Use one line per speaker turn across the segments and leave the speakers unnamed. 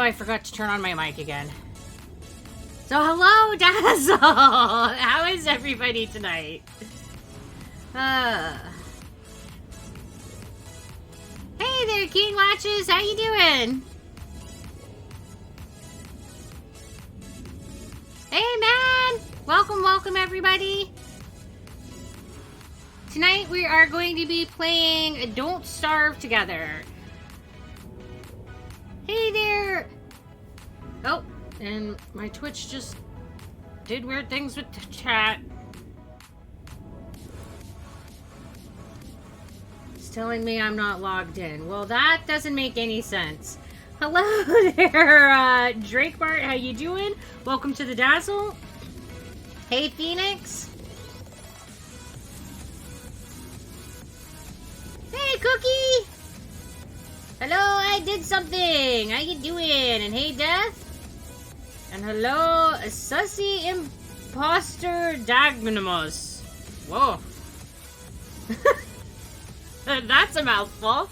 I forgot to turn on my mic again. So hello, Dazzle! How is everybody tonight? Hey there, King Watches! How you doing? Hey, man! Welcome, everybody! Tonight we are going to be playing Don't Starve Together. Hey there! Oh, and my Twitch just did weird things with the chat. It's telling me I'm not logged in. Well, that doesn't make any sense. Hello there, Drake Bart, how you doing? Welcome to the Dazzle. Hey, Phoenix. Hey, Cookie. Hello, I did something. How you doing? And hey, Death. And hello, Sussy Imposter Dagminimus. Whoa. That's a mouthful.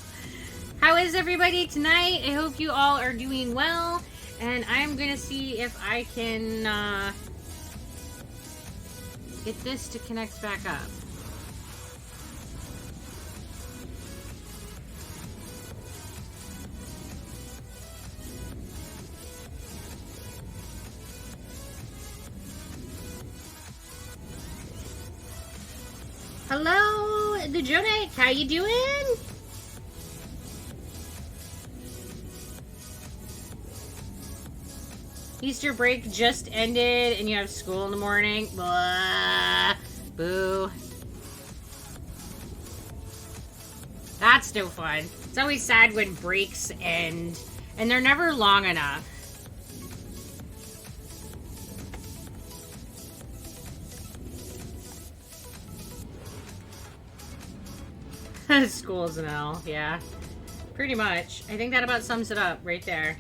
How is everybody tonight? I hope you all are doing well. And I'm going to see if I can get this to connect back up. Hello, the Jonak. How you doing? Easter break just ended and you have school in the morning. Blah. Boo. That's no fun. It's always sad when breaks end and they're never long enough. School's an L, yeah. Pretty much. I think that about sums it up right there.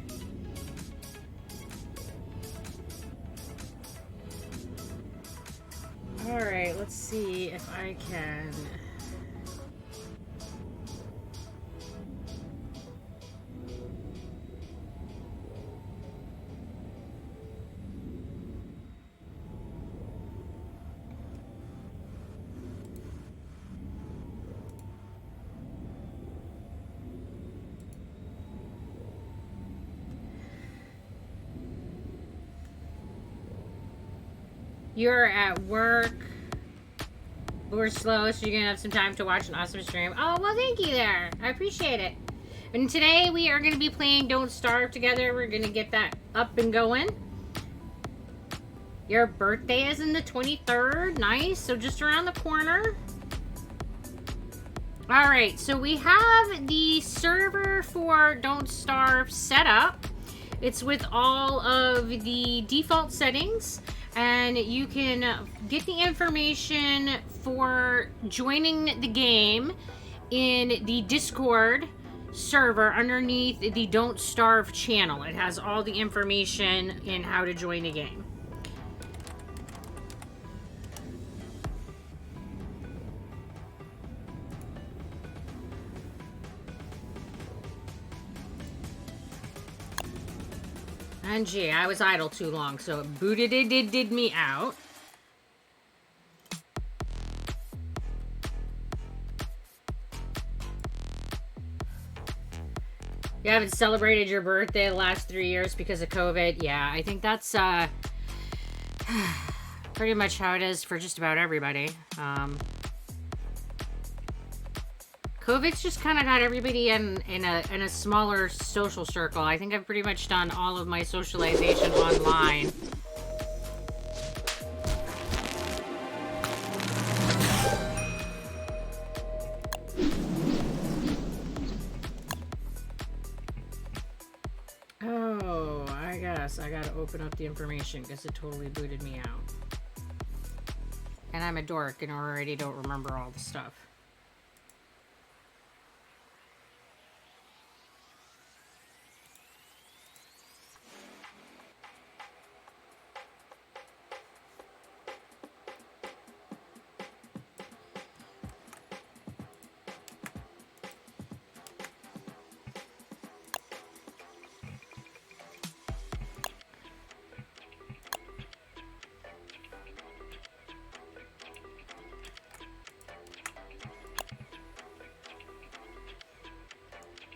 Alright, let's see if I can... You're at work. We're slow, so you're gonna have some time to watch an awesome stream. Oh, well, thank you there. I appreciate it. And today we are gonna be playing Don't Starve Together. We're gonna get that up and going. Your birthday is in the 23rd. Nice. So just around the corner. Alright, so we have the server for Don't Starve set up. It's with all of the default settings. And you can get the information for joining the game in the Discord server underneath the Don't Starve channel. It has all the information in how to join the game. And gee, I was idle too long, so it booted me out. You haven't celebrated your birthday the last 3 years because of COVID? Yeah, I think that's pretty much how it is for just about everybody. COVID's just kind of got everybody in a smaller social circle. I think I've pretty much done all of my socialization online. Oh, I guess I gotta open up the information because it totally booted me out. And I'm a dork and already don't remember all the stuff.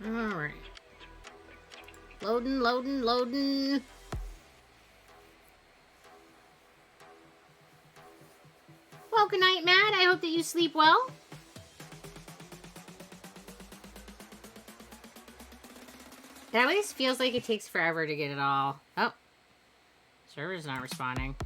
Alright. Loading, loading, loading. Well, good night, Matt. I hope that you sleep well. It always feels like it takes forever to get it all. Oh. Server's not responding.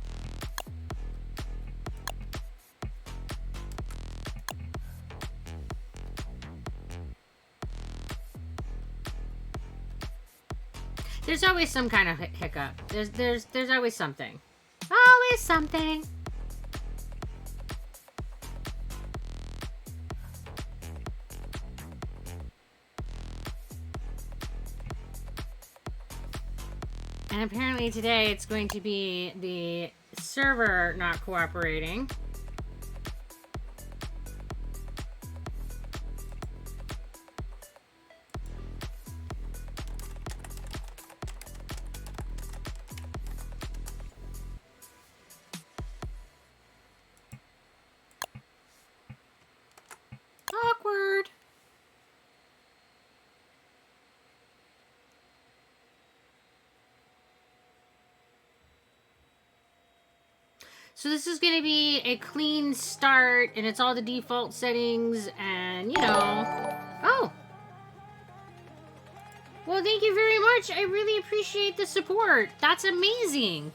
There's always some kind of hiccup. There's always something. Always something. And apparently today it's going to be the server not cooperating. Awkward. So this is going to be a clean start, and it's all the default settings, and, you know... Oh! Well, thank you very much. I really appreciate the support. That's amazing.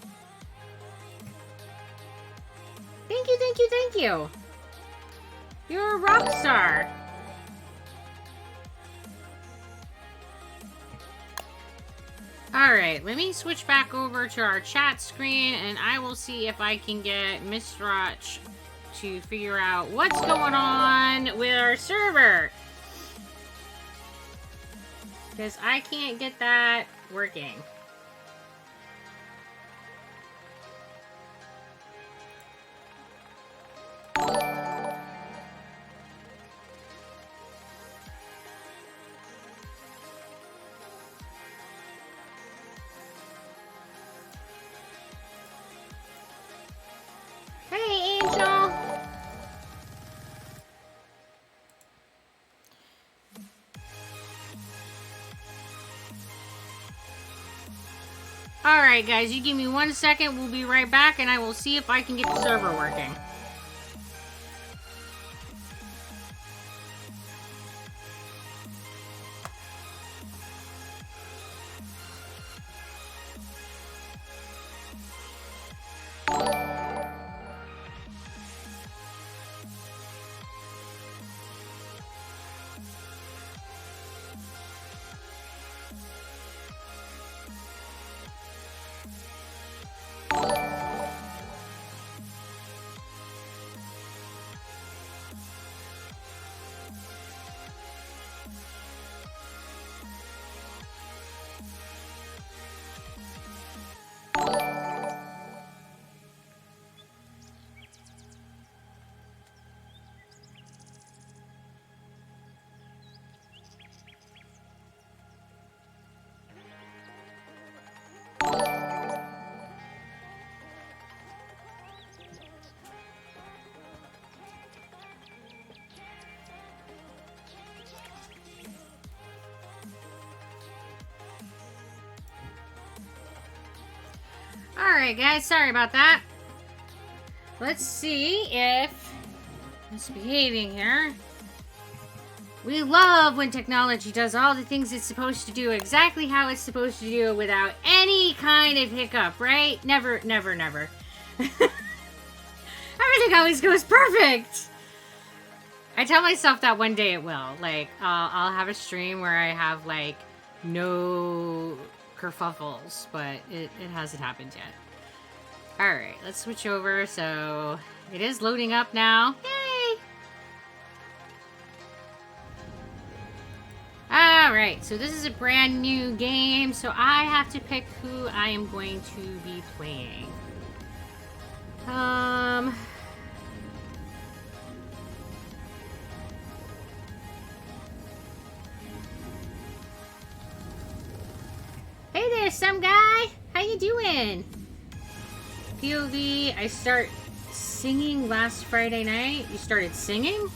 Thank you, thank you, thank you. You're a rock star. Alright, let me switch back over to our chat screen, and I will see if I can get Miss Roch to figure out what's going on with our server. Because I can't get that working. Hey, Angel! Alright, guys, you give me 1 second. We'll be right back, and I will see if I can get the server working. Alright, guys, sorry about that. Let's see if it's behaving here. We love when technology does all the things it's supposed to do exactly how it's supposed to do without any kind of hiccup, right? Never, never, never. Everything always goes perfect! I tell myself that one day it will. Like, I'll have a stream where I have, like, no kerfuffles, but it hasn't happened yet. Alright, let's switch over. So, it is loading up now. Yay! Alright, so this is a brand new game, so I have to pick who I am going to be playing. Hey there, some guy! How you doing? POV, I start singing last Friday night. You started singing?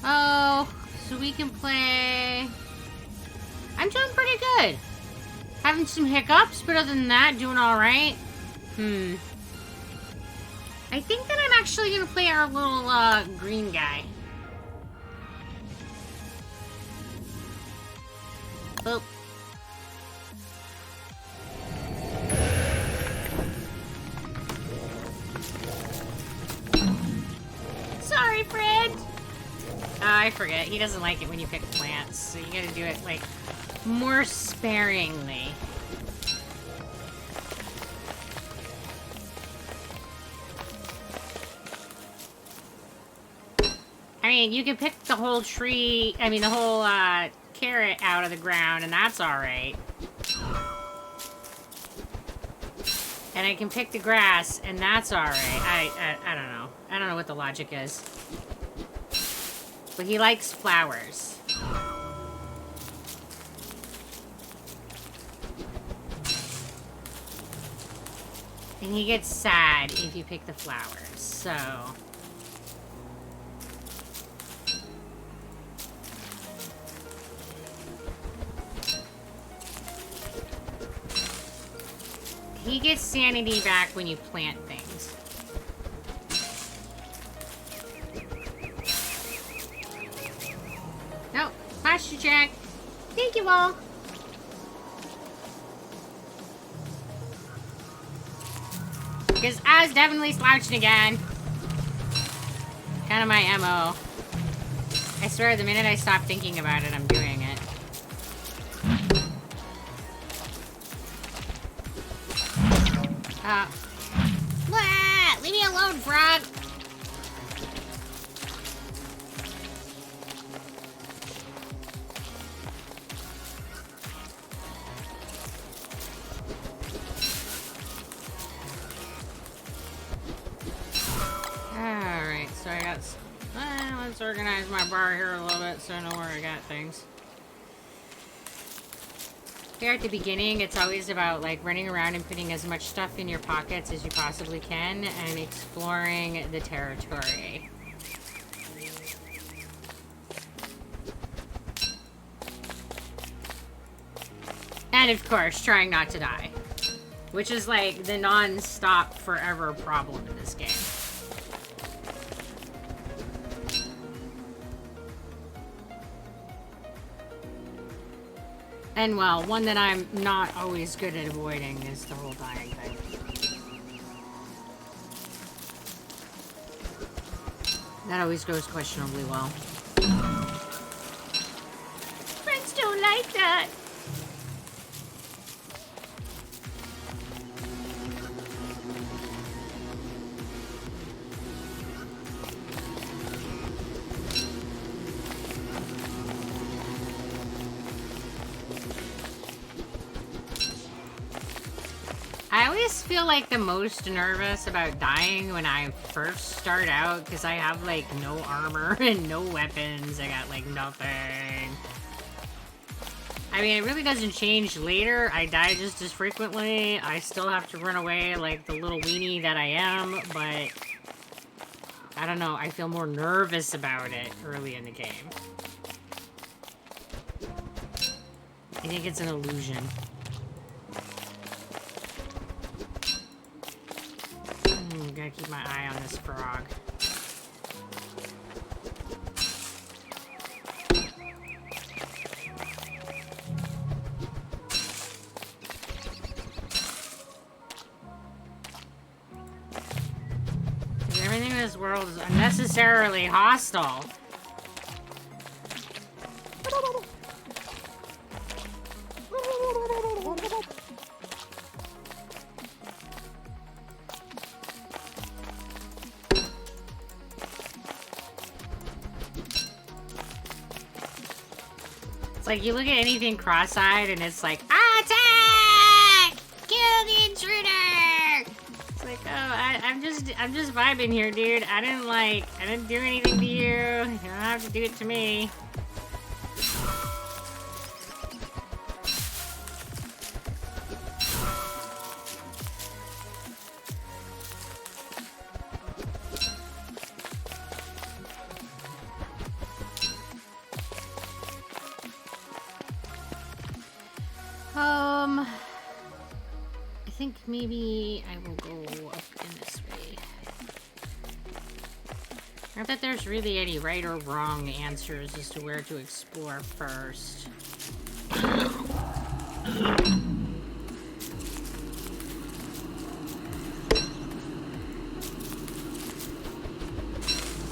Oh, So we can play... I'm doing pretty good. Having some hiccups, but other than that, doing alright. I think that I'm actually going to play our little green guy. Boop. Sorry, Fred. Oh, I forget. He doesn't like it when you pick plants, so you gotta do it, like, more sparingly. I mean, you can pick the whole tree, I mean, the whole, carrot out of the ground, and that's alright. And I can pick the grass, and that's alright. I don't know. I don't know what the logic is. But he likes flowers. And he gets sad if you pick the flowers, so... He gets sanity back when you plant things. Nope. Posture check. Thank you all. Because I was definitely slouching again. Kind of my MO. I swear, the minute I stop thinking about it, I'm doing it. Blah! Leave me alone, frog! Alright, so I got... let's organize my bar here a little bit so I know where I got things. Here at the beginning, it's always about like running around and putting as much stuff in your pockets as you possibly can and exploring the territory. And of course, trying not to die. Which is like the non-stop forever problem in this game. And, well, one that I'm not always good at avoiding is the whole dying thing. That always goes questionably well. Friends don't like that. I always feel like the most nervous about dying when I first start out because I have like no armor and no weapons. I got like nothing. I mean, it really doesn't change later. I die just as frequently. I still have to run away like the little weenie that I am, but I don't know. I feel more nervous about it early in the game. I think it's an illusion. Gotta keep my eye on this frog. Everything in this world is unnecessarily hostile. It's like you look at anything cross-eyed and it's like, attack! Kill the intruder! It's like, oh, I'm just vibing here, dude. I didn't do anything to you. You don't have to do it to me. think maybe I will go up in this way. Not that there's really any right or wrong answers as to where to explore first.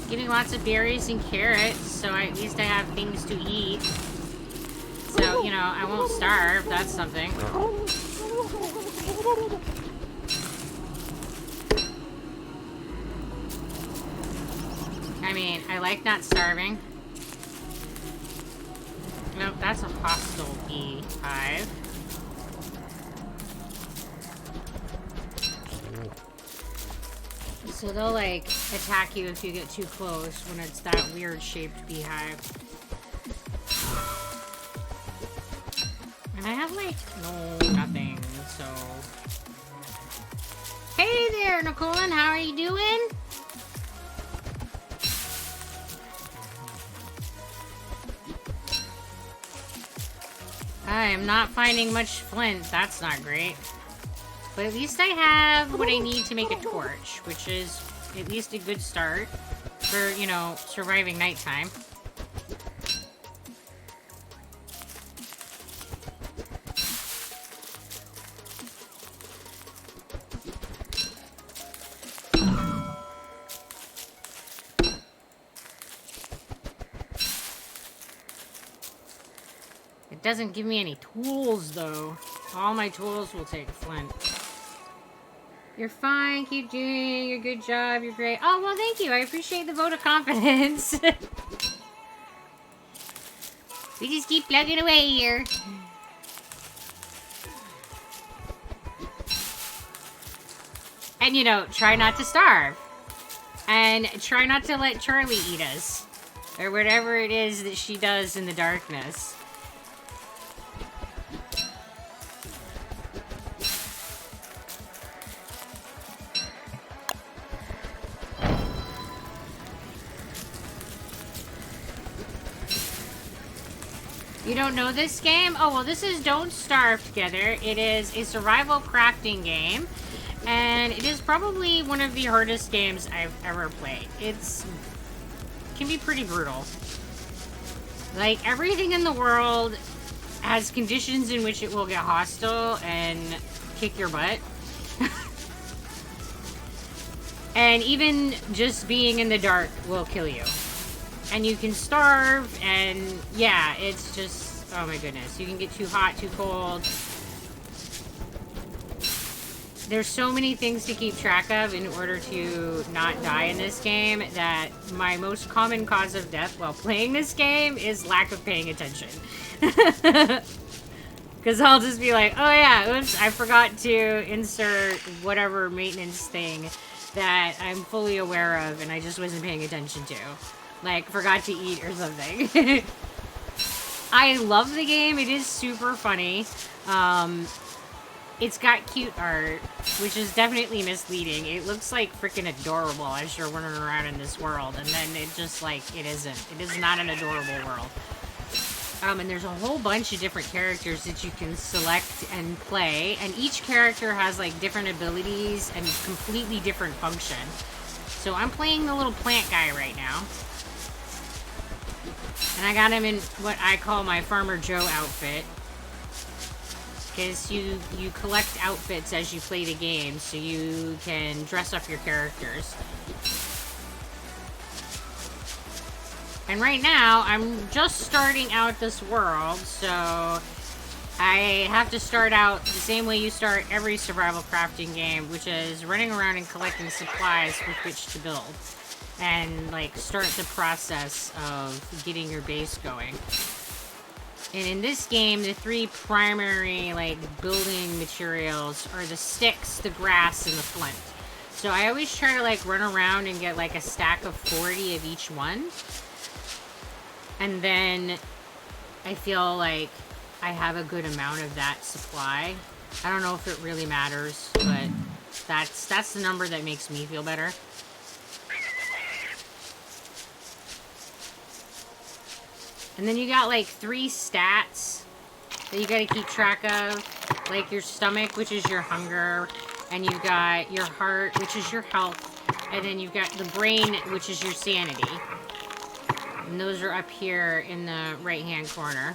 Getting lots of berries and carrots, so at least I have things to eat. So, you know, I won't starve. That's something. I mean, I like not starving. Nope, that's a hostile beehive. So they'll, like, attack you if you get too close when it's that weird-shaped beehive. And I have, like, no, nothing, so... Hey there, Nicolin, how are you doing? I am not finding much flint. That's not great. But at least I have what I need to make a torch, which is at least a good start for, you know, surviving nighttime. It doesn't give me any tools, though. All my tools will take flint. You're fine, keep doing a good job, you're great. Oh, well, thank you. I appreciate the vote of confidence. We just keep plugging away here. And, you know, try not to starve. And try not to let Charlie eat us. Or whatever it is that she does in the darkness. You don't know this game? Oh, well, this is Don't Starve Together. It is a survival crafting game. And it is probably one of the hardest games I've ever played. It can be pretty brutal. Like, everything in the world has conditions in which it will get hostile and kick your butt. And even just being in the dark will kill you. And you can starve, and yeah, it's just, oh my goodness. You can get too hot, too cold. There's so many things to keep track of in order to not die in this game that my most common cause of death while playing this game is lack of paying attention. Because I'll just be like, oh yeah, oops, I forgot to insert whatever maintenance thing that I'm fully aware of and I just wasn't paying attention to. Like, forgot to eat or something. I love the game. It is super funny. It's got cute art, which is definitely misleading. It looks like freaking adorable as you're running around in this world. And then it just, like, it isn't. It is not an adorable world. And there's a whole bunch of different characters that you can select and play. And each character has, like, different abilities and completely different function. So I'm playing the little plant guy right now. And I got him in what I call my Farmer Joe outfit. Because you collect outfits as you play the game, so you can dress up your characters. And right now, I'm just starting out this world, so I have to start out the same way you start every survival crafting game, which is running around and collecting supplies with which to build. And, like, start the process of getting your base going. And in this game, the three primary, like, building materials are the sticks, the grass, and the flint. So I always try to, like, run around and get, like, a stack of 40 of each one. And then I feel like I have a good amount of that supply. I don't know if it really matters, but that's the number that makes me feel better. And then you got like 3 stats that you gotta keep track of. like your stomach, which is your hunger, and you've got your heart, which is your health, and then you've got the brain, which is your sanity. And those are up here in the right-hand corner.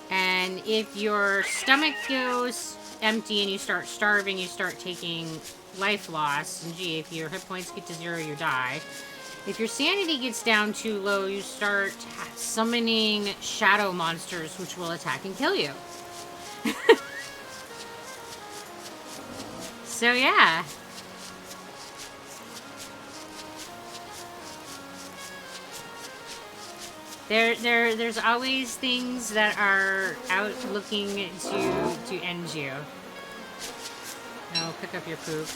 And if your stomach goes empty and you start starving, you start taking life loss. And gee, if your hit points get to 0, you die. If your sanity gets down too low, you start summoning shadow monsters, which will attack and kill you. So yeah. There's always things that are out looking to end you. Now pick up your poop.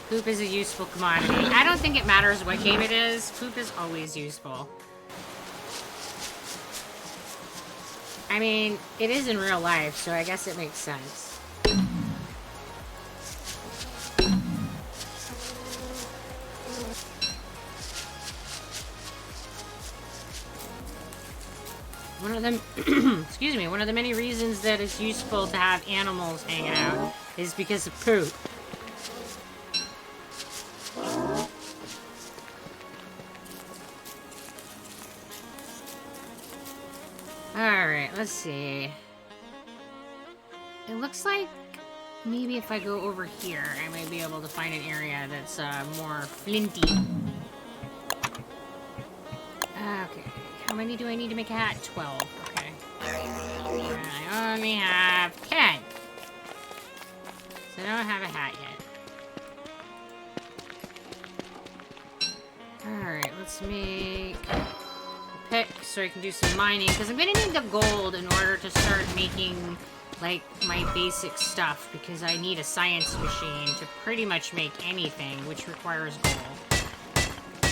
Poop is a useful commodity. I don't think it matters what game it is. Poop is always useful. I mean, it is in real life, so I guess it makes sense. One of them, excuse me, one of the many reasons that it's useful to have animals hanging out is because of poop. Alright, let's see. It looks like maybe if I go over here, I might be able to find an area that's more flinty. Okay. How many do I need to make a hat? 12. Okay. And I only have 10. So I don't have a hat yet. Alright, let's make a pick so I can do some mining. Because I'm going to need the gold in order to start making, like, my basic stuff. Because I need a science machine to pretty much make anything, which requires gold.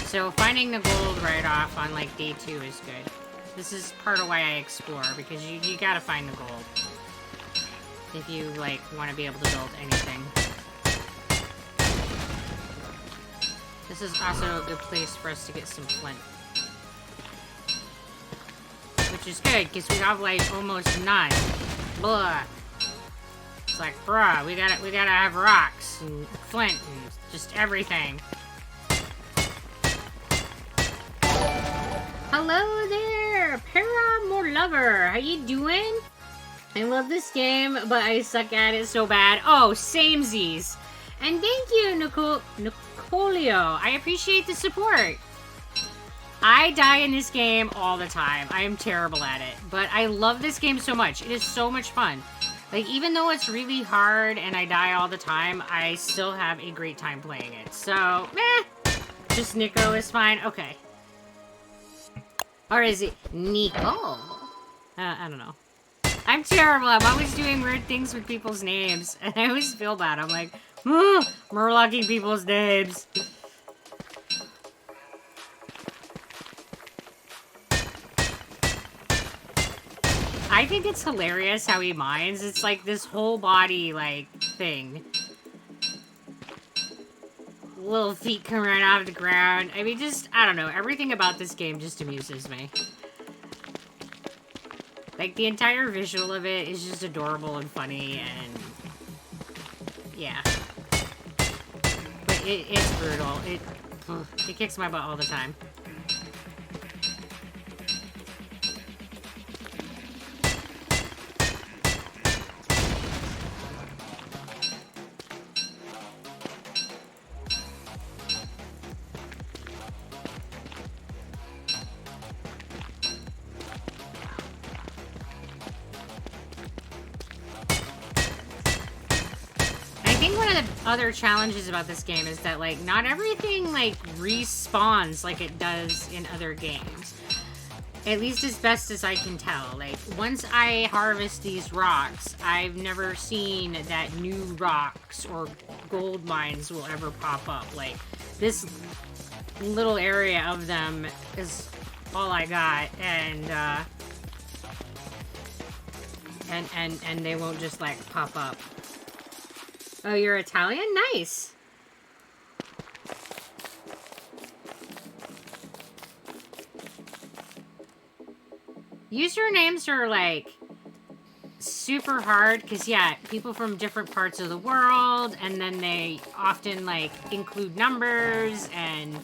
So finding the gold right off on like day 2 is good. This is part of why I explore, because you gotta find the gold if you like want to be able to build anything. This is also a good place for us to get some flint, which is good because we have like almost none. Blah. It's like, bruh, we gotta have rocks and flint and just everything. Hello there, Paramore Lover. How you doing? I love this game, but I suck at it so bad. Oh, samesies. And thank you, Nicolio. I appreciate the support. I die in this game all the time. I am terrible at it, but I love this game so much. It is so much fun. Like, even though it's really hard and I die all the time, I still have a great time playing it. So, just Nico is fine. Okay. Or is it Nico? I don't know. I'm terrible. I'm always doing weird things with people's names. And I always feel bad. I'm like, murlocking people's names. I think it's hilarious how he mines. It's like this whole body, like, thing. Little feet come right off the ground. I mean, just, I don't know. Everything about this game just amuses me. Like, the entire visual of it is just adorable and funny, and yeah. But it's brutal. It kicks my butt all the time. Other challenges about this game is that, like, not everything, like, respawns like it does in other games. At least as best as I can tell. Like, once I harvest these rocks, I've never seen that new rocks or gold mines will ever pop up. Like, this little area of them is all I got, and they won't just, like, pop up. Oh, you're Italian? Nice. Usernames are like super hard because yeah, people from different parts of the world, and then they often like include numbers, and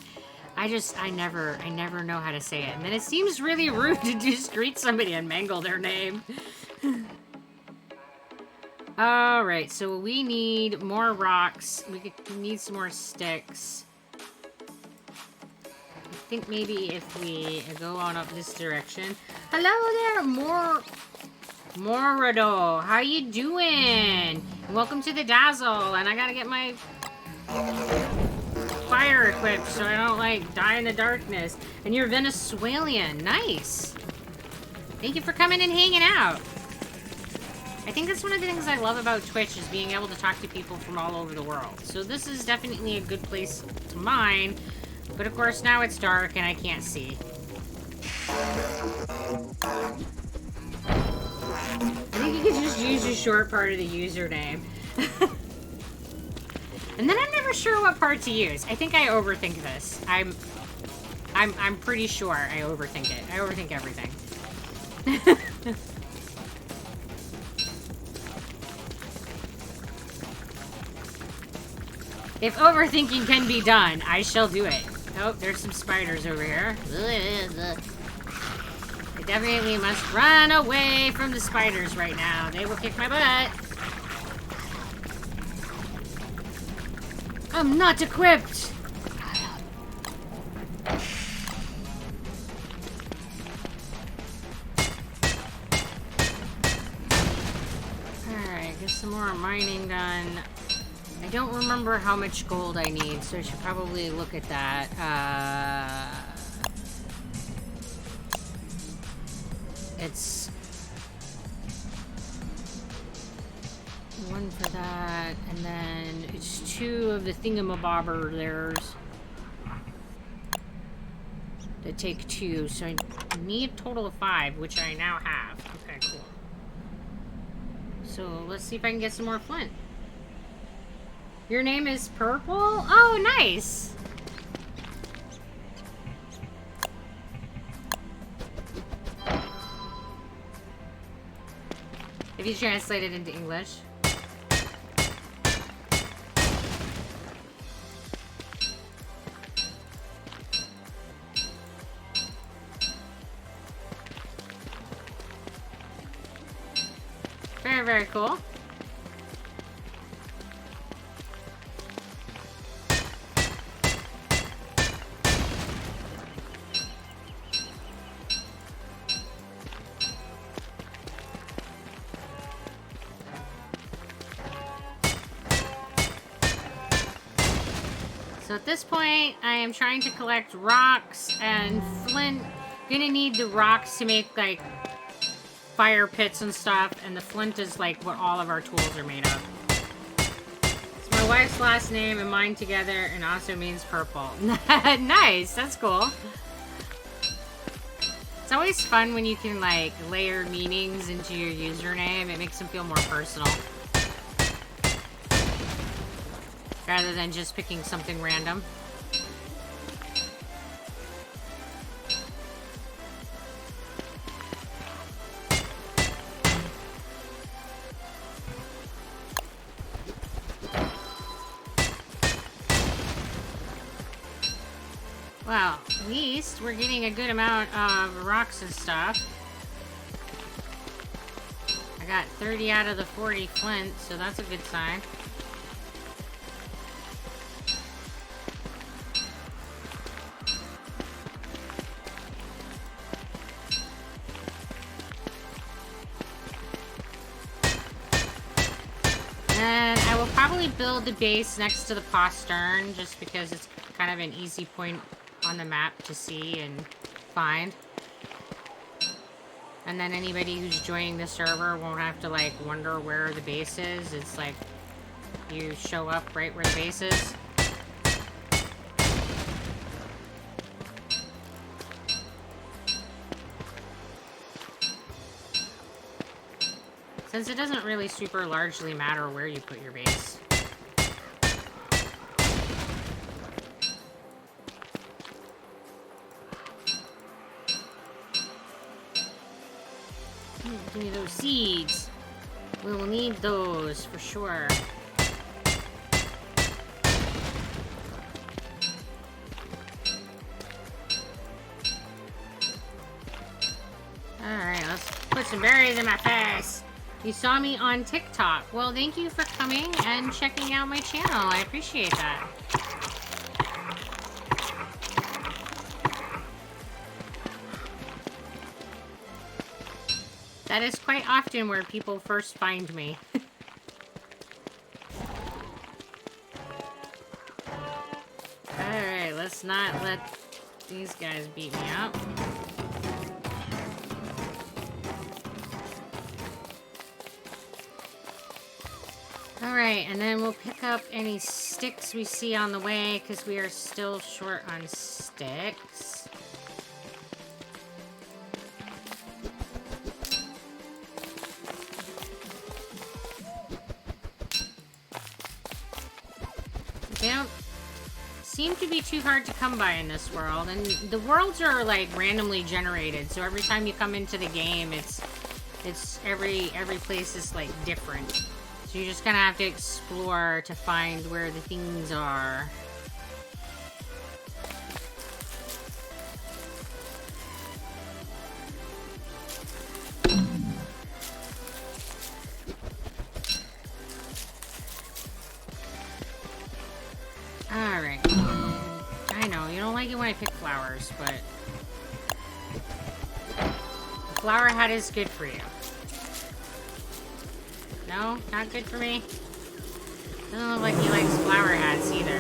I never know how to say it. And then it seems really rude to just greet somebody and mangle their name. All right, so we need more rocks. We need some more sticks. I think maybe if we go on up this direction. Hello there, Morado. How you doing? Welcome to the Dazzle. And I gotta get my fire equipped so I don't like die in the darkness. And you're Venezuelan. Nice. Thank you for coming and hanging out. I think that's one of the things I love about Twitch is being able to talk to people from all over the world. So this is definitely a good place to mine. But of course now it's dark and I can't see. I think you can just use the short part of the username. And then I'm never sure what part to use. I think I overthink this. I'm pretty sure I overthink it. I overthink everything. If overthinking can be done, I shall do it. Oh, there's some spiders over here. I definitely must run away from the spiders right now. They will kick my butt. I'm not equipped. Alright, get some more mining done. I don't remember how much gold I need, so I should probably look at that. It's one for that, and then it's 2 of the thingamabobber there's that take 2, so I need a total of 5, which I now have. Okay, cool. So let's see if I can get some more flint. Your name is Purple? Oh, nice! Have you translated into English? Very, very cool. So at this point, I am trying to collect rocks and flint. Gonna need the rocks to make like fire pits and stuff, and the flint is like what all of our tools are made of. It's my wife's last name and mine together, and also means purple. Nice, that's cool. It's always fun when you can like layer meanings into your username. It makes them feel more personal. Rather than just picking something random. Well, at least we're getting a good amount of rocks and stuff. I got 30 out of the 40 flint, so that's a good sign. And I will probably build the base next to the postern, just because it's kind of an easy point on the map to see and find. And then anybody who's joining the server won't have to like wonder where the base is. It's like you show up right where the base is. Since it doesn't really super largely matter where you put your base. Give me those seeds. We will need those for sure. Alright, let's put some berries in my face. You saw me on TikTok. Well, thank you for coming and checking out my channel. I appreciate that. That is quite often where people first find me. Alright, let's not let these guys beat me up. Alright, and then we'll pick up any sticks we see on the way, because we are still short on sticks. They don't seem to be too hard to come by in this world, and the worlds are like randomly generated, so every time you come into the game, it's every place is like different. So you're just gonna have to explore to find where the things are. Alright. I know, you don't like it when I pick flowers, but the flower hat is good for you. No? Not good for me? Doesn't look like he likes flower hats either.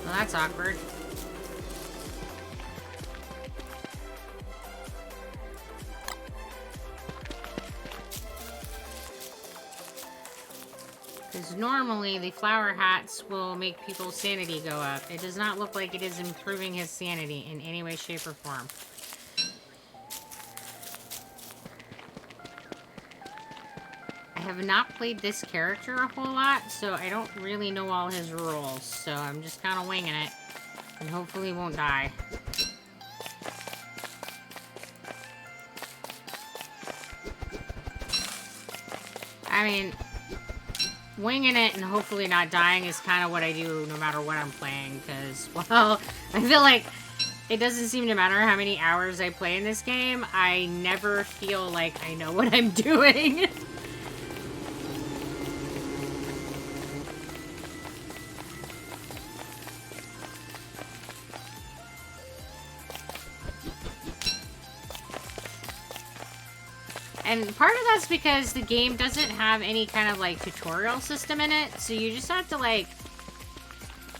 Well, that's awkward. Because normally the flower hats will make people's sanity go up. It does not look like it is improving his sanity in any way, shape, or form. I have not played this character a whole lot, so I don't really know all his rules. So I'm just kind of winging it, and hopefully won't die. I mean, winging it and hopefully not dying is kind of what I do no matter what I'm playing, because, well, I feel like it doesn't seem to matter how many hours I play in this game, I never feel like I know what I'm doing. And part of that's because the game doesn't have any kind of, like, tutorial system in it, so you just have to, like,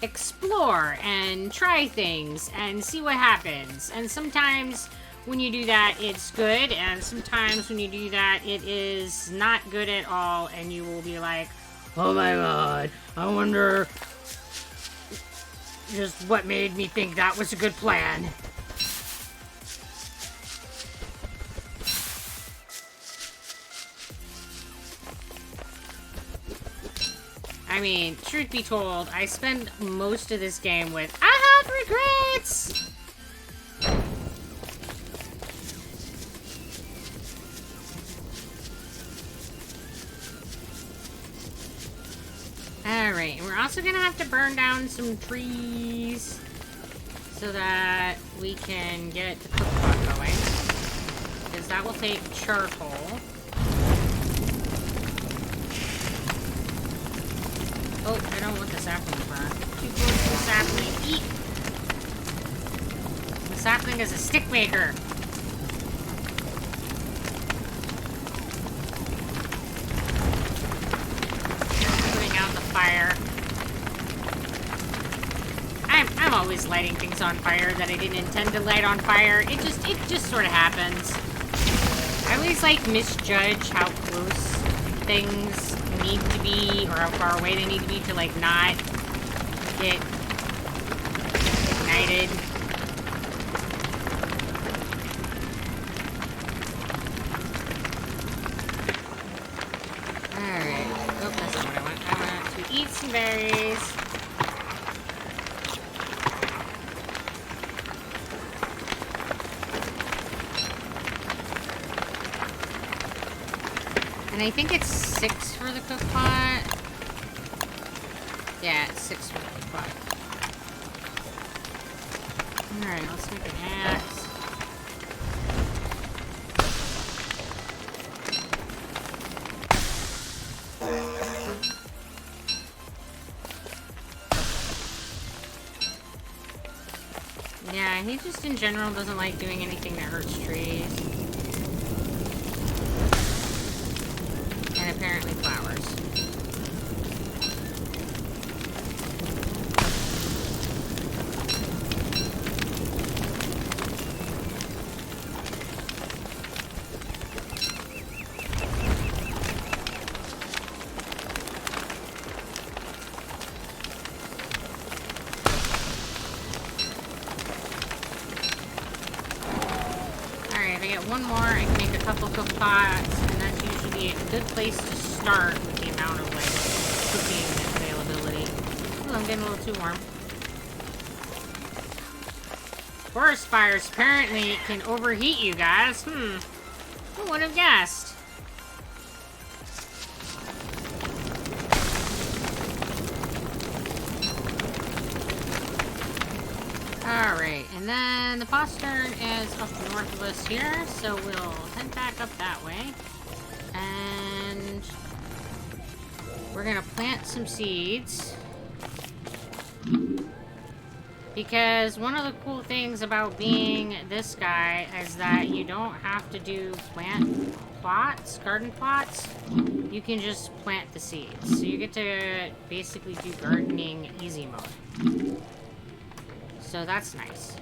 explore and try things and see what happens. And sometimes when you do that, it's good, and sometimes when you do that, it is not good at all, and you will be like, oh my god, I wonder just what made me think that was a good plan. I mean, truth be told, I spend most of this game with, I have regrets! Alright, and we're also gonna have to burn down some trees so that we can get the cookpot going, because that will take charcoal. Oh, I don't want the sapling burn. Too close to the sapling. Eat! The sapling is a stick maker. Putting out the fire. I'm always lighting things on fire that I didn't intend to light on fire. It just sort of happens. I always like misjudge how close things need to be, or how far away they need to be to, like, not get ignited. Alright. Oh, that's not what I want. I want to eat some berries. And I think it's 6 for the cook pot. Yeah, it's 6 for the cook pot. Alright, let's make an axe. Yeah, he just in general doesn't like doing anything that hurts trees. And apparently flowers. One more, I can make a couple cook pots, and that's usually a good place to start with the amount of, like, cooking availability. Ooh, I'm getting a little too warm. Forest fires apparently can overheat you guys. Who would have guessed? Alright, and then the postern is up north of us here, so we'll head back up that way. And we're gonna plant some seeds. Because one of the cool things about being this guy is that you don't have to do plant plots, garden plots. You can just plant the seeds. So you get to basically do gardening easy mode. So that's nice.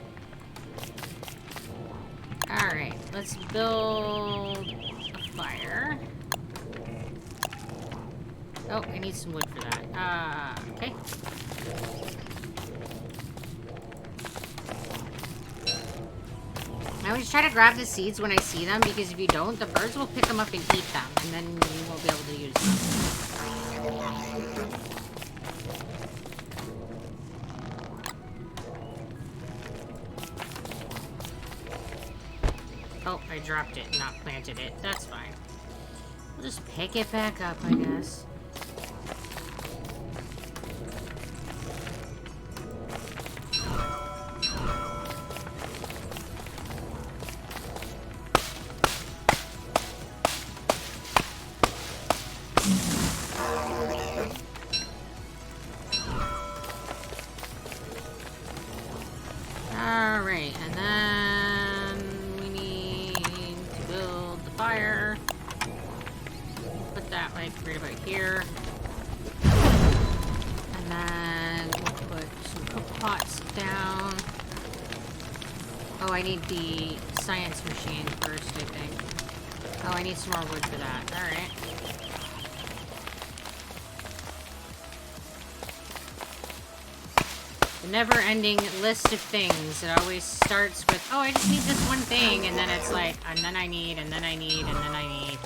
Alright, let's build a fire. Oh, I need some wood for that. Okay. I always try to grab the seeds when I see them, because if you don't, the birds will pick them up and eat them, and then you won't be able to use them. Oh, I dropped it, not planted it. That's fine. We'll just pick it back up, I guess. Alright, and then we need to build the fire. Put that like right about here. And then we'll put some cook pots down. Oh, I need the science machine first, I think. Oh, I need some more wood for that. Alright. The never-ending list of things. It always starts with, oh, I just need this one thing, and then it's like, and then I need, and then I need, and then I need.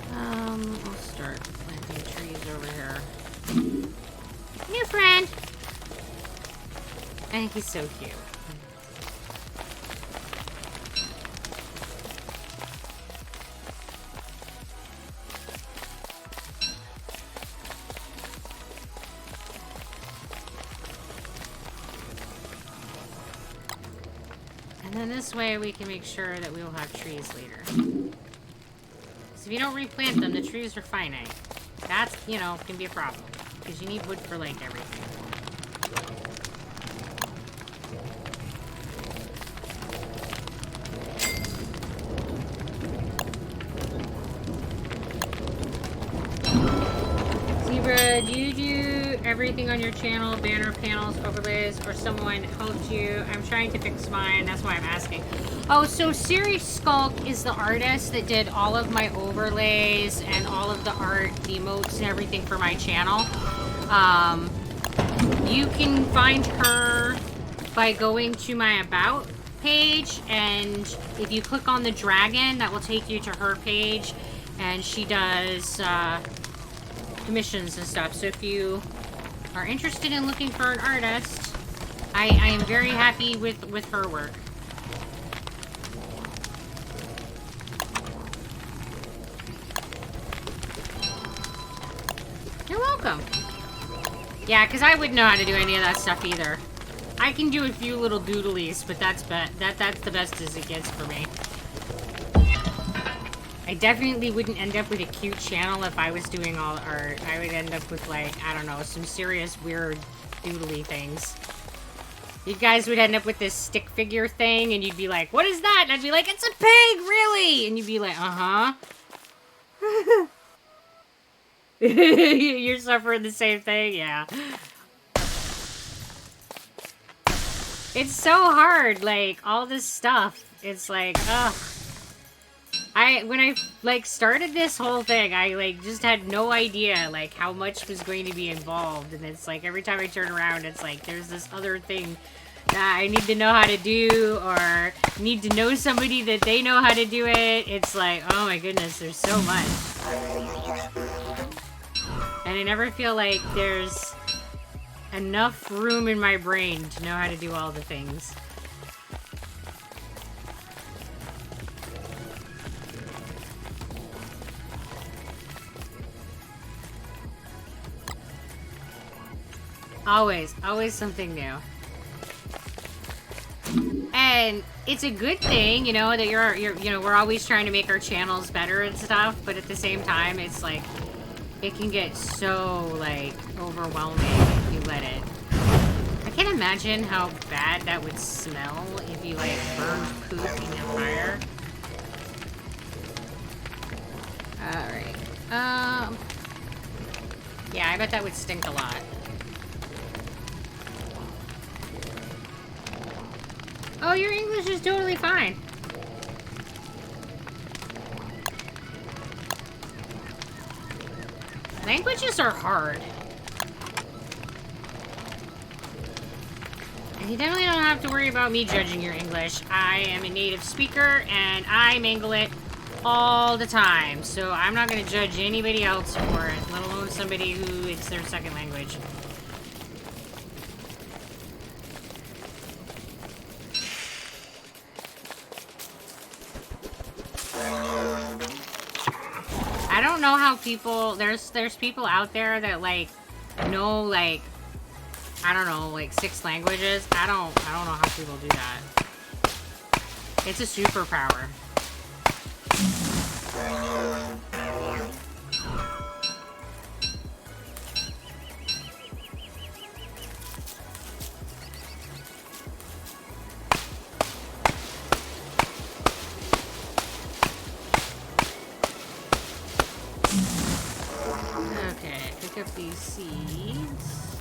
I'll start planting trees over here. New friend! I think he's so cute. And then this way we can make sure that we will have trees later. If you don't replant them, the trees are finite. That's, you know, can be a problem. Because you need wood for, like, everything. Zebra, do you do everything on your channel? Banner, panels, overlays, or someone helped you? I'm trying to fix mine. That's why I'm asking. Oh, so Siri Skulk is the artist that did all of my overlays and all of the art, the emotes, and everything for my channel. You can find her by going to my About page, and if you click on the dragon, that will take you to her page, and she does commissions and stuff. So if you are interested in looking for an artist, I am very happy with her work. You're welcome. Yeah, because I wouldn't know how to do any of that stuff either. I can do a few little doodlies, but that's the best as it gets for me. I definitely wouldn't end up with a cute channel if I was doing all art. I would end up with, like, I don't know, some serious weird doodly things. You guys would end up with this stick figure thing, and you'd be like, what is that? And I'd be like, it's a pig, really? And you'd be like, uh-huh. You're suffering the same thing? Yeah. It's so hard, like, all this stuff. It's like, ugh. When I, like, started this whole thing, I, like, just had no idea, like, how much was going to be involved. And it's like, every time I turn around, it's like, there's this other thing that I need to know how to do, or need to know somebody that they know how to do it. It's like, oh my goodness, there's so much. And I never feel like there's enough room in my brain to know how to do all the things. Always something new. And it's a good thing, you know, that you're you know, we're always trying to make our channels better and stuff, but at the same time, it's like, it can get so, like, overwhelming if you let it. I can't imagine how bad that would smell if you, like, burned poop in the fire. Alright. Yeah, I bet that would stink a lot. Oh, your English is totally fine. Languages are hard. And you definitely don't have to worry about me judging your English. I am a native speaker, and I mangle it all the time. So I'm not going to judge anybody else for it, let alone somebody who it's their second language. I don't know how people, there's people out there that, like, know, like, I don't know, like 6 languages. I don't know how people do that. It's a superpower. Okay, pick up these seeds.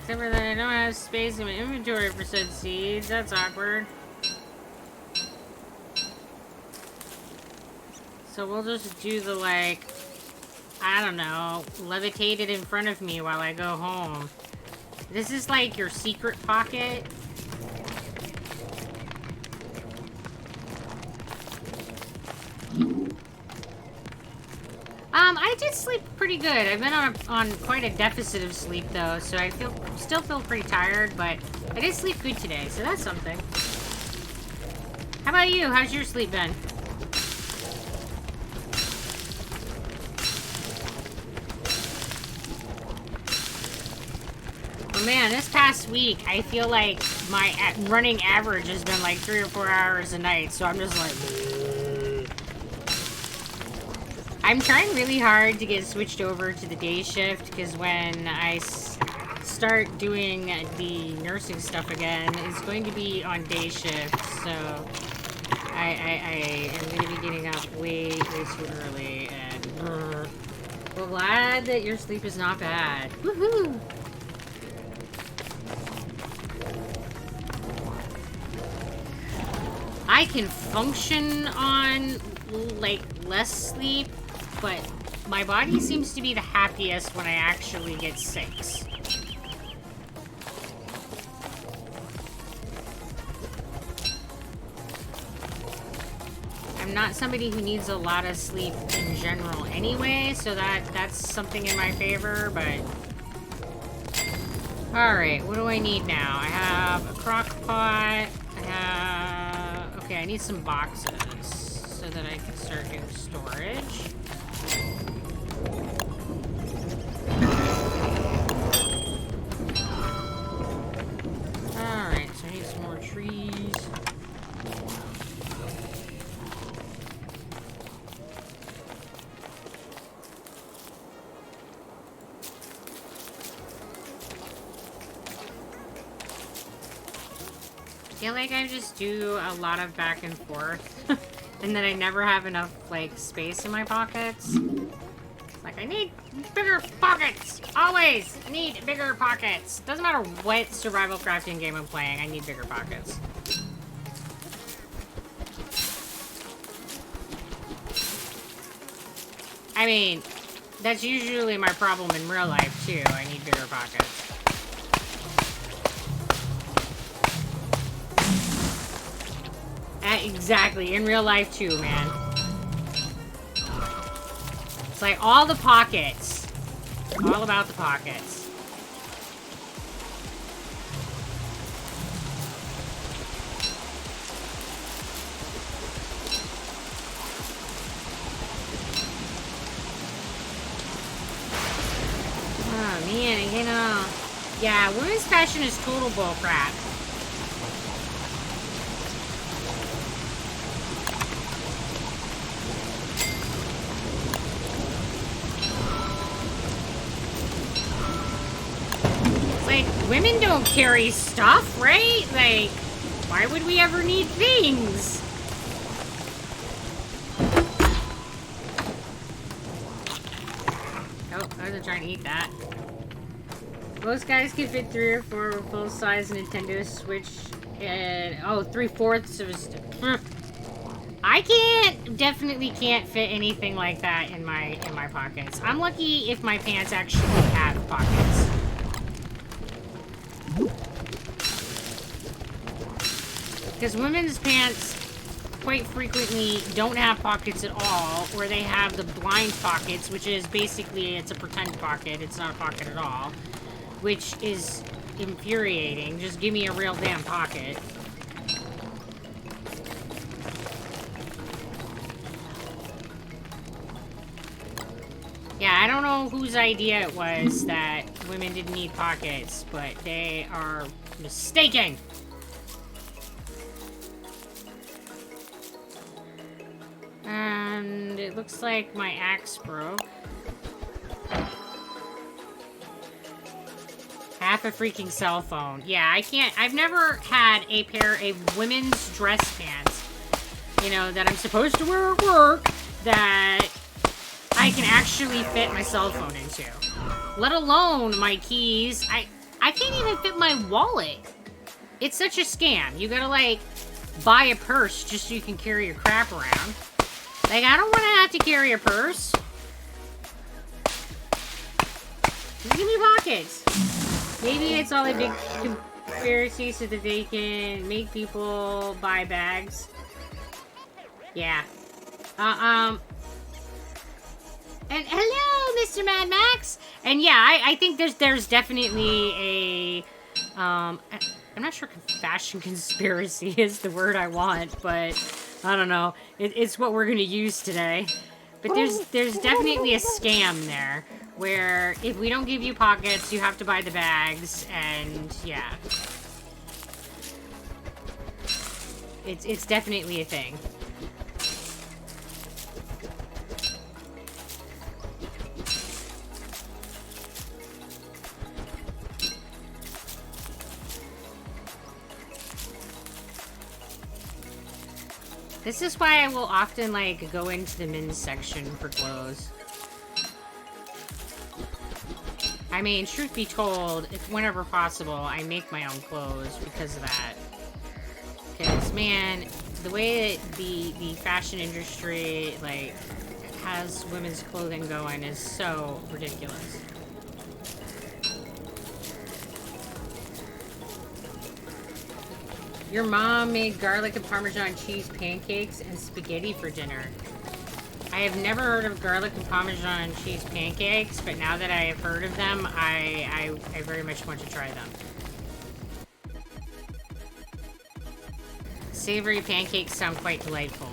Except for that I don't have space in my inventory for said seeds. That's awkward. So we'll just do the, like, I don't know, levitate it in front of me while I go home. This is like your secret pocket. I did sleep pretty good. I've been on quite a deficit of sleep though, so I still feel pretty tired, but I did sleep good today, so that's something. How about you? How's your sleep been? Oh man, this past week, I feel like my running average has been like 3 or 4 hours a night, so I'm just like... I'm trying really hard to get switched over to the day shift, because when I start doing the nursing stuff again, it's going to be on day shift, so I am going to be getting up way too early, and well, glad that your sleep is not bad. Woohoo! I can function on, like, less sleep, but my body seems to be the happiest when I actually get 6. I'm not somebody who needs a lot of sleep in general anyway, so that's something in my favor, but... Alright, what do I need now? I have a crock pot. I have... Okay, I need some boxes so that I can start doing storage. Alright, so I need some more trees. I feel like I just do a lot of back and forth, and then I never have enough, like, space in my pockets. It's like, I need bigger pockets! Always need bigger pockets! Doesn't matter what survival crafting game I'm playing, I need bigger pockets. I mean, that's usually my problem in real life, too. I need bigger pockets. Exactly, in real life too, man. It's like all the pockets. All about the pockets. Oh man, you know. Yeah, women's fashion is total bullcrap. Women don't carry stuff, right? Like, why would we ever need things? Oh, I wasn't trying to eat that. Most guys can fit 3 or 4 full-size Nintendo Switch and... Oh, 3/4 of a... I definitely can't fit anything like that in my pockets. I'm lucky if my pants actually have pockets. Because women's pants quite frequently don't have pockets at all, or they have the blind pockets, which is basically, it's a pretend pocket, it's not a pocket at all, which is infuriating. Just give me a real damn pocket. Yeah, I don't know whose idea it was that women didn't need pockets, but they are mistaken. And it looks like my axe broke. Half a freaking cell phone. Yeah, I can't... I've never had a pair of women's dress pants, you know, that I'm supposed to wear at work, that I can actually fit my cell phone into. Let alone my keys. I can't even fit my wallet. It's such a scam. You gotta, like, buy a purse just so you can carry your crap around. Like, I don't want to have to carry a purse. Just give me pockets. Maybe it's all a big conspiracy so that they can make people buy bags. Yeah. And hello, Mr. Mad Max. And yeah, I think there's definitely a I'm not sure fashion conspiracy is the word I want, but I don't know. It's what we're gonna use today. But there's definitely a scam there, where if we don't give you pockets, you have to buy the bags, and yeah. It's definitely a thing. This is why I will often, like, go into the men's section for clothes. I mean, truth be told, if whenever possible, I make my own clothes because of that. Because, man, the way that the fashion industry, like, has women's clothing going is so ridiculous. Your mom made garlic and Parmesan cheese pancakes and spaghetti for dinner. I have never heard of garlic and Parmesan cheese pancakes, but now that I have heard of them, I very much want to try them. Savory pancakes sound quite delightful.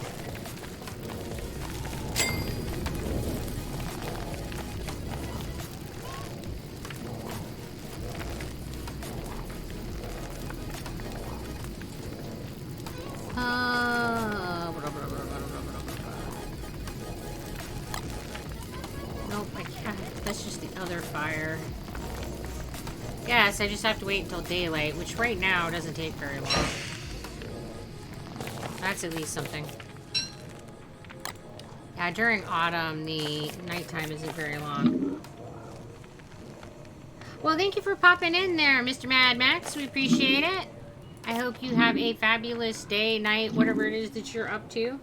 Nope, I can't. That's just the other fire. Yes, I just have to wait until daylight, which right now doesn't take very long. That's at least something. Yeah, during autumn, the nighttime isn't very long. Well, thank you for popping in there, Mr. Mad Max. We appreciate it. I hope you have a fabulous day, night, whatever it is that you're up to.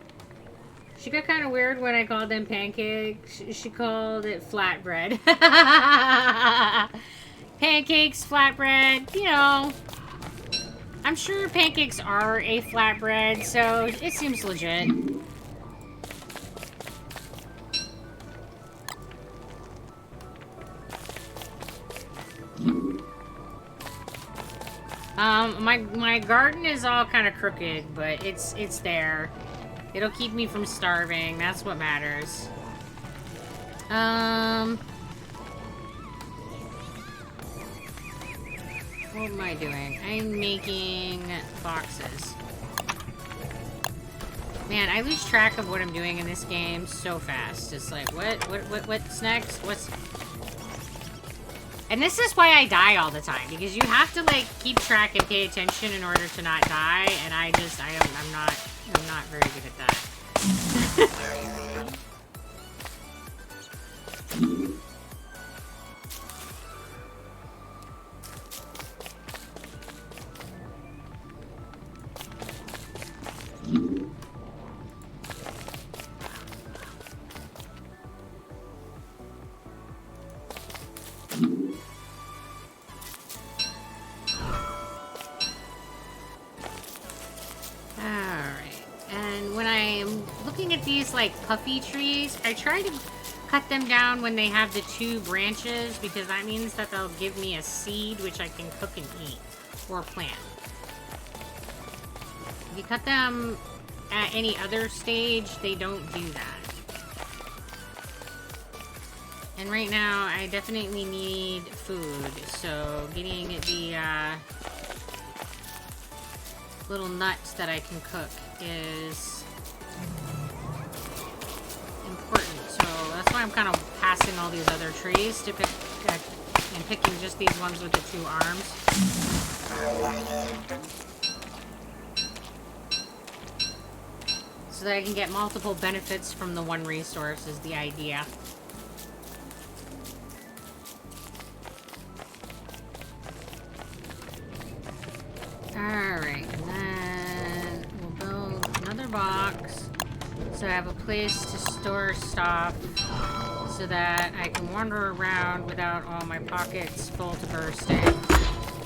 She got kind of weird when I called them pancakes. She called it flatbread. Pancakes, flatbread, you know. I'm sure pancakes are a flatbread, so it seems legit. My garden is all kind of crooked, but it's there. It'll keep me from starving. That's what matters. What am I doing? I'm making boxes. Man, I lose track of what I'm doing in this game so fast. It's like, what's next? What's... And this is why I die all the time, because you have to, like, keep track and pay attention in order to not die, and I'm not very good at that. Like puffy trees, I try to cut them down when they have the 2 branches, because that means that they'll give me a seed which I can cook and eat or plant. If you cut them at any other stage, they don't do that. And right now I definitely need food, so getting the little nuts that I can cook is important. So that's why I'm kind of passing all these other trees to pick and picking just these ones with the 2 arms. So that I can get multiple benefits from the one resource is the idea. Alright, and then we'll build another box. So I have a place to store stuff so that I can wander around without all my pockets full to bursting.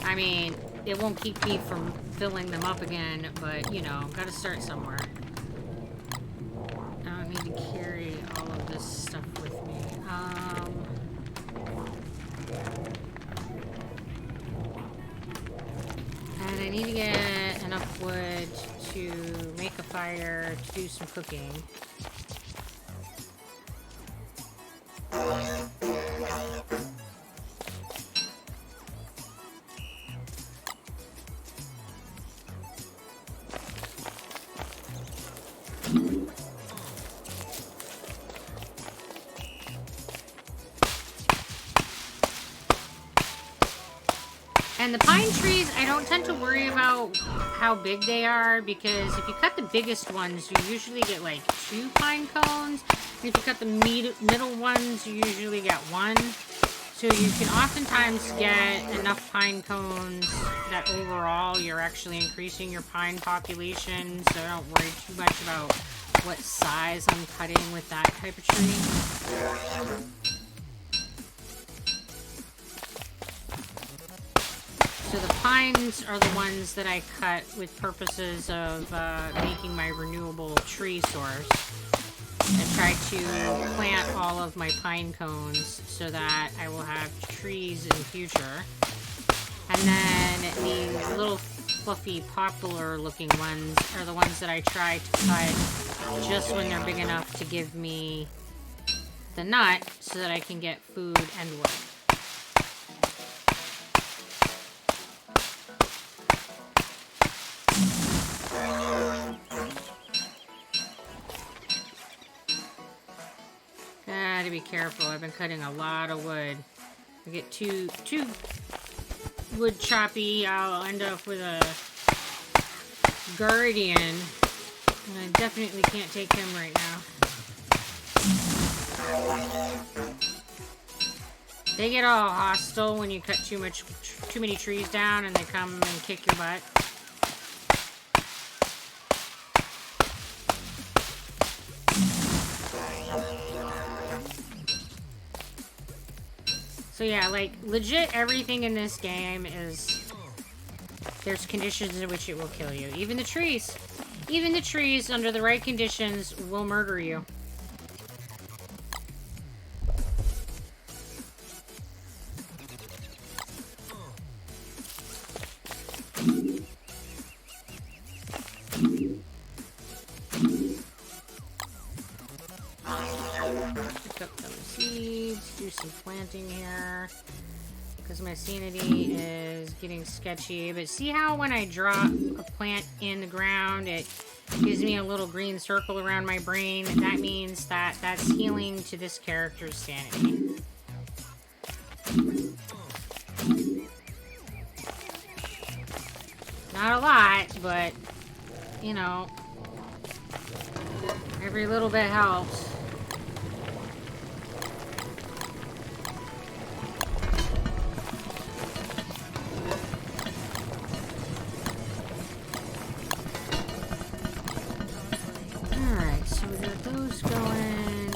I mean, it won't keep me from filling them up again, but, you know, gotta start somewhere. I don't need to carry all of this stuff with me. And I need to get enough wood to make a fire to do some cooking. And the pine trees, I don't tend to worry about how big they are, because if you cut the biggest ones, you usually get like 2 pine cones. And if you cut the middle ones, you usually get 1. So you can oftentimes get enough pine cones that overall you're actually increasing your pine population. So don't worry too much about what size I'm cutting with that type of tree. So the pines are the ones that I cut with purposes of making my renewable tree source. I try to plant all of my pine cones so that I will have trees in the future. And then these little fluffy poplar looking ones are the ones that I try to cut just when they're big enough to give me the nut so that I can get food and wood. Gotta be careful. I've been cutting a lot of wood. I get too wood choppy, I'll end up with a guardian. And I definitely can't take him right now. They get all hostile when you cut too many trees down, and they come and kick your butt. So yeah, like, legit everything in this game is... There's conditions in which it will kill you. Even the trees. Even the trees, under the right conditions, will murder you. Pick up some seeds, do some planting here, because my sanity is getting sketchy. But see how when I drop a plant in the ground, it gives me a little green circle around my brain? That means that that's healing to this character's sanity. Not a lot, but, you know, every little bit helps. Alright, so we got those going.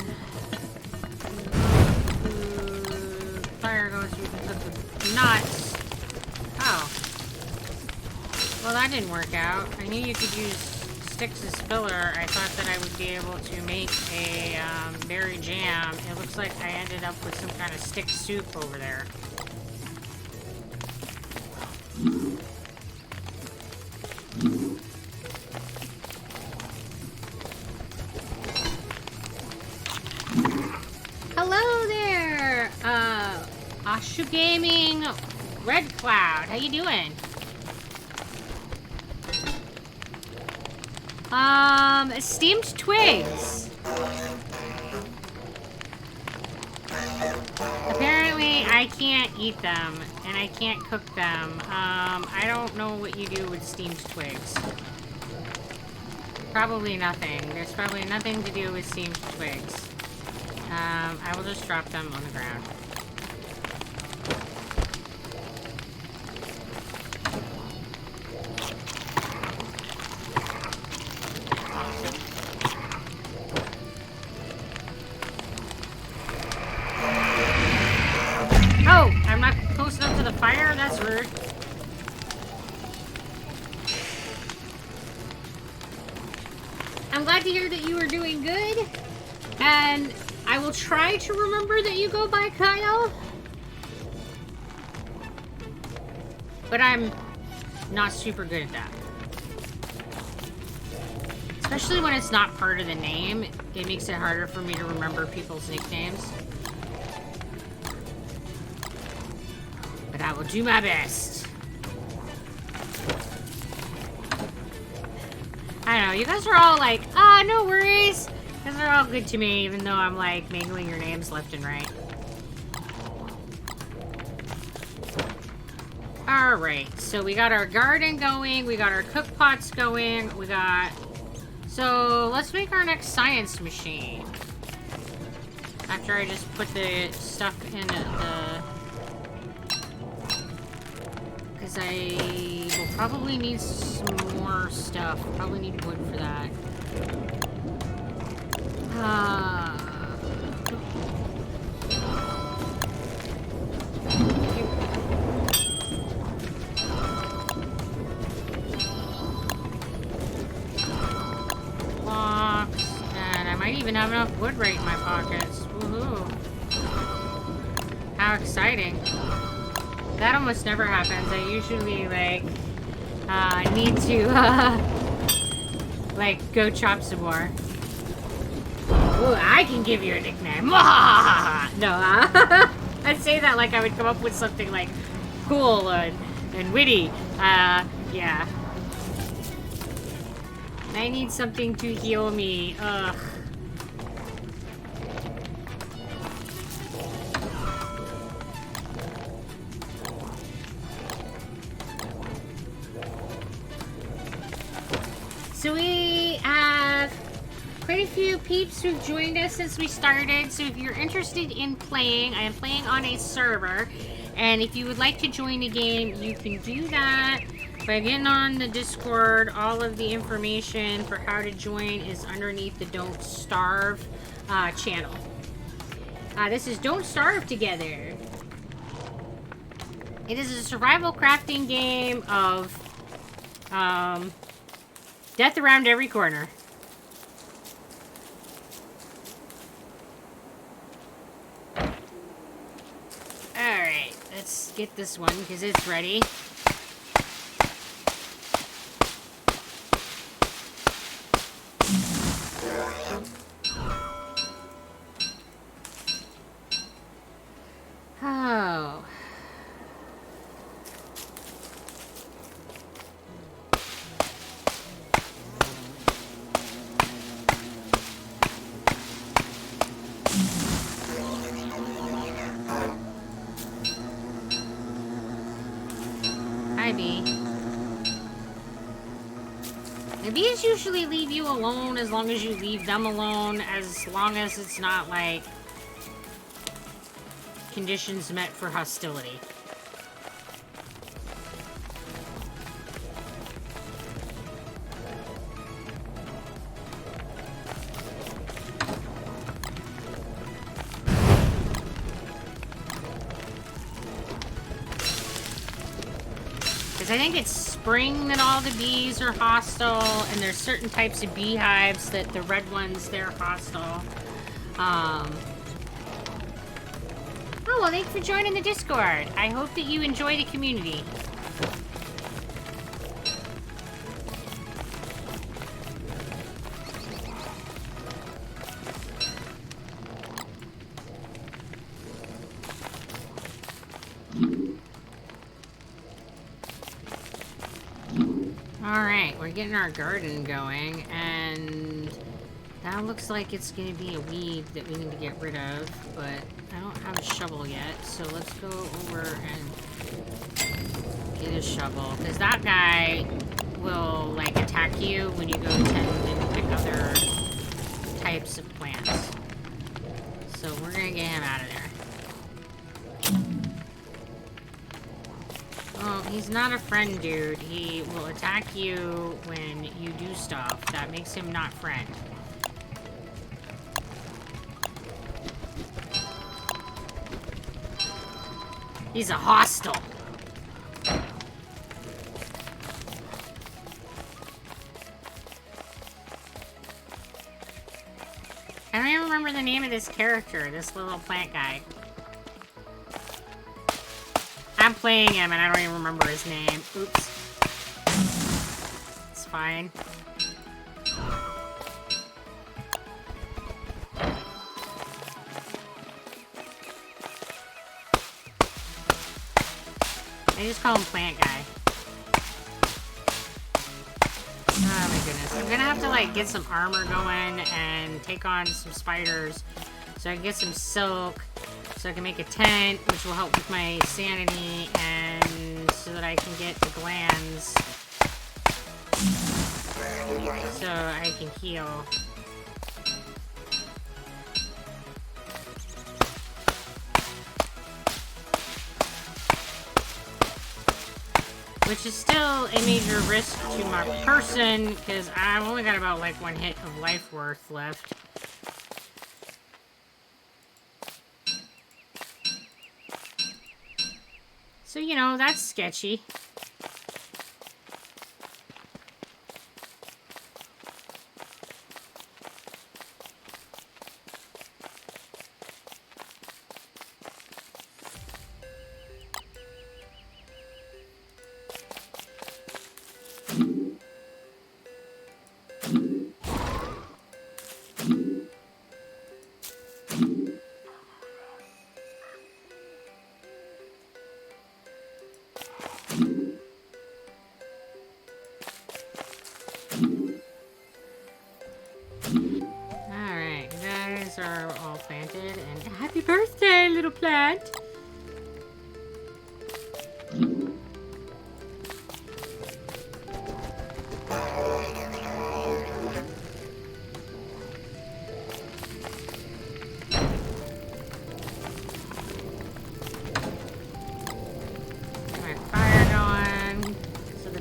Fire going so we can cook the nuts. Oh. Well, that didn't work out. I knew you could use sticks as filler. I thought that I would be able to make a berry jam. It looks like I ended up with some kind of stick soup over there. Hello there, Ashu Gaming Red Cloud. How you doing? Steamed twigs. Apparently, I can't eat them, and I can't cook them. I don't know what you do with steamed twigs. Probably nothing. There's probably nothing to do with steamed twigs. I will just drop them on the ground. Oh, I'm not close enough to the fire? That's rude. I'm glad to hear that you are doing good. And I will try to remember that you go by Kyle. But I'm not super good at that. Especially when it's not part of the name. It makes it harder for me to remember people's nicknames. But I will do my best. I don't know, you guys are all like, ah, no worries. You guys are all good to me, even though I'm like mangling your names left and right. Alright, so we got our garden going, we got our cook pots going, we got... So, let's make our next science machine. After I just put the stuff in the... Because I will probably need some more stuff. Probably need wood for that. even have enough wood right in my pockets. Woohoo. How exciting. That almost never happens. I usually, like, need to, like, go chop some more. Ooh, I can give you a nickname. No, I'd say that like I would come up with something, like, cool and witty. Yeah. I need something to heal me. Ugh. So we have quite a few peeps who've joined us since we started. So if you're interested in playing, I am playing on a server. And if you would like to join the game, you can do that by getting on the Discord. All of the information for how to join is underneath the Don't Starve channel. This is Don't Starve Together. It is a survival crafting game of death around every corner. Alright, let's get this one because it's ready. Oh. Hi, bee. The bees usually leave you alone as long as you leave them alone, as long as it's not, like, conditions met for hostility. Because I think it's spring that all the bees are hostile, and there's certain types of beehives that the red ones, they're hostile. Oh, well, thanks for joining the Discord. I hope that you enjoy the community. Alright, we're getting our garden going, and that looks like it's going to be a weed that we need to get rid of, but I don't have a shovel yet, so let's go over and get a shovel, because that guy will, like, attack you when you go tend and pick other types of plants. So we're going to get him out of there. Well, he's not a friend, dude. He will attack you when you do stuff. That makes him not friend. He's a hostile. I don't even remember the name of this character, this little plant guy. I'm playing him and I don't even remember his name. Oops. It's fine. I just call him Plant Guy. Oh my goodness. I'm gonna have to, like, get some armor going and take on some spiders so I can get some silk so I can make a tent, which will help with my sanity, and so that I can get the glands so I can heal. Which is still a major risk to my person, because I've only got about, like, 1 hit of life worth left. So, you know, that's sketchy. are all planted. And happy birthday, little plant!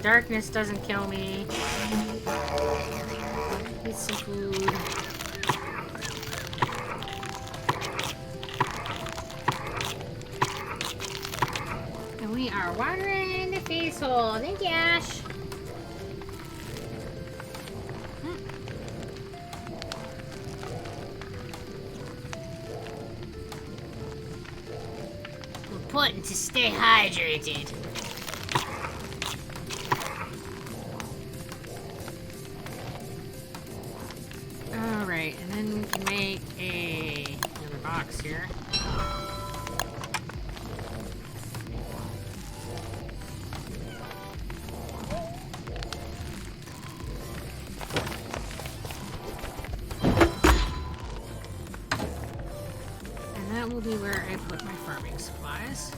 Darkness doesn't kill me. Eat some food. And we are watering the face hole. Thank you, Ash. Important to stay hydrated. And then we can make another box here. And that will be where I put my farming supplies.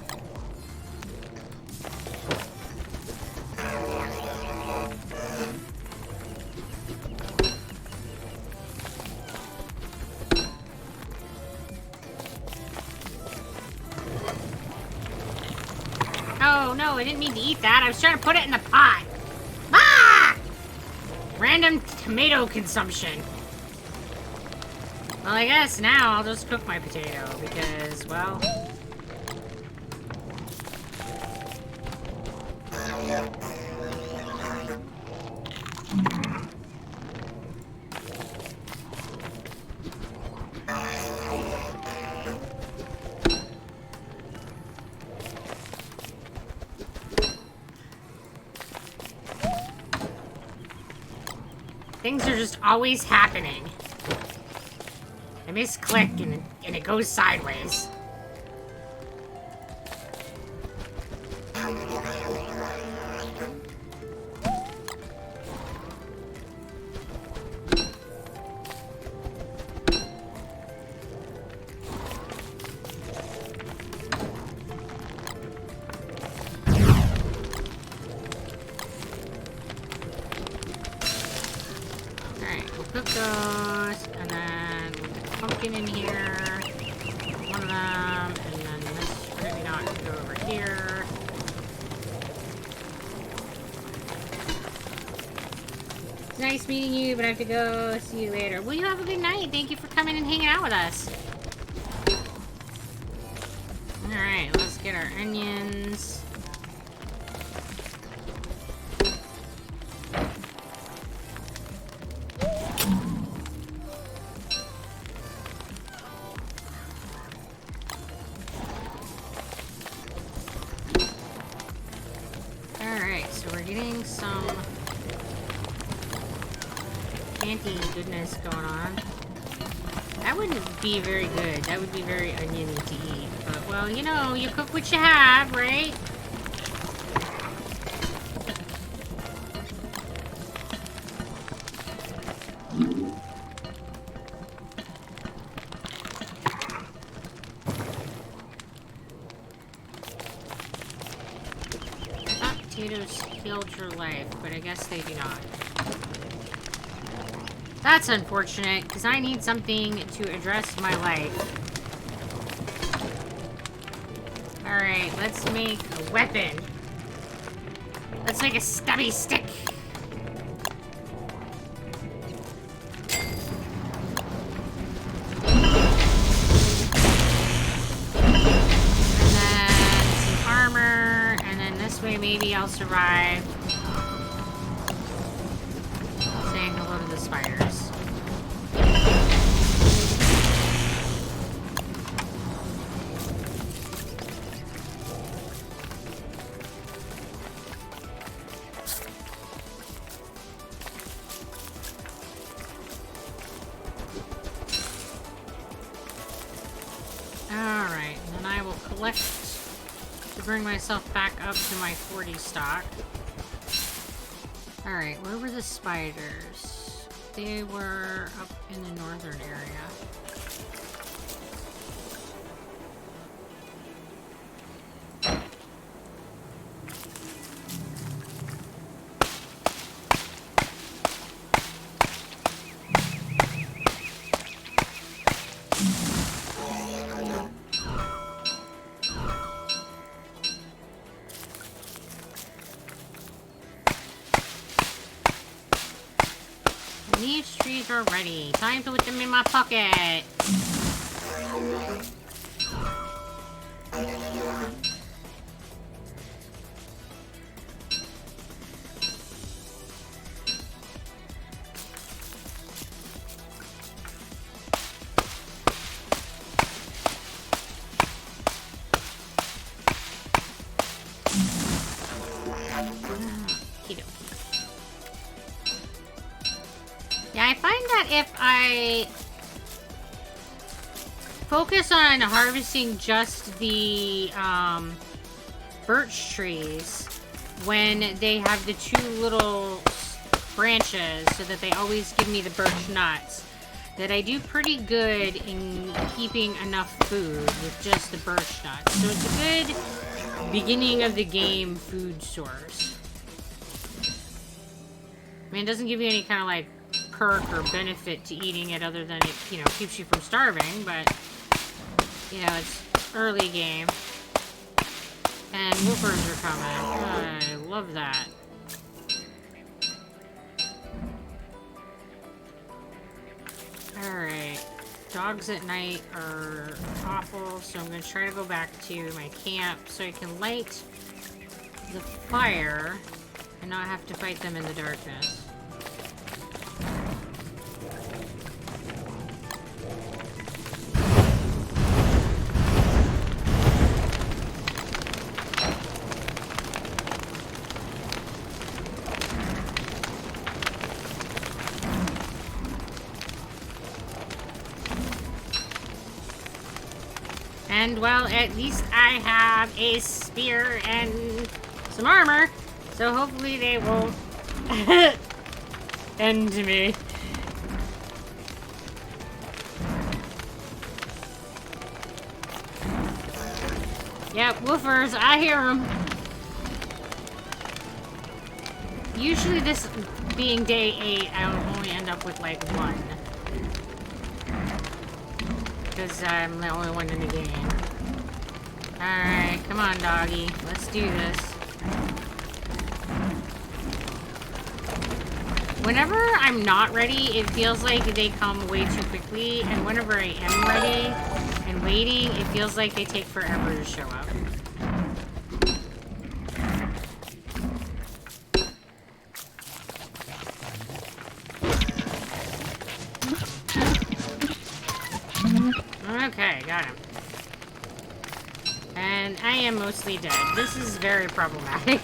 Oh, no, I didn't mean to eat that. I was trying to put it in the pot. Ah! Random tomato consumption. Well, I guess now I'll just cook my potato because, well... Things are just always happening. I misclick and it goes sideways. Cook those, and then we'll get the pumpkin in here. One of them, and then this forget not to go over here. It's nice meeting you, but I have to go. See you later. Well, you have a good night. Thank you for coming and hanging out with us. Alright, let's get our onions. Getting some anti-goodness going on. That wouldn't be very good. That would be very oniony to eat. But, well, you know, you cook what you have, right? Potatoes killed your life, but I guess they do not. That's unfortunate, because I need something to address my life. Alright, let's make a weapon. Let's make a stubby stick. Maybe I'll survive saying hello to the spiders. Alright, and then I will collect to bring myself back up to my 40 stock. Alright, where were the spiders? They were up in the northern area. are ready. Time to put them in my pocket. Yeah, I find that if I focus on harvesting just the birch trees when they have the two little branches so that they always give me the birch nuts, that I do pretty good in keeping enough food with just the birch nuts. So it's a good beginning of the game food source. I mean, it doesn't give you any kind of like perk or benefit to eating it other than it, you know, keeps you from starving, but, you know, it's early game. And woofers are coming. I love that. Alright. Dogs at night are awful, so I'm going to try to go back to my camp so I can light the fire and not have to fight them in the darkness. And, well, at least I have a spear and some armor, so hopefully they won't end me. Yep, woofers, I hear them. Usually this being day 8, I'll only end up with like 1. Because I'm the only one in the game. Alright, come on, doggy. Let's do this. Whenever I'm not ready, it feels like they come way too quickly. And whenever I am ready and waiting, it feels like they take forever to show up. Okay, got him. And I am mostly dead. This is very problematic.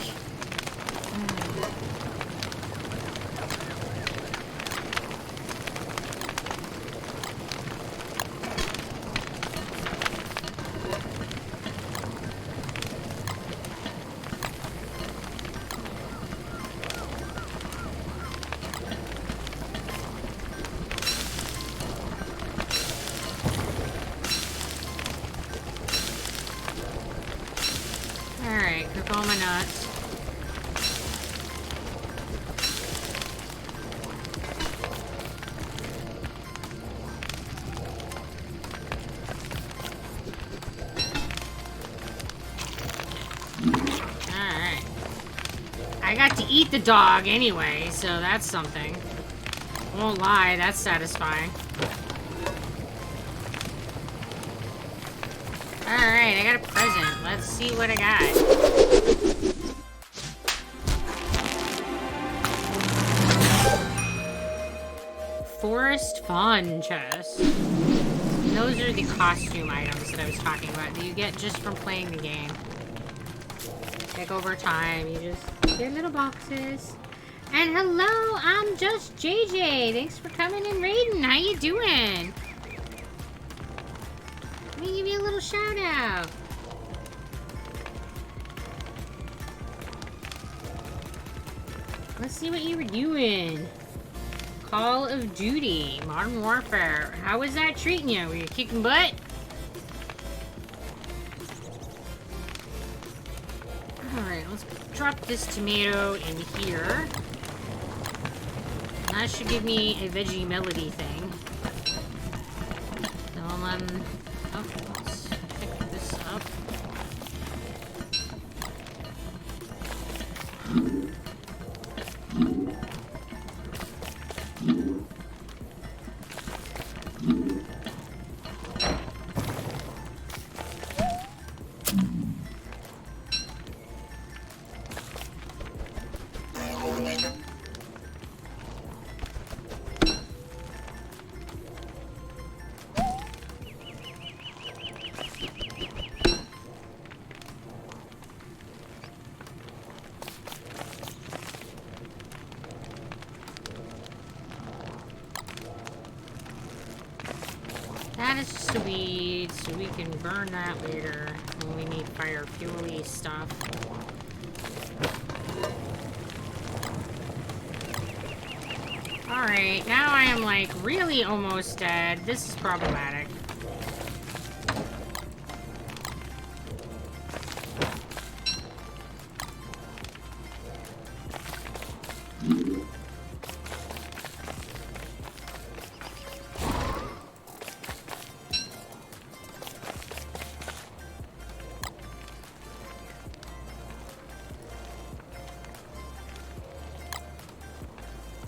Eat the dog anyway, so that's something. Won't lie, that's satisfying. Alright, I got a present. Let's see what I got. Forest Fun chest. Those are the costume items that I was talking about that you get just from playing the game. Like over time, you just get little boxes. And hello, I'm just JJ. Thanks for coming and raiding. How you doing? Let me give you a little shout out. Let's see what you were doing. Call of Duty, Modern Warfare. How was that treating you? Were you kicking butt? Alright, let's drop this tomato in here. And that should give me a veggie melody thing. So let's pick this up. That is just a weed, so we can burn that later when we need fire fuel-y stuff. Alright, now I am like really almost dead. This is problematic.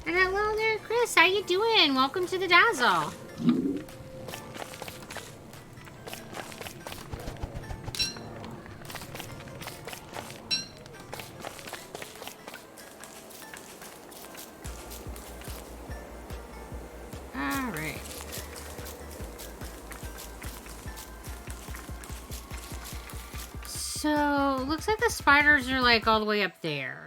Hello there, Chris. How you doing? Welcome to the Dazzle. All right. So, looks like the spiders are like all the way up there.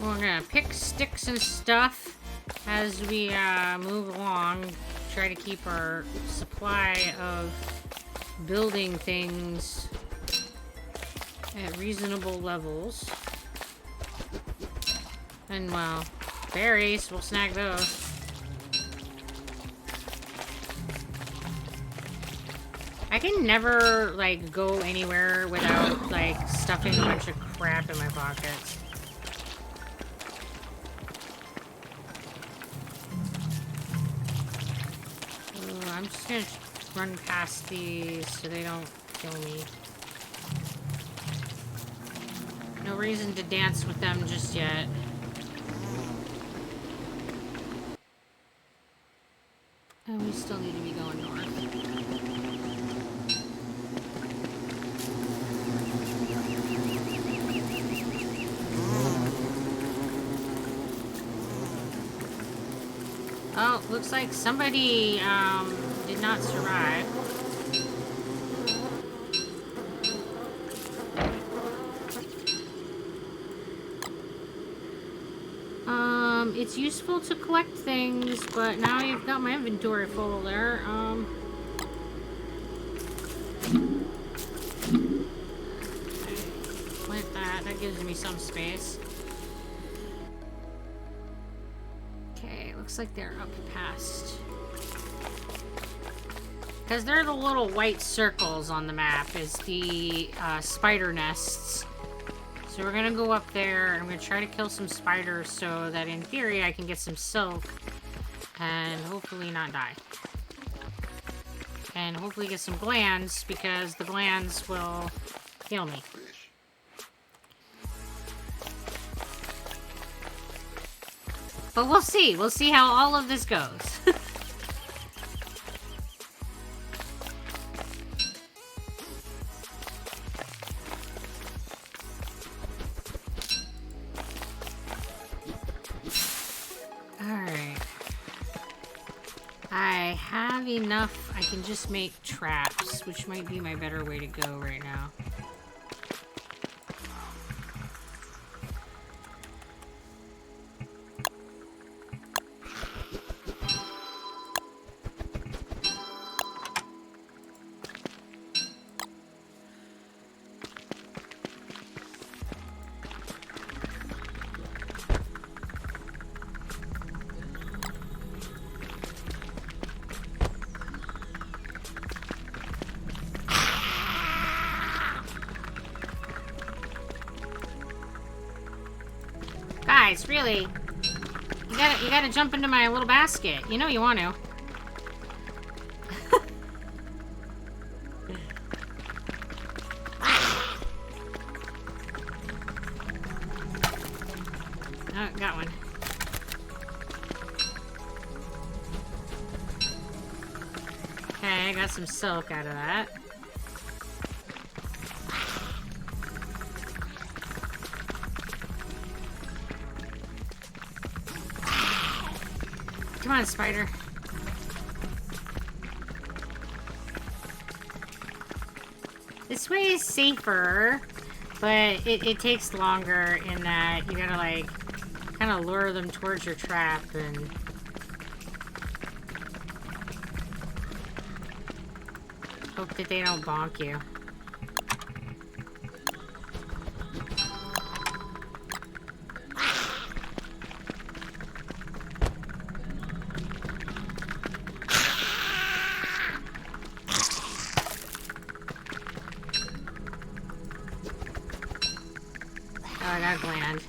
We're gonna pick sticks and stuff as we move along. Try to keep our supply of building things at reasonable levels. And, well, berries, we'll snag those. I can never, like, go anywhere without, like, stuffing a bunch of crap in my pockets. I'm just gonna run past these so they don't kill me. No reason to dance with them just yet. And we still need to be going north. Oh, looks like somebody did not survive. It's useful to collect things, but now you've got my inventory full there. Like that. That gives me some space. Looks like they're up past. Because they're the little white circles on the map, is the spider nests. So we're gonna go up there, and I'm gonna try to kill some spiders so that in theory I can get some silk and hopefully not die. And hopefully get some glands, because the glands will heal me. But we'll see. We'll see how all of this goes. Alright. I have enough. I can just make traps, which might be my better way to go right now. Guys, really? You gotta jump into my little basket. You know you want to. Oh, got one. Okay, I got some silk out of that. Come on, spider. This way is safer, but it takes longer in that you gotta, like, kind of lure them towards your trap and... hope that they don't bonk you. Oh, I got a gland.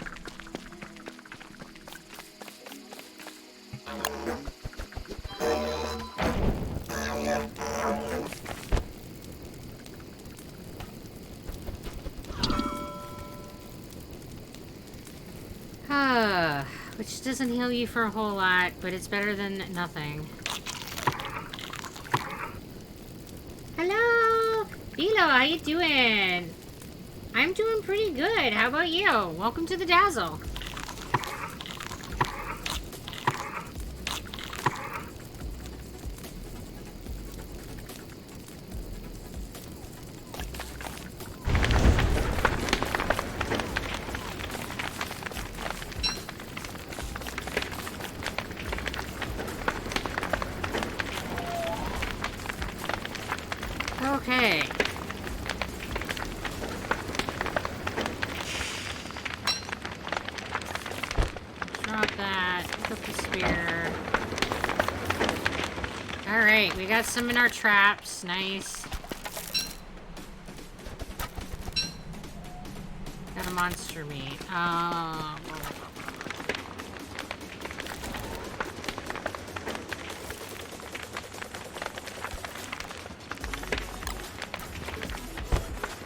Which doesn't heal you for a whole lot, but it's better than nothing. Hello! Philo, how you doing? I'm doing pretty good. How about you? Welcome to the Dazzle. Okay. Drop that. Pick up the spear. Alright, we got some in our traps. Nice. Got a monster meat.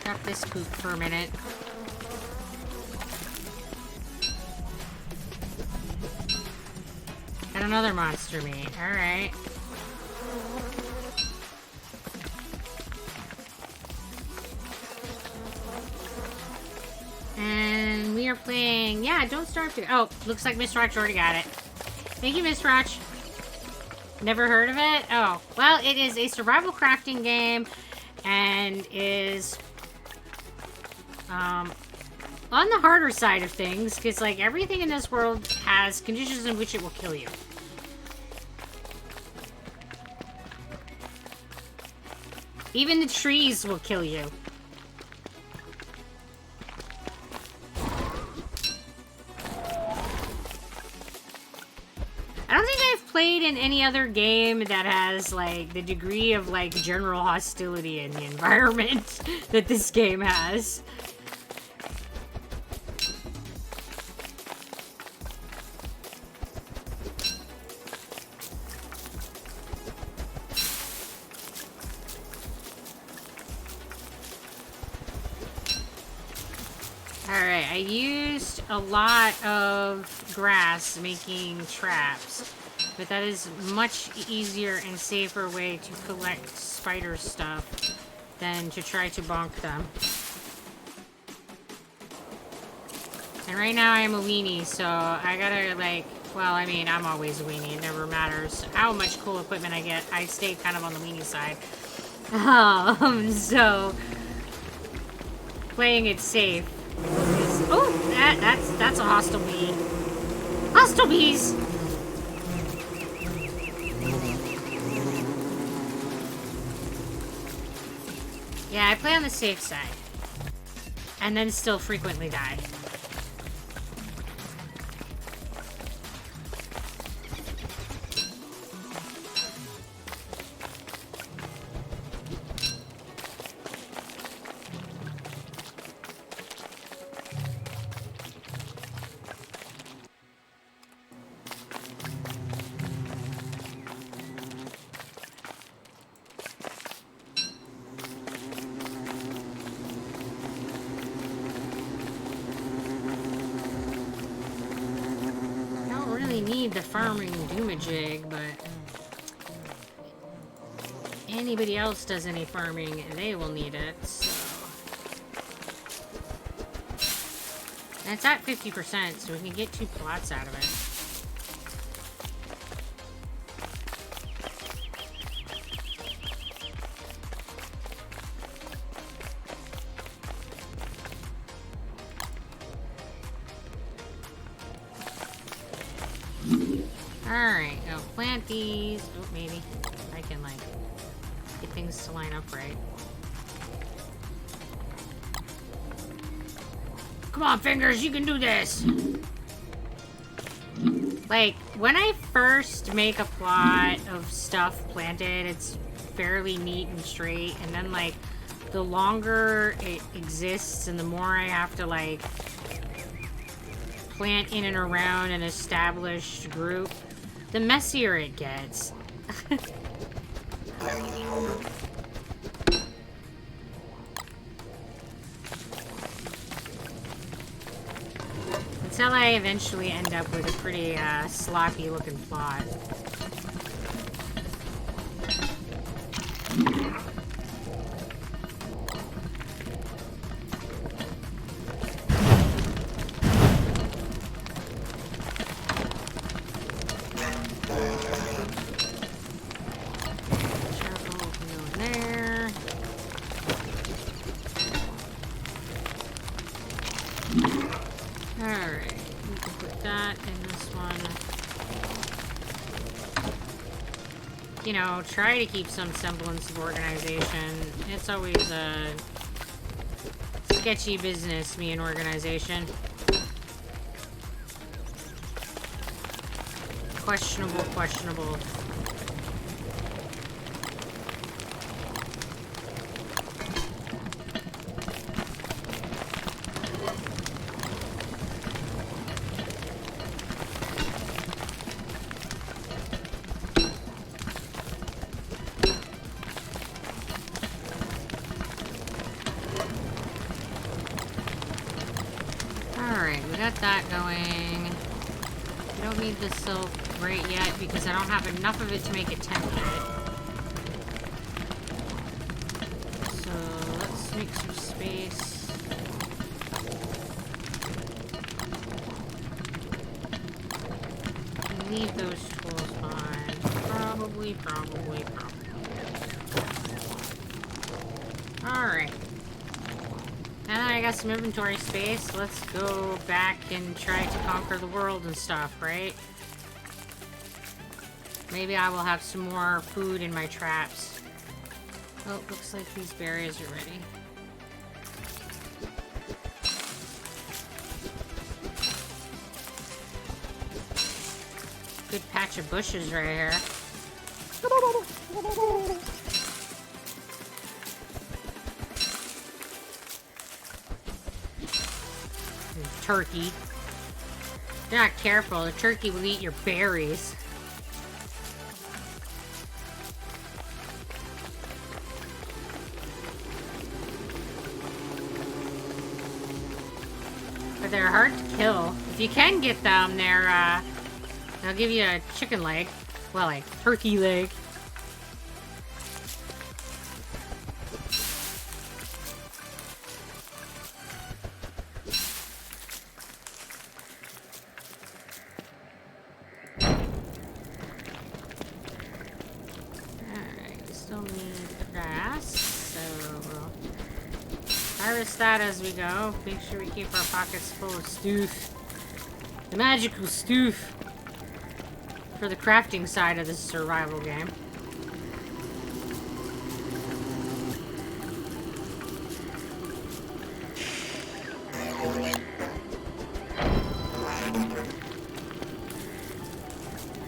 Drop this poop for a minute. Got another monster meat. Alright. And we are playing... Yeah, Don't Starve 2. Oh, looks like Mr. Roach already got it. Thank you, Mr. Roach. Never heard of it? Oh, well, it is a survival crafting game and is... on the harder side of things, because, like, everything in this world has conditions in which it will kill you. Even the trees will kill you. I don't think I've played in any other game that has, like, the degree of, like, general hostility in the environment that this game has. Alright, I used a lot of grass making traps, but that is a much easier and safer way to collect spider stuff than to try to bonk them. And right now I am a weenie, so I gotta, like, well, I mean, I'm always a weenie. It never matters how much cool equipment I get. I stay kind of on the weenie side. So playing it safe. Oh, that's a hostile bee. Hostile bees! Yeah, I play on the safe side. And then still frequently die. Need the farming doomajig, but anybody else does any farming, they will need it, so. And it's at 50%, so we can get 2 plots out of it. Alright, I'll plant these. Oh, maybe. I can, like, get things to line up right. Come on, Fingers, you can do this! Like, when I first make a plot of stuff planted, it's fairly neat and straight, and then, like, the longer it exists and the more I have to, like, plant in and around an established group, the messier it gets. Until I eventually end up with a pretty sloppy looking plot. You know, try to keep some semblance of organization. It's always a sketchy business, me and organization. Questionable, questionable. That going. I don't need the silk right yet because I don't have enough of it to make a template. So let's make some space. Leave those tools behind. Probably. Alright. Now that I got some inventory space, let's go back and try to conquer the world and stuff, right? Maybe I will have some more food in my traps. Oh, looks like these berries are ready. Good patch of bushes right here. Turkey. If you're not careful, the turkey will eat your berries. But they're hard to kill. If you can get them, they'll give you a chicken leg. Well, like, turkey leg. That as we go. Make sure we keep our pockets full of stoof. The magical stoof for the crafting side of this survival game.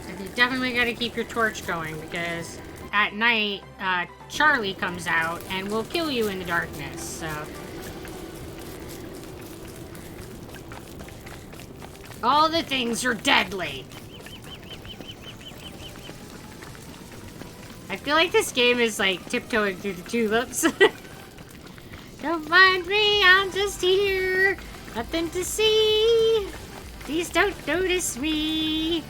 And you definitely got to keep your torch going because at night, Charlie comes out and will kill you in the darkness, so... All the things are deadly. I feel like this game is like tiptoeing through the tulips. Don't mind me, I'm just here. Nothing to see. Please don't notice me.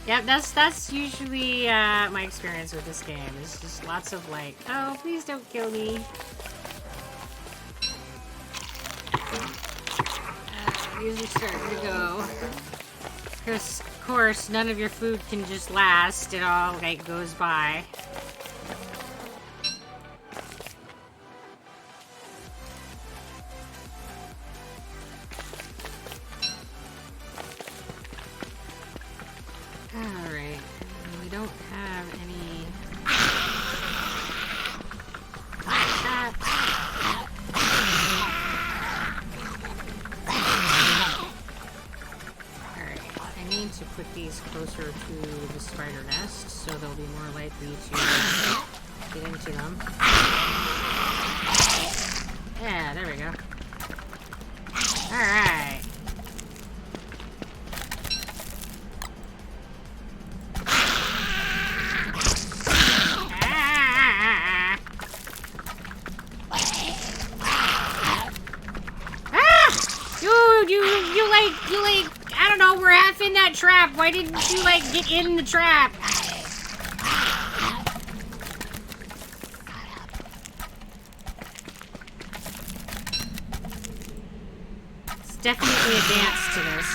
Yep, that's usually my experience with this game. It's just lots of like, oh, please don't kill me. These are starting to go. Because, of course, none of your food can just last. It all, like, goes by. don't have any traps. Alright, I need to put these closer to the spider nest so they'll be more likely to get into them. Yeah, there we go. Alright. You like, I don't know, we're half in that trap. Why didn't you, like, get in the trap? It's definitely a dance to this.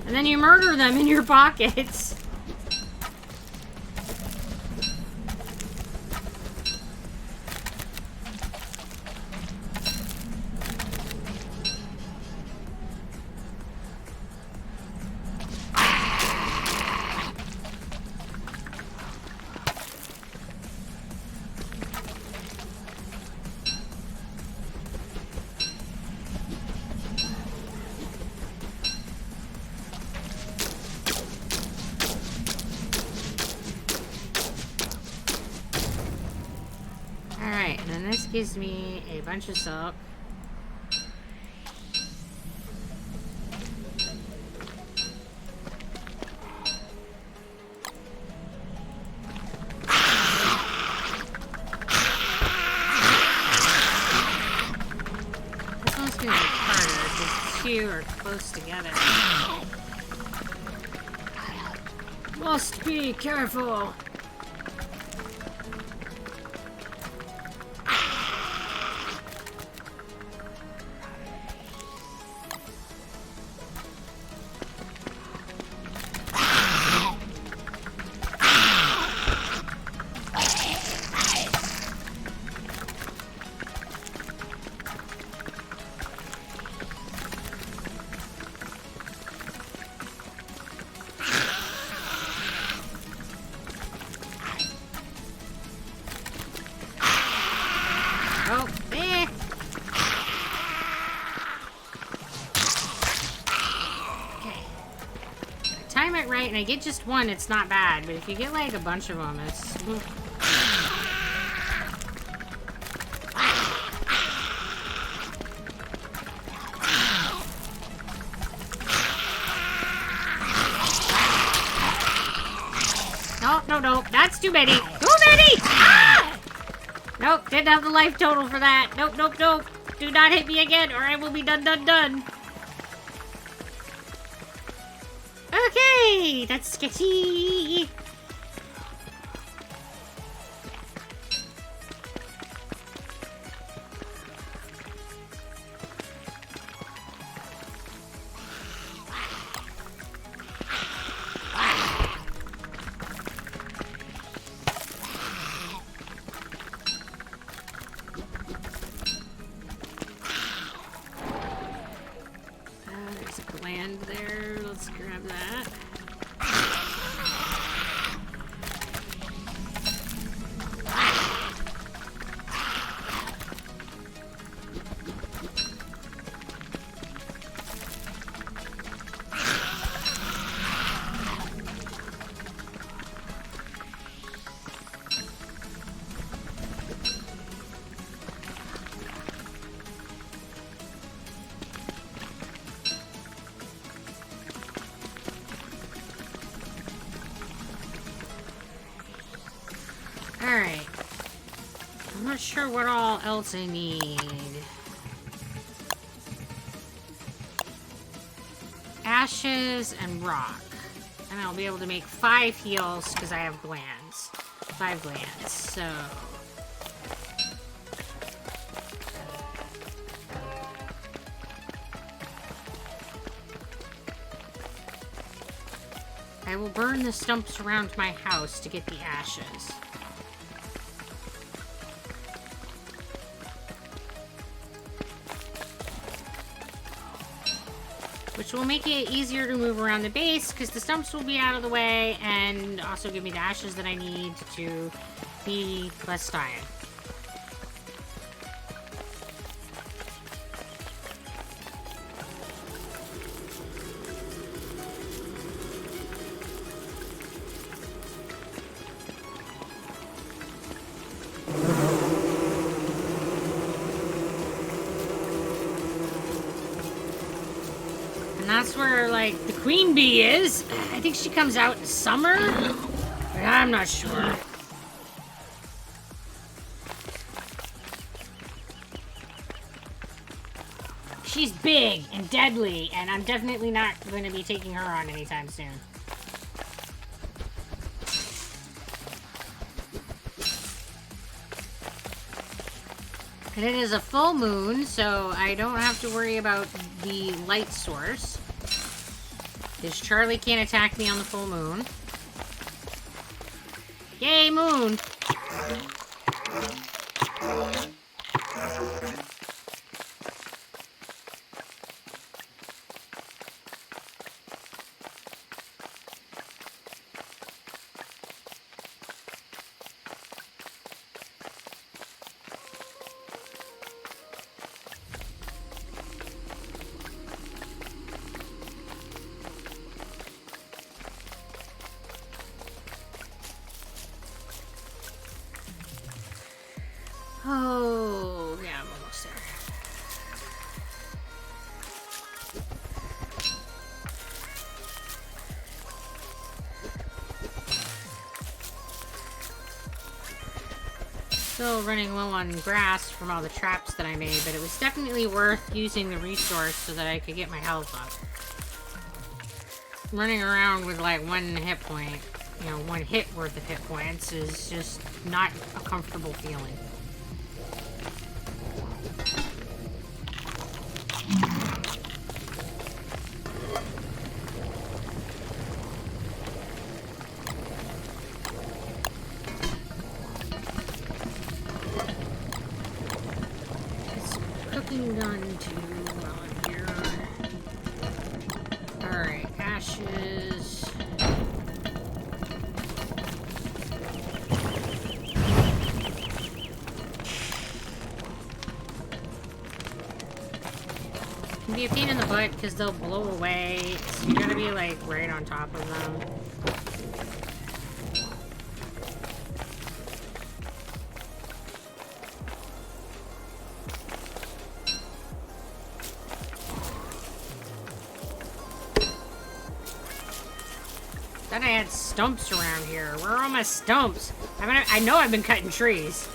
And then you murder them in your pockets. Alright, and then this gives me a bunch of silk. This one's gonna be harder because two are close together. Must be careful. Oh, eh. Okay. Time it right, and I get just one, it's not bad. But if you get like a bunch of them, it's... No, that's too many. Too many! Ah! Nope, didn't have the life total for that. Nope. Do not hit me again, or I will be done. Okay, that's sketchy. There's a gland there. Let's grab that. Alright. I'm not sure what all else I need. Ashes and rock. And I'll be able to make 5 heals because I have glands. 5 glands, so... I will burn the stumps around my house to get the ashes. which will make it easier to move around the base because the stumps will be out of the way and also give me the ashes that I need to be less dying. That's where, like, the queen bee is. I think she comes out in summer. I'm not sure. She's big and deadly, and I'm definitely not going to be taking her on anytime soon. And it is a full moon, so I don't have to worry about the light source. Because Charlie can't attack me on the full moon. Yay, moon! Oh, yeah, I'm almost there. Still running low on grass from all the traps that I made, but it was definitely worth using the resource so that I could get my health up. Running around with like one hit point, you know, one hit worth of hit points is just not a comfortable feeling. Done too while I'm here. Alright, ashes. Can be a pain in the butt because they'll blow away. So you gotta be like right on top of them. I had stumps around here. Where are all my stumps? I know I've been cutting trees.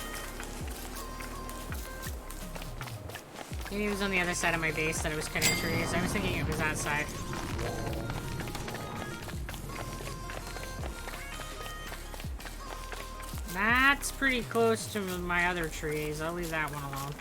Maybe it was on the other side of my base that I was cutting trees. I was thinking it was that side. That's pretty close to my other trees. I'll leave that one alone.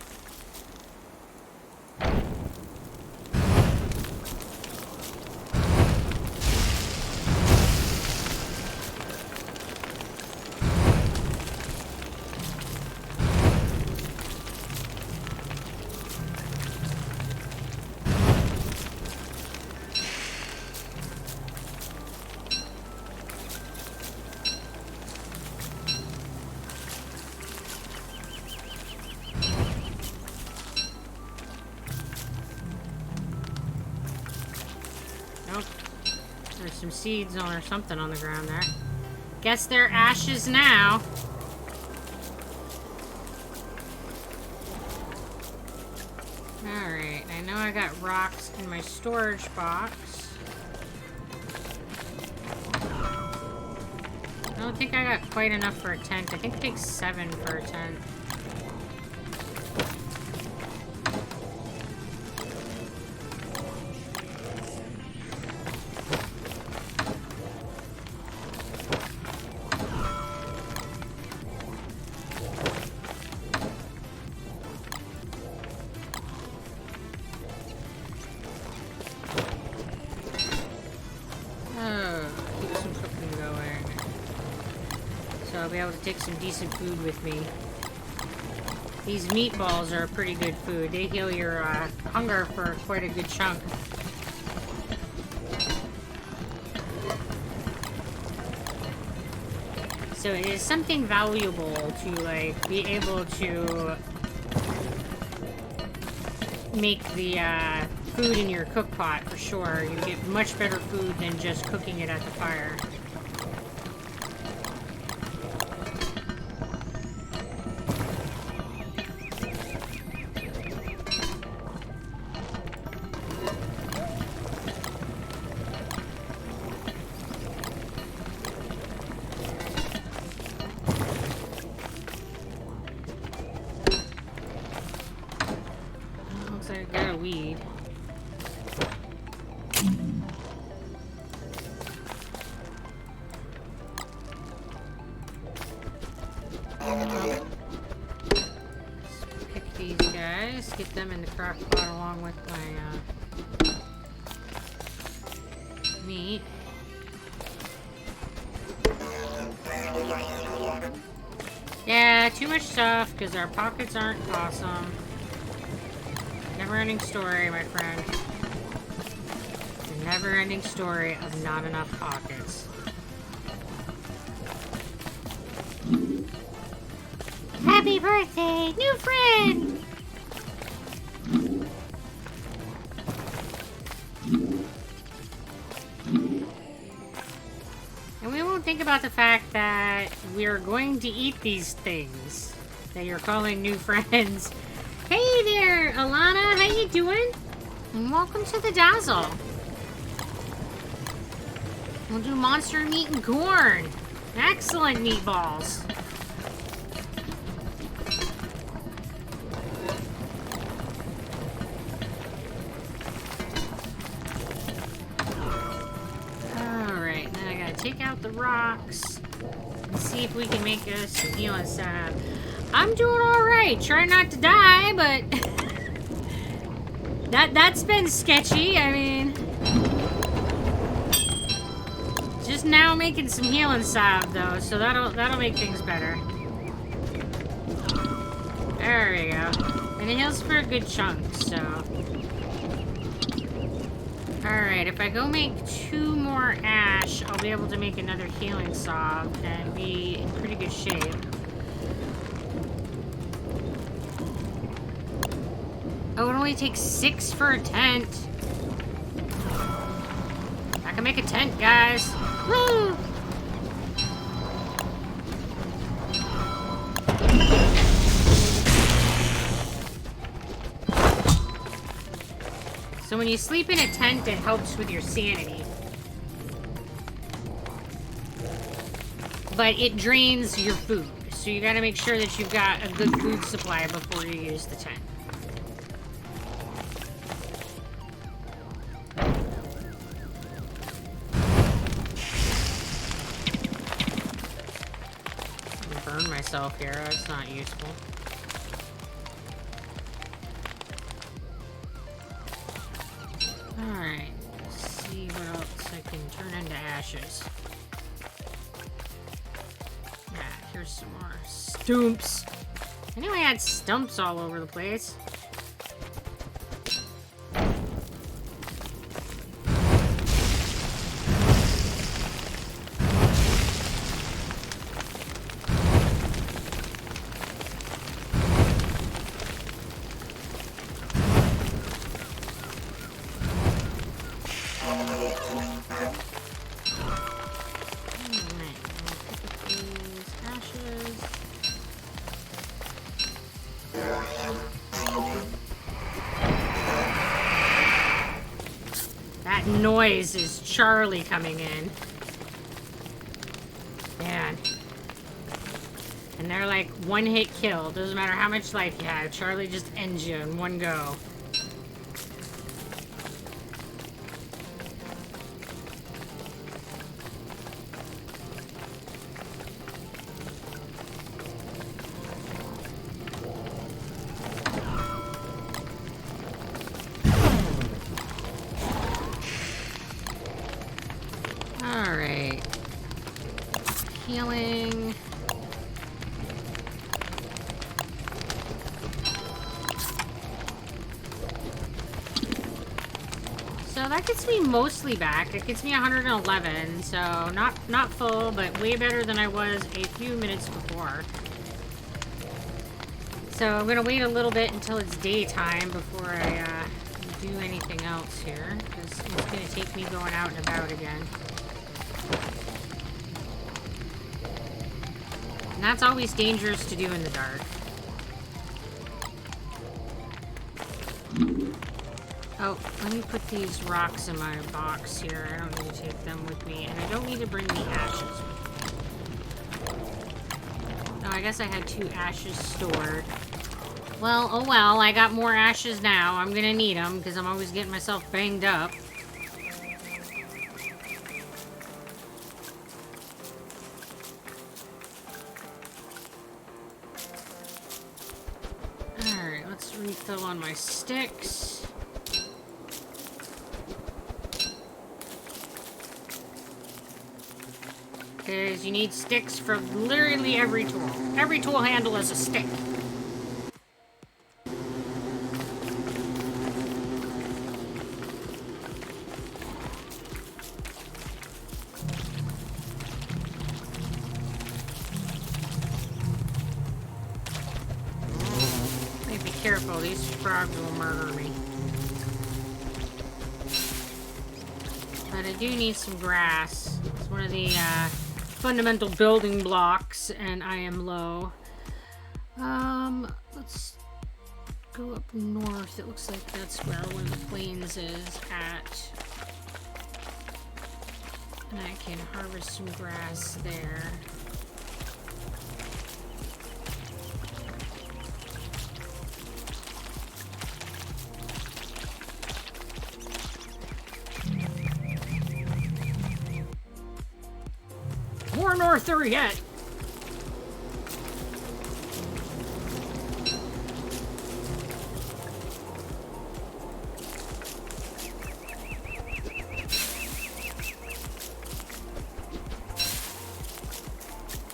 Some seeds on or something on the ground there. Guess they're ashes now. Alright, I know I got rocks in my storage box. I don't think I got quite enough for a tent. I think it takes 7 for a tent. I'll be able to take some decent food with me. These meatballs are pretty good food. They heal your hunger for quite a good chunk. So it is something valuable to, like, be able to make the food in your cook pot, for sure. You get much better food than just cooking it at the fire. I got a weed. Pick these guys, get them in the crock pot along with my meat. Yeah, too much stuff because our pockets aren't awesome. Never-ending story, my friend. The never-ending story of not enough pockets. Happy birthday, new friend! And we won't think about the fact that we're going to eat these things that you're calling new friends. Hey there, Alana, how you doing? And welcome to the Dazzle. We'll do monster meat and corn. Excellent meatballs. Alright, then I gotta take out the rocks and see if we can make us some healing salve. I'm doing alright. Try not to die, but that's been sketchy. I mean, just now making some healing salve though, so that'll make things better. There we go. And it heals for a good chunk, so. Alright, if I go make 2 more ash, I'll be able to make another healing salve and be in pretty good shape. Oh, it only takes 6 for a tent. I can make a tent, guys. Woo! So when you sleep in a tent, it helps with your sanity. But it drains your food. So you gotta make sure that you've got a good food supply before you use the tent. Burn myself here, that's not useful. Alright, let's see what else I can turn into ashes. Yeah, here's some more stumps. Anyway, I had stumps all over the place. That noise is Charlie coming in. Man. And they're like one-hit kill. Doesn't matter how much life you have. Charlie just ends you in one go. Alright. Healing. So that gets me mostly back. It gets me 111, so not full, but way better than I was a few minutes before. So I'm gonna wait a little bit until it's daytime before I do anything else here, because it's gonna take me going out and about again. And that's always dangerous to do in the dark. Oh, let me put these rocks in my box here. I don't need to take them with me. And I don't need to bring the ashes with me. Oh, I guess I had 2 ashes stored. Well, oh well. I got more ashes now. I'm gonna need them because I'm always getting myself banged up. Alright, let's refill on my sticks. Because you need sticks for literally every tool. Every tool handle is a stick. Be careful, these frogs will murder me. But I do need some grass. It's one of the fundamental building blocks, and I am low. Let's go up north. It looks like that's where one of the plains is at. And I can harvest some grass there. More norther yet.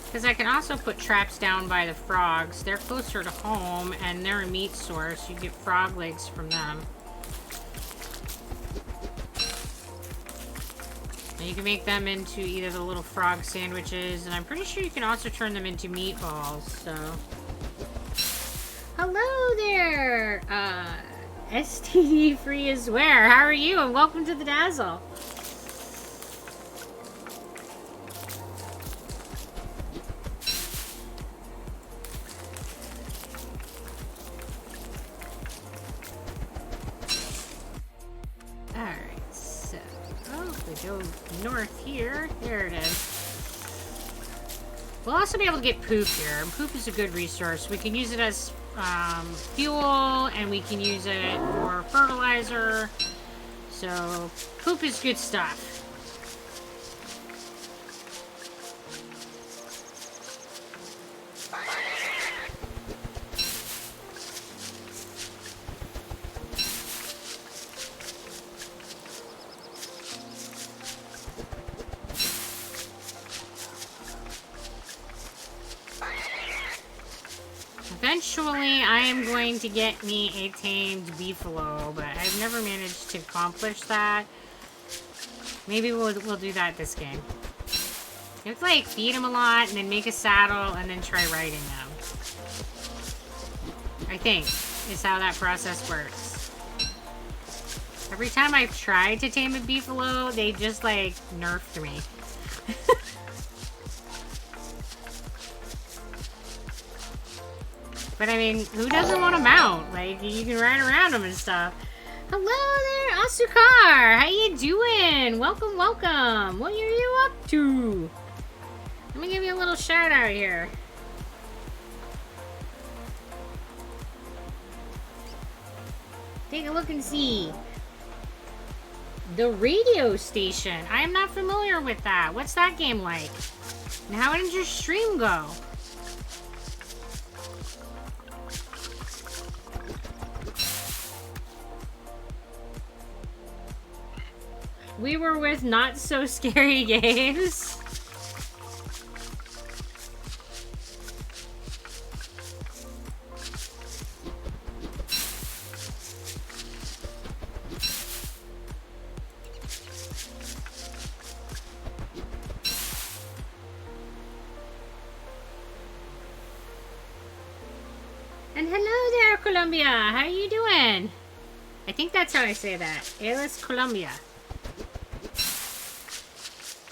Because I can also put traps down by the frogs. They're closer to home and they're a meat source. You get frog legs from them. You can make them into either the little frog sandwiches, and I'm pretty sure you can also turn them into meatballs, so. Hello there! STD free is where? How are you? And welcome to the Dazzle. Go north here. There it is. We'll also be able to get poop here. And poop is a good resource. We can use it as fuel, and we can use it for fertilizer. So poop is good stuff. Eventually, I am going to get me a tamed beefalo, but I've never managed to accomplish that. Maybe we'll do that this game. You have to, like, feed them a lot, and then make a saddle, and then try riding them. I think, is how that process works. Every time I've tried to tame a beefalo, they just, like, nerfed me. But I mean, who doesn't want to mount? Like, you can ride around them and stuff. Hello there, Asukar! How you doing? Welcome, welcome! What are you up to? Let me give you a little shout out here. Take a look and see. The radio station. I am not familiar with that. What's that game like? And how did your stream go? We were with Not So Scary Games. And hello there, Colombia. How are you doing? I think that's how I say that. Alice Colombia.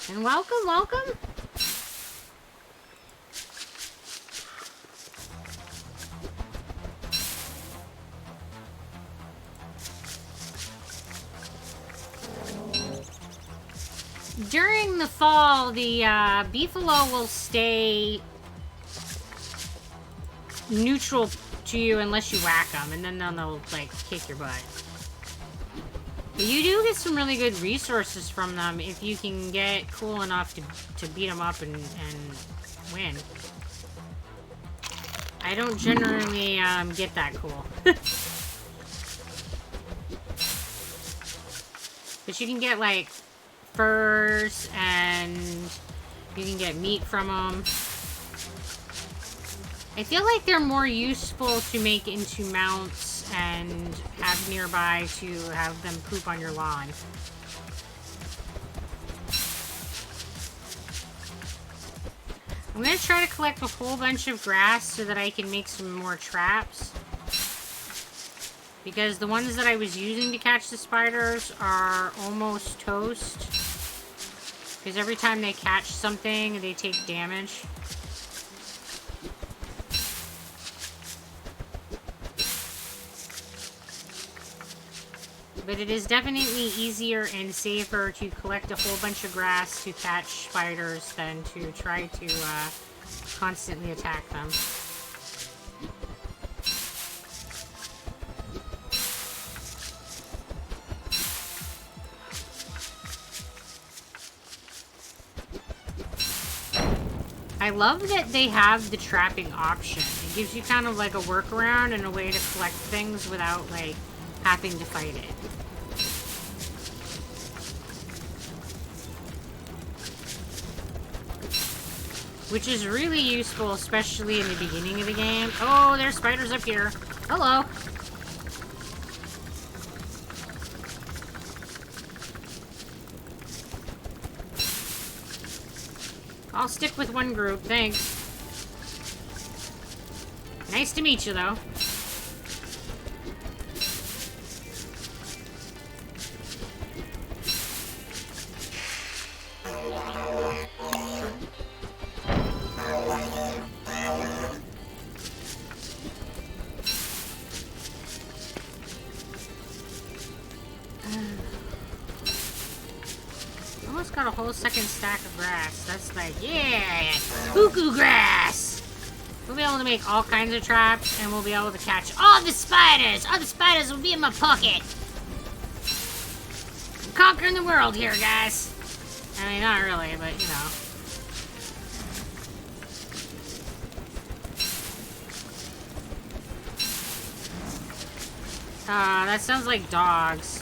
And welcome, welcome. During the fall, the beefalo will stay neutral to you unless you whack them, and then they'll like kick your butt. But you do get some really good resources from them if you can get cool enough to beat them up and win. I don't generally get that cool. But you can get like furs and you can get meat from them. I feel like they're more useful to make into mounts and have nearby to have them poop on your lawn. I'm going to try to collect a whole bunch of grass so that I can make some more traps. Because the ones that I was using to catch the spiders are almost toast. Because every time they catch something, they take damage. But it is definitely easier and safer to collect a whole bunch of grass to catch spiders than to try to constantly attack them. I love that they have the trapping option. It gives you kind of like a workaround and a way to collect things without like having to fight it. Which is really useful, especially in the beginning of the game. Oh, there's spiders up here. Hello. I'll stick with one group, thanks. Nice to meet you, though. Got a whole second stack of grass. That's like, yeah, cuckoo grass. We'll be able to make all kinds of traps, and we'll be able to catch all the spiders. All the spiders will be in my pocket. I'm conquering the world here, guys. I mean, not really, but you know. That sounds like dogs.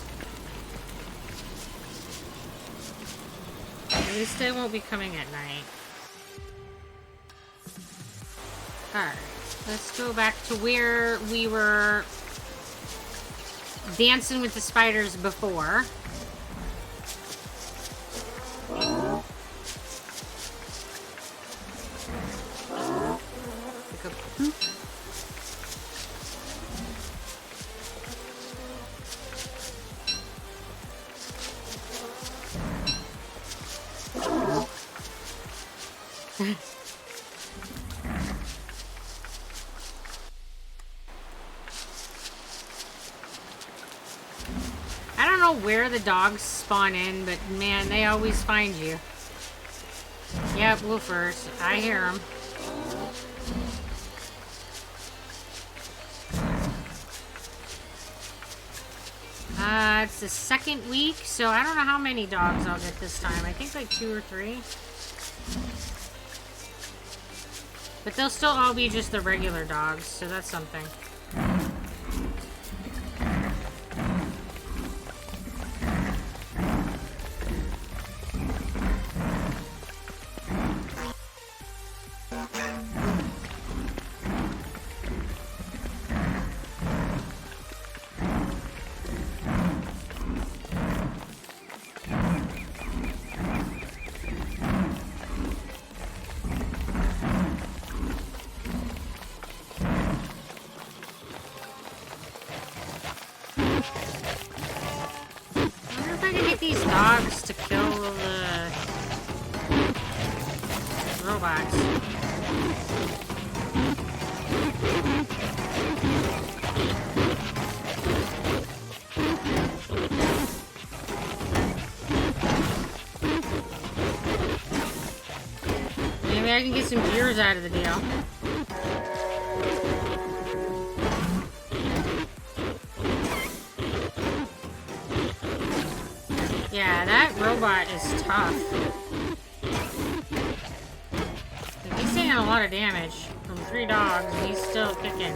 At least they won't be coming at night. Alright, let's go back to where we were dancing with the spiders before. Pick up poop. I don't know where the dogs spawn in, but man, they always find you. Yep, woofers. I hear them. It's the second week, so I don't know how many dogs I'll get this time. I think like 2 or 3. But they'll still all be just the regular dogs, so that's something. dogs. Maybe I can get some viewers out of the deal. Yeah, that robot is tough. He's taking a lot of damage from 3 dogs, and he's still kicking.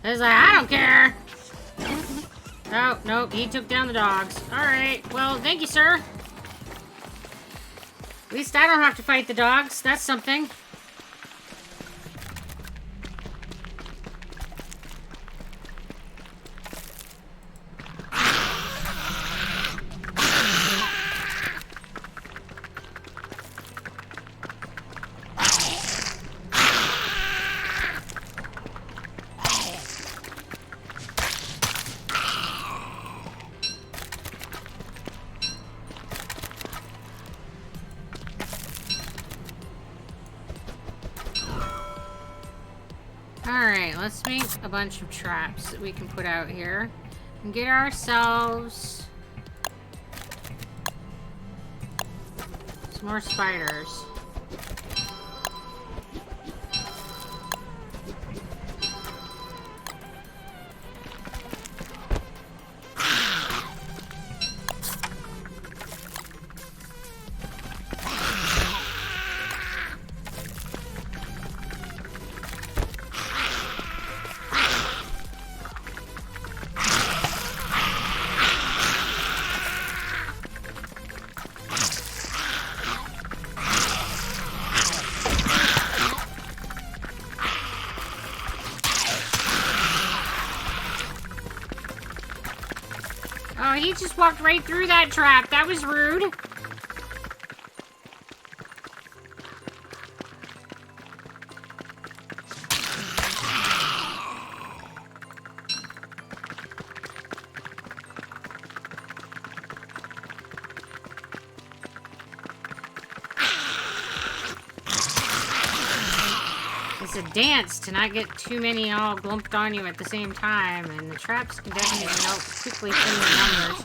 He's like, I don't care! Oh, nope, he took down the dogs. Alright, well, thank you, sir. At least I don't have to fight the dogs. That's something. Alright, let's make a bunch of traps that we can put out here. And get ourselves some more spiders. Oh, he just walked right through that trap. That was rude. It's a dance to not get too many all glumped on you at the same time, and the traps can definitely help quickly thin the numbers.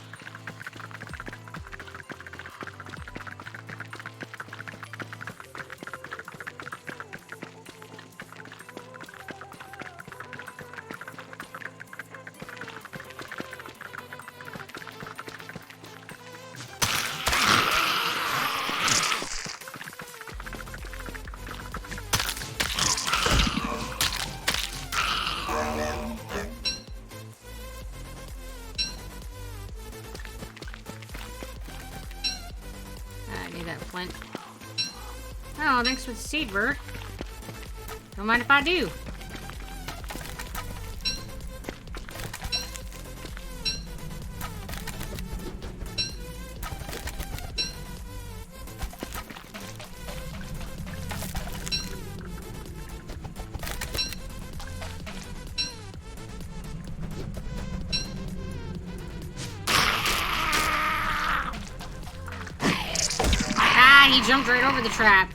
Flint. Oh, thanks for the seed, bird. Don't mind if I do. He jumped right over the trap.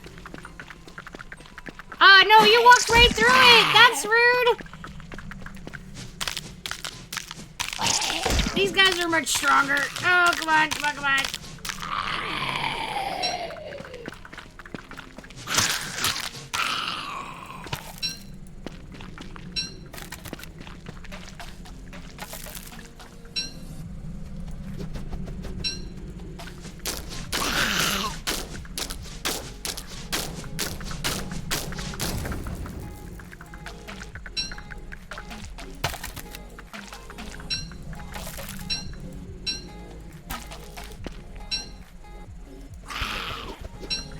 Oh, no, you walked right through it. That's rude. These guys are much stronger. Oh, come on, come on, come on.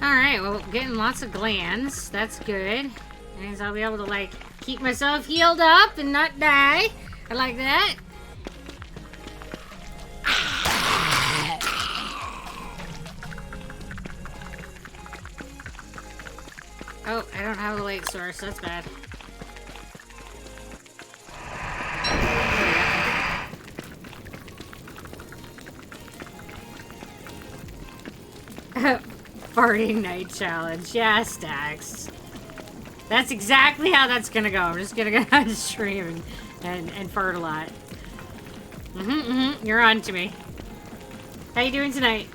Alright, well, getting lots of glands. That's good. Means I'll be able to, like, keep myself healed up and not die. I like that. Oh, I don't have the light source. That's bad. Farting night challenge. Yeah, Stacks. That's exactly how that's gonna go. I'm just gonna go on stream and fart a lot. You're on to me. How you doing tonight?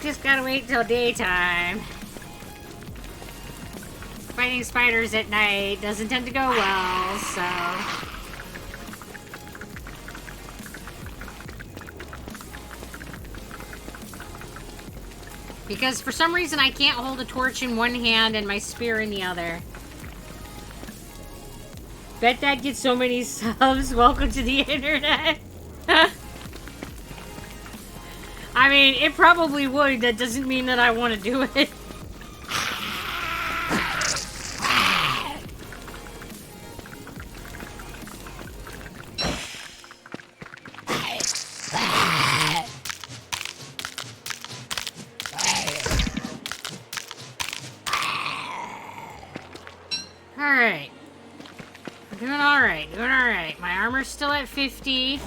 Just gotta wait till daytime. Fighting spiders at night doesn't tend to go well, so... Because for some reason I can't hold a torch in one hand and my spear in the other. Bet that gets so many subs. Welcome to the internet. I mean, it probably would. That doesn't mean that I want to do it. Alright. We're doing alright. Doing alright. My armor's still at 50.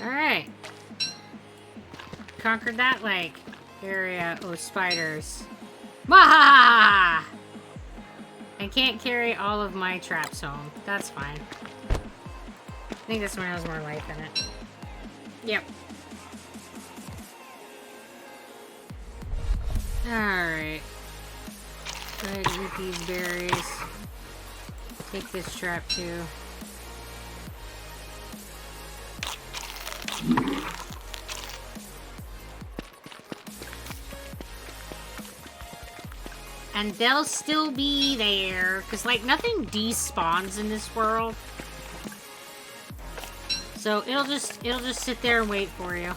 Alright. Conquered that, like, area. Oh, spiders. Wahaha! I can't carry all of my traps home. That's fine. I think this one has more life in it. Yep. Alright. Go ahead and eat these berries. Take this trap too. And they'll still be there, because, like, nothing despawns in this world. So it'll just sit there and wait for you.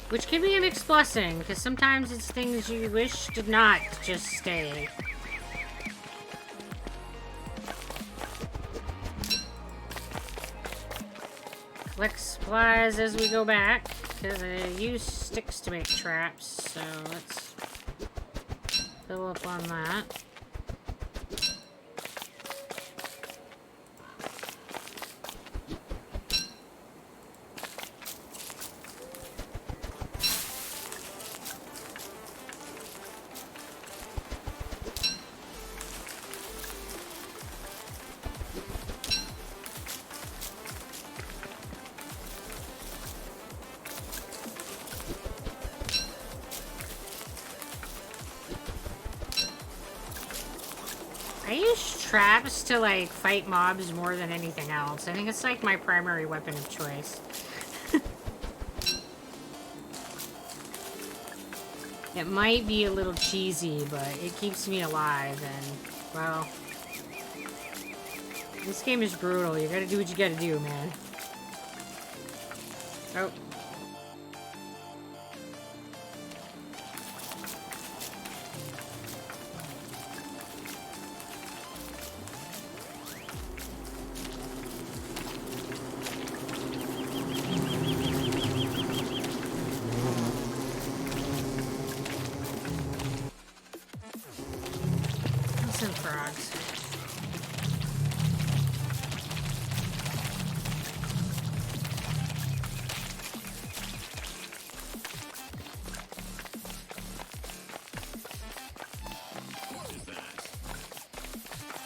Which can be a mixed blessing, because sometimes it's things you wish did not just stay. Collect supplies as we go back, because I use sticks to make traps, so let's fill up on that. I use traps to, like, fight mobs more than anything else. I think it's, like, my primary weapon of choice. It might be a little cheesy, but it keeps me alive, and, well... This game is brutal. You gotta do what you gotta do, man. Oh. Some frogs.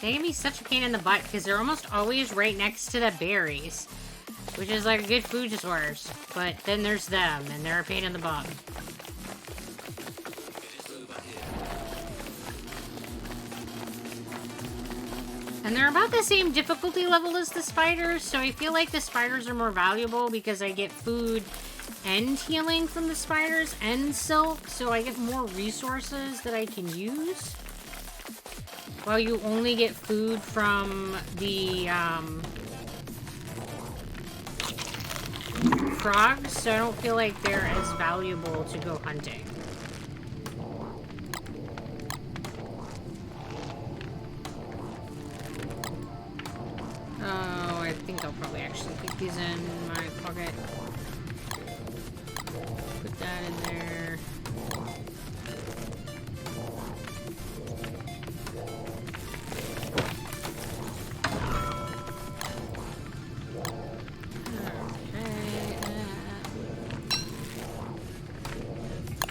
They can be such a pain in the butt because they're almost always right next to the berries. which is like a good food source. But then there's them, and they're a pain in the butt. And they're about the same difficulty level as the spiders, so I feel like the spiders are more valuable because I get food and healing from the spiders and silk, so I get more resources that I can use. While you only get food from the frogs, so I don't feel like they're as valuable to go hunting. Oh, I think I'll probably actually put these in my pocket. Put that in there.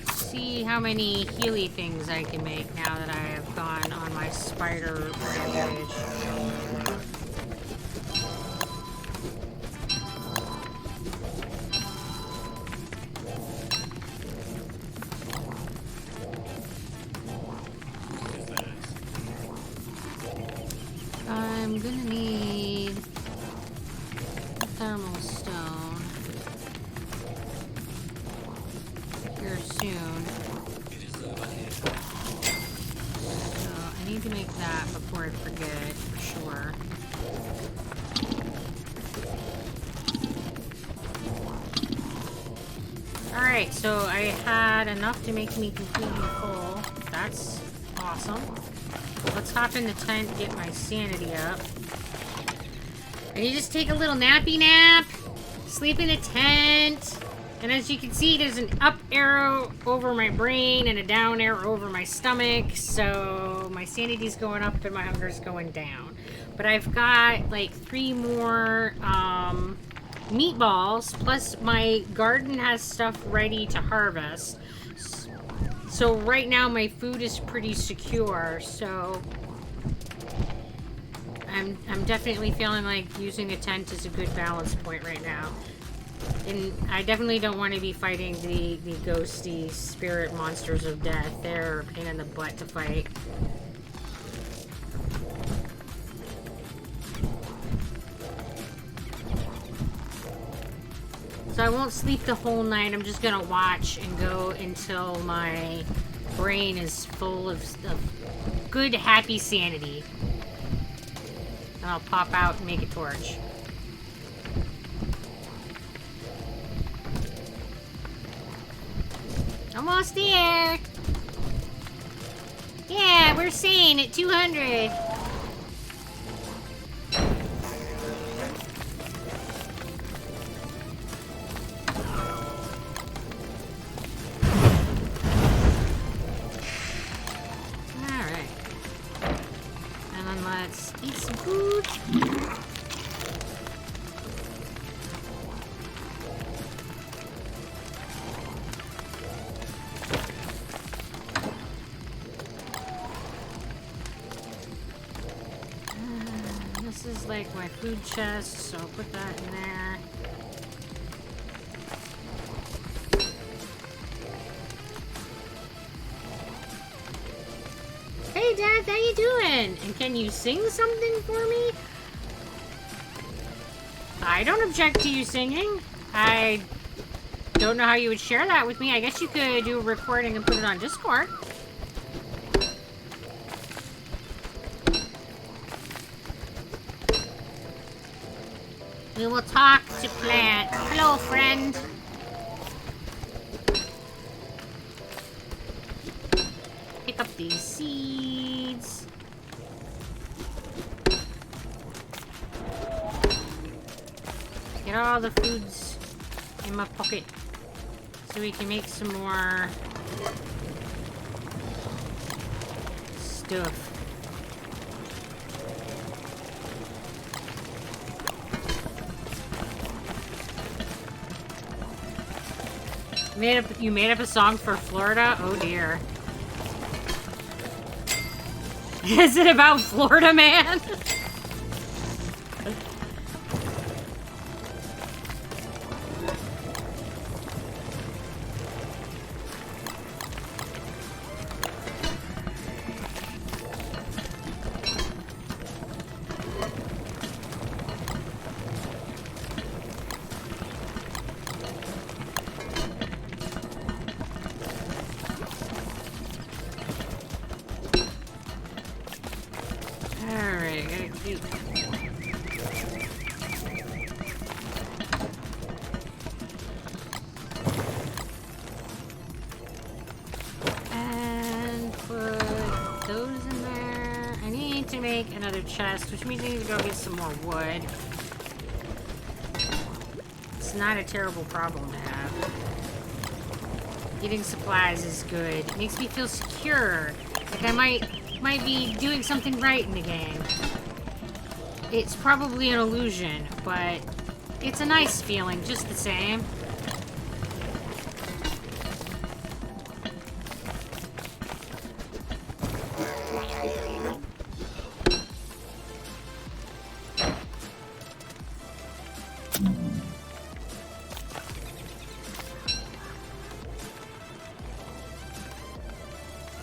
See how many Healy things I can make now that I have gone on my spider rampage. I'm gonna need thermal stone here soon. So I need to make that before I forget, for sure. Alright, so I had enough to make me completely full. That's awesome. Let's hop in the tent and get my sanity up. I need to just take a little nappy nap, sleep in a tent, and as you can see, there's an up arrow over my brain and a down arrow over my stomach, so my sanity's going up and my hunger's going down. But I've got like 3 more meatballs, plus my garden has stuff ready to harvest. So right now my food is pretty secure, so I'm definitely feeling like using a tent is a good balance point right now. And I definitely don't want to be fighting the ghosty spirit monsters of death. They're a pain in the butt to fight. So I won't sleep the whole night. I'm just gonna watch and go until my brain is full of good, happy sanity. And I'll pop out and make a torch. Almost there. Yeah, we're sane at 200. Let's eat some food. This is like my food chest, so I'll put that in there. Hey Dad, how you doing? And can you sing something for me? I don't object to you singing. I don't know how you would share that with me. I guess you could do a recording and put it on Discord. We will talk to plant. Hello, friend. Pick up these seeds. Get all the foods in my pocket so we can make some more stuff. You made up a song for Florida? Oh dear. Is it about Florida Man? chest, which means I need to go get some more wood. It's not a terrible problem to have. Getting supplies is good. It makes me feel secure. Like I might be doing something right in the game. It's probably an illusion, but it's a nice feeling just the same.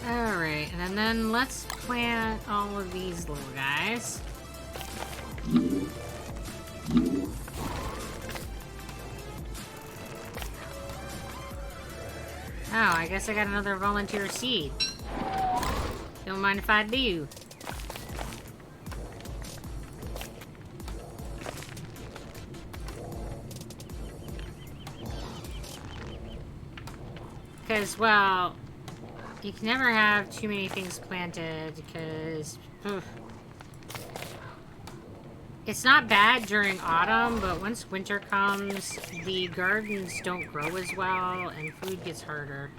Alright, and then let's plant all of these little guys. Oh, I guess I got another volunteer seed. Don't mind if I do. Because, well, you can never have too many things planted because it's not bad during autumn, but once winter comes, the gardens don't grow as well and food gets harder.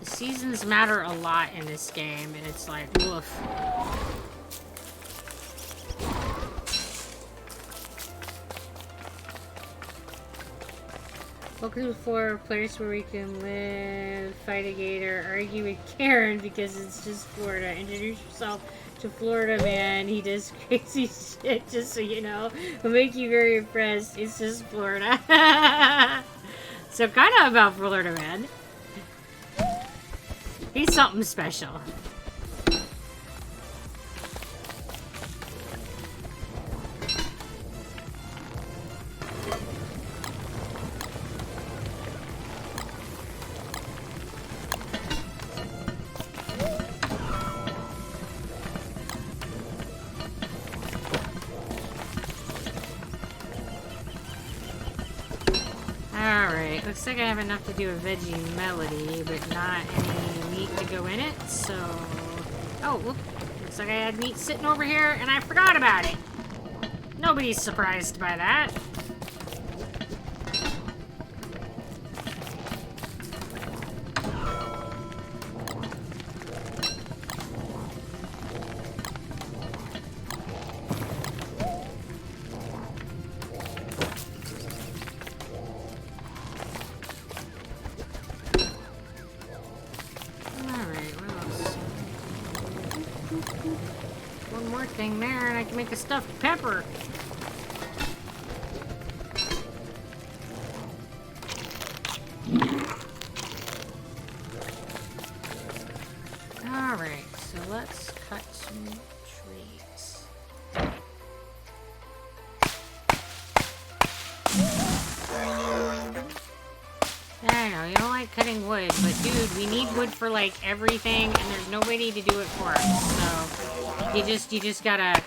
Seasons matter a lot in this game, and it's like, woof. Welcome to Florida, a place where we can live, fight a gator, argue with Karen because it's just Florida. Introduce yourself to Florida Man. He does crazy shit, just so you know. Will make you very impressed. It's just Florida. So kind of about Florida Man. He's something special. Alright, looks like I have enough to do a veggie melody, but not any meat to go in it, so... Oh, whoop. Looks like I had meat sitting over here, and I forgot about it. Nobody's surprised by that. One more thing there, and I can make a stuffed pepper. Alright, so let's cut some trees. I know, you don't like cutting wood, but dude, we need wood for like everything, and there's nobody to do it for us, so you just gotta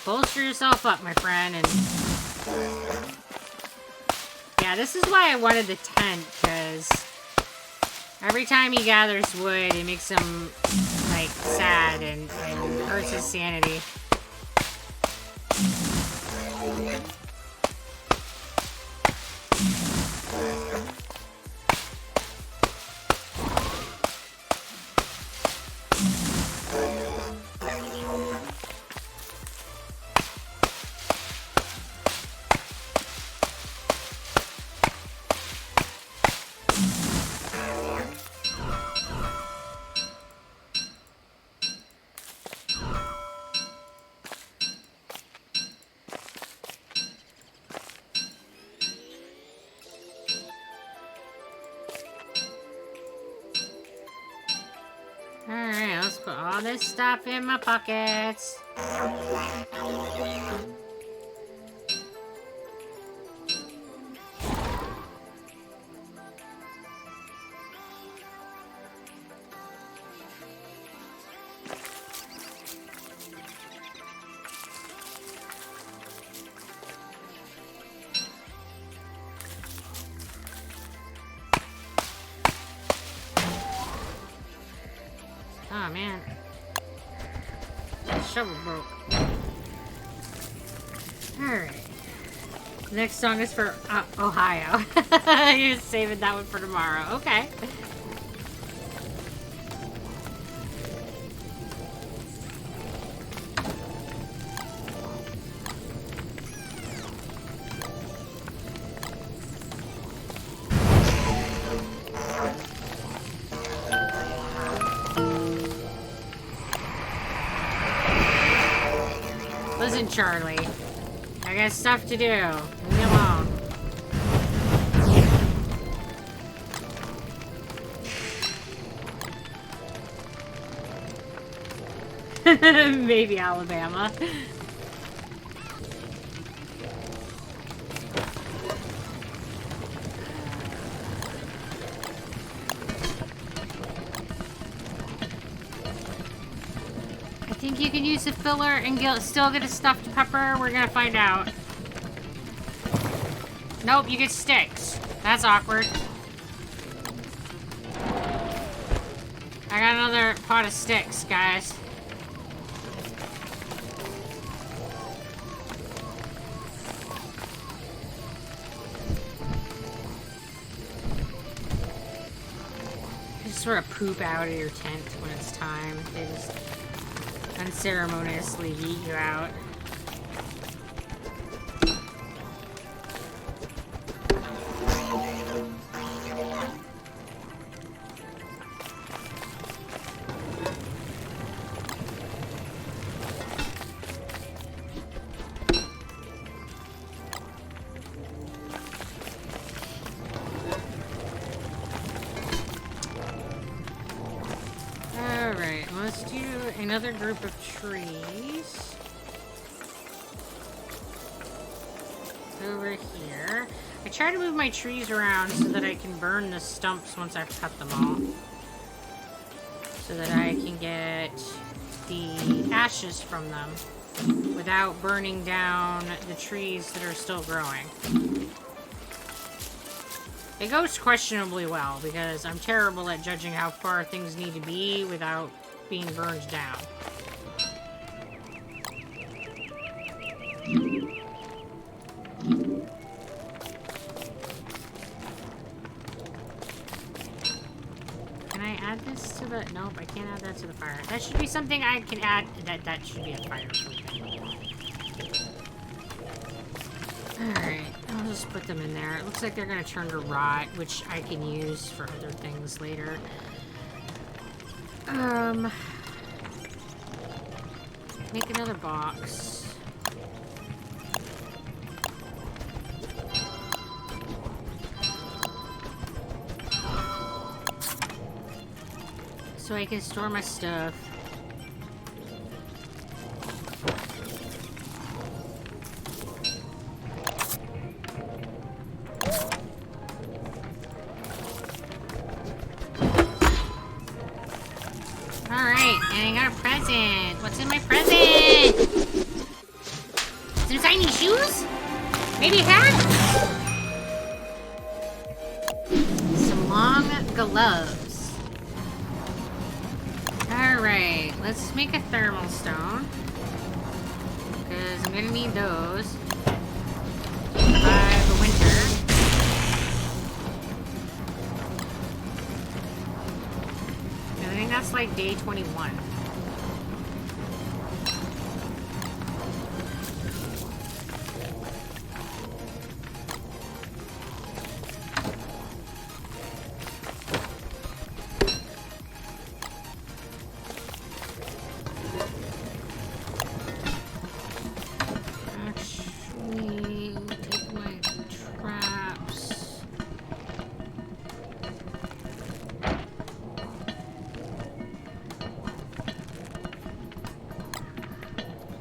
bolster yourself up, my friend, and yeah, this is why I wanted the tent, because every time he gathers wood, it makes him like sad and hurts his sanity. Alright, let's put all this stuff in my pockets. man. The shovel broke. Alright. Next song is for Ohio. You're saving that one for tomorrow. Okay. Listen, Charlie. I got stuff to do. Leave me alone. Maybe Alabama. I think you can use the filler and still get a stuffed pepper. We're gonna find out. Nope, you get sticks. That's awkward. I got another pot of sticks, guys. You just sort of poop out of your tent when it's time. They just unceremoniously yeet you out. Alright, let's do another group of trees. Over here. I try to move my trees around so that I can burn the stumps once I've cut them all. So that I can get the ashes from them without burning down the trees that are still growing. It goes questionably well, because I'm terrible at judging how far things need to be without being burned down. Can I add this to the... Nope, I can't add that to the fire. That should be something I can add... That should be a fire. Alright, I'll just put them in there. It looks like they're gonna turn to rot, which I can use for other things later. Make another box. So I can store my stuff. Alright, and I got a present. What's in my present? Some shiny shoes? Maybe a hat? Some long gloves. Alright, let's make a thermal stone. Because I'm gonna need those to survive the winter. I think that's like day 21. Actually, take my traps.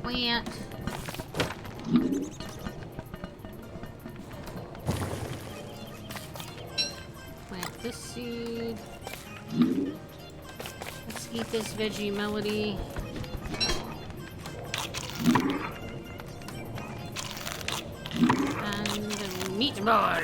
Plant. Plant this seed. Let's eat this veggie melody. And the meatball.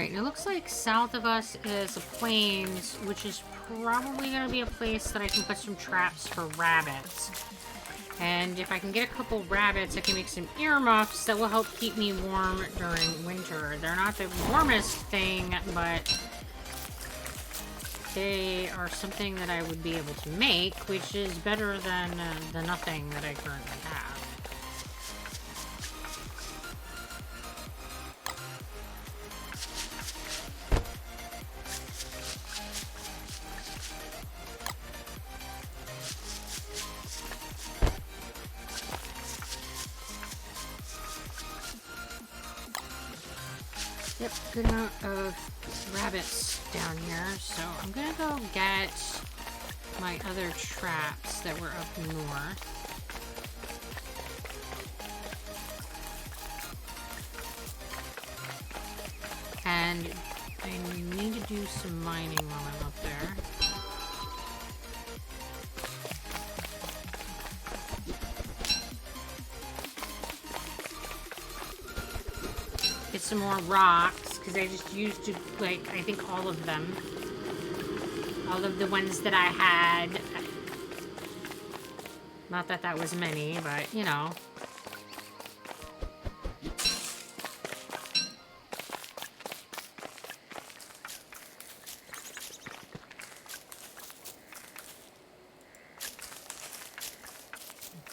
Alright, it looks like south of us is the plains, which is probably going to be a place that I can put some traps for rabbits. And if I can get a couple rabbits, I can make some earmuffs that will help keep me warm during winter. They're not the warmest thing, but they are something that I would be able to make, which is better than the nothing that I currently have. Yep, good amount of rabbits down here, so I'm gonna go get my other traps that were up north. And I need to do some mining while I'm up there. Get some more rocks, because I just used, like, I think all of them. All of the ones that I had. Not that that was many, but, you know.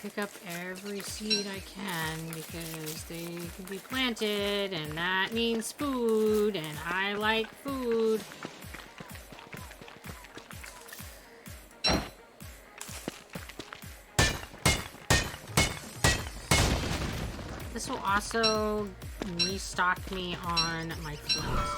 Pick up every seed I can because they can be planted and that means food and I like food. This will also restock me on my flint.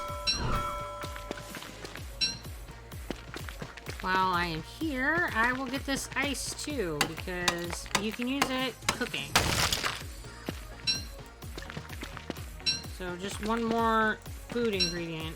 While I am here, I will get this ice too, because you can use it cooking. So just one more food ingredient.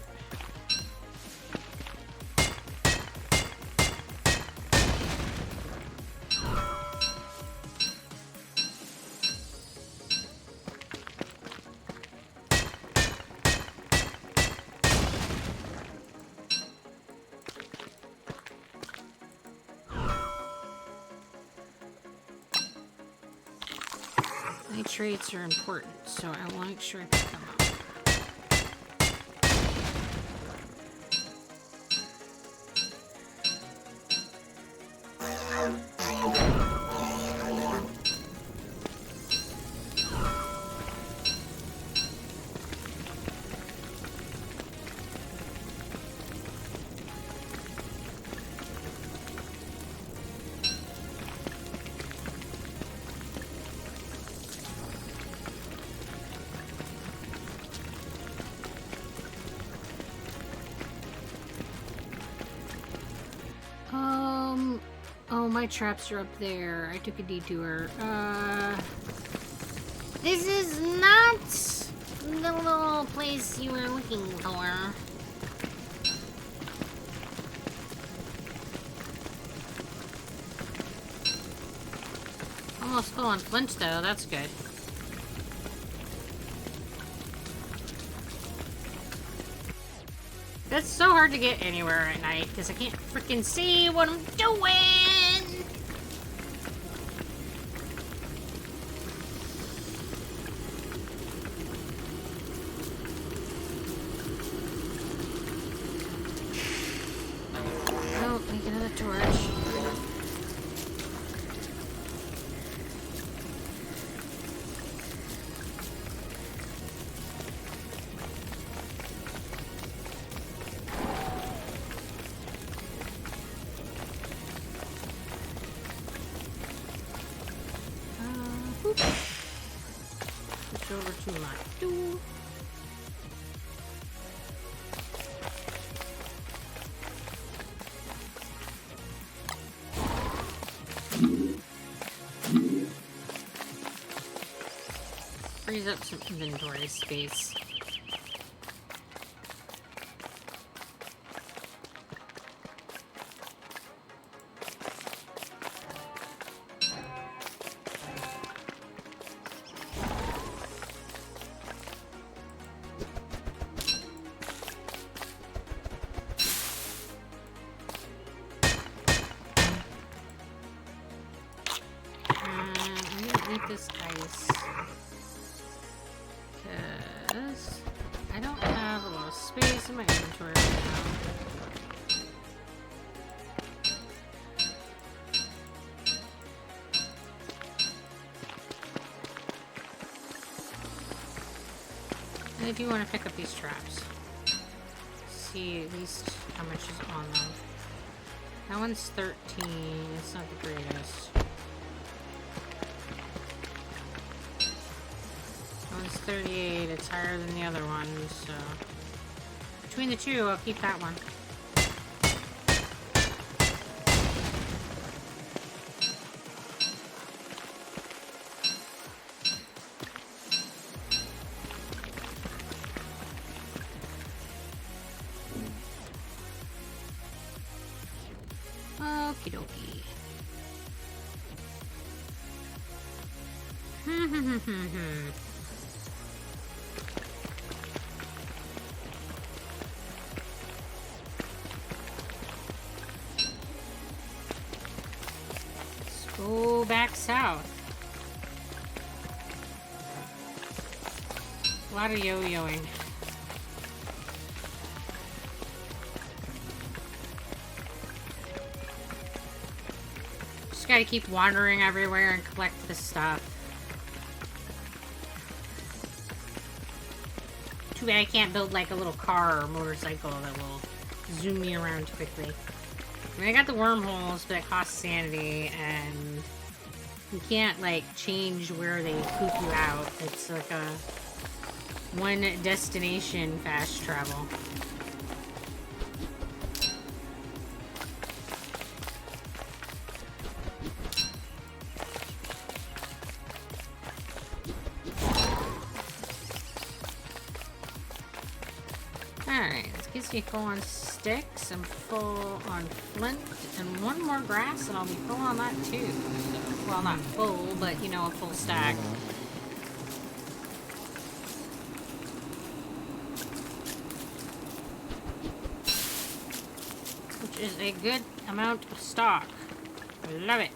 Nitrates are important, so I will make sure I pick them up. Oh, my traps are up there. I took a detour. This is not the little place you were looking for. Almost full on flint, though. That's good. That's so hard to get anywhere at night because I can't freaking see what I'm doing. Oh, make another torch. Switch over to my tool. Frees up some inventory space. is I don't have a lot of space in my inventory right now. And I do want to pick up these traps. See at least how much is on them. That one's 13. It's not the greatest. That one's 38. It's higher than the other one, so between the two, I'll keep that one. Okie dokie. Let's go back south. A lot of yo-yoing. Gotta keep wandering everywhere and collect the stuff. Too bad I can't build like a little car or motorcycle that will zoom me around quickly. I mean, I got the wormholes, but it costs sanity, and you can't like change where they poop you out. It's like a one destination fast travel. Be full on sticks and full on flint and one more grass and I'll be full on that too. So, well, not full, but you know, a full stack. Which is a good amount of stock. I love it.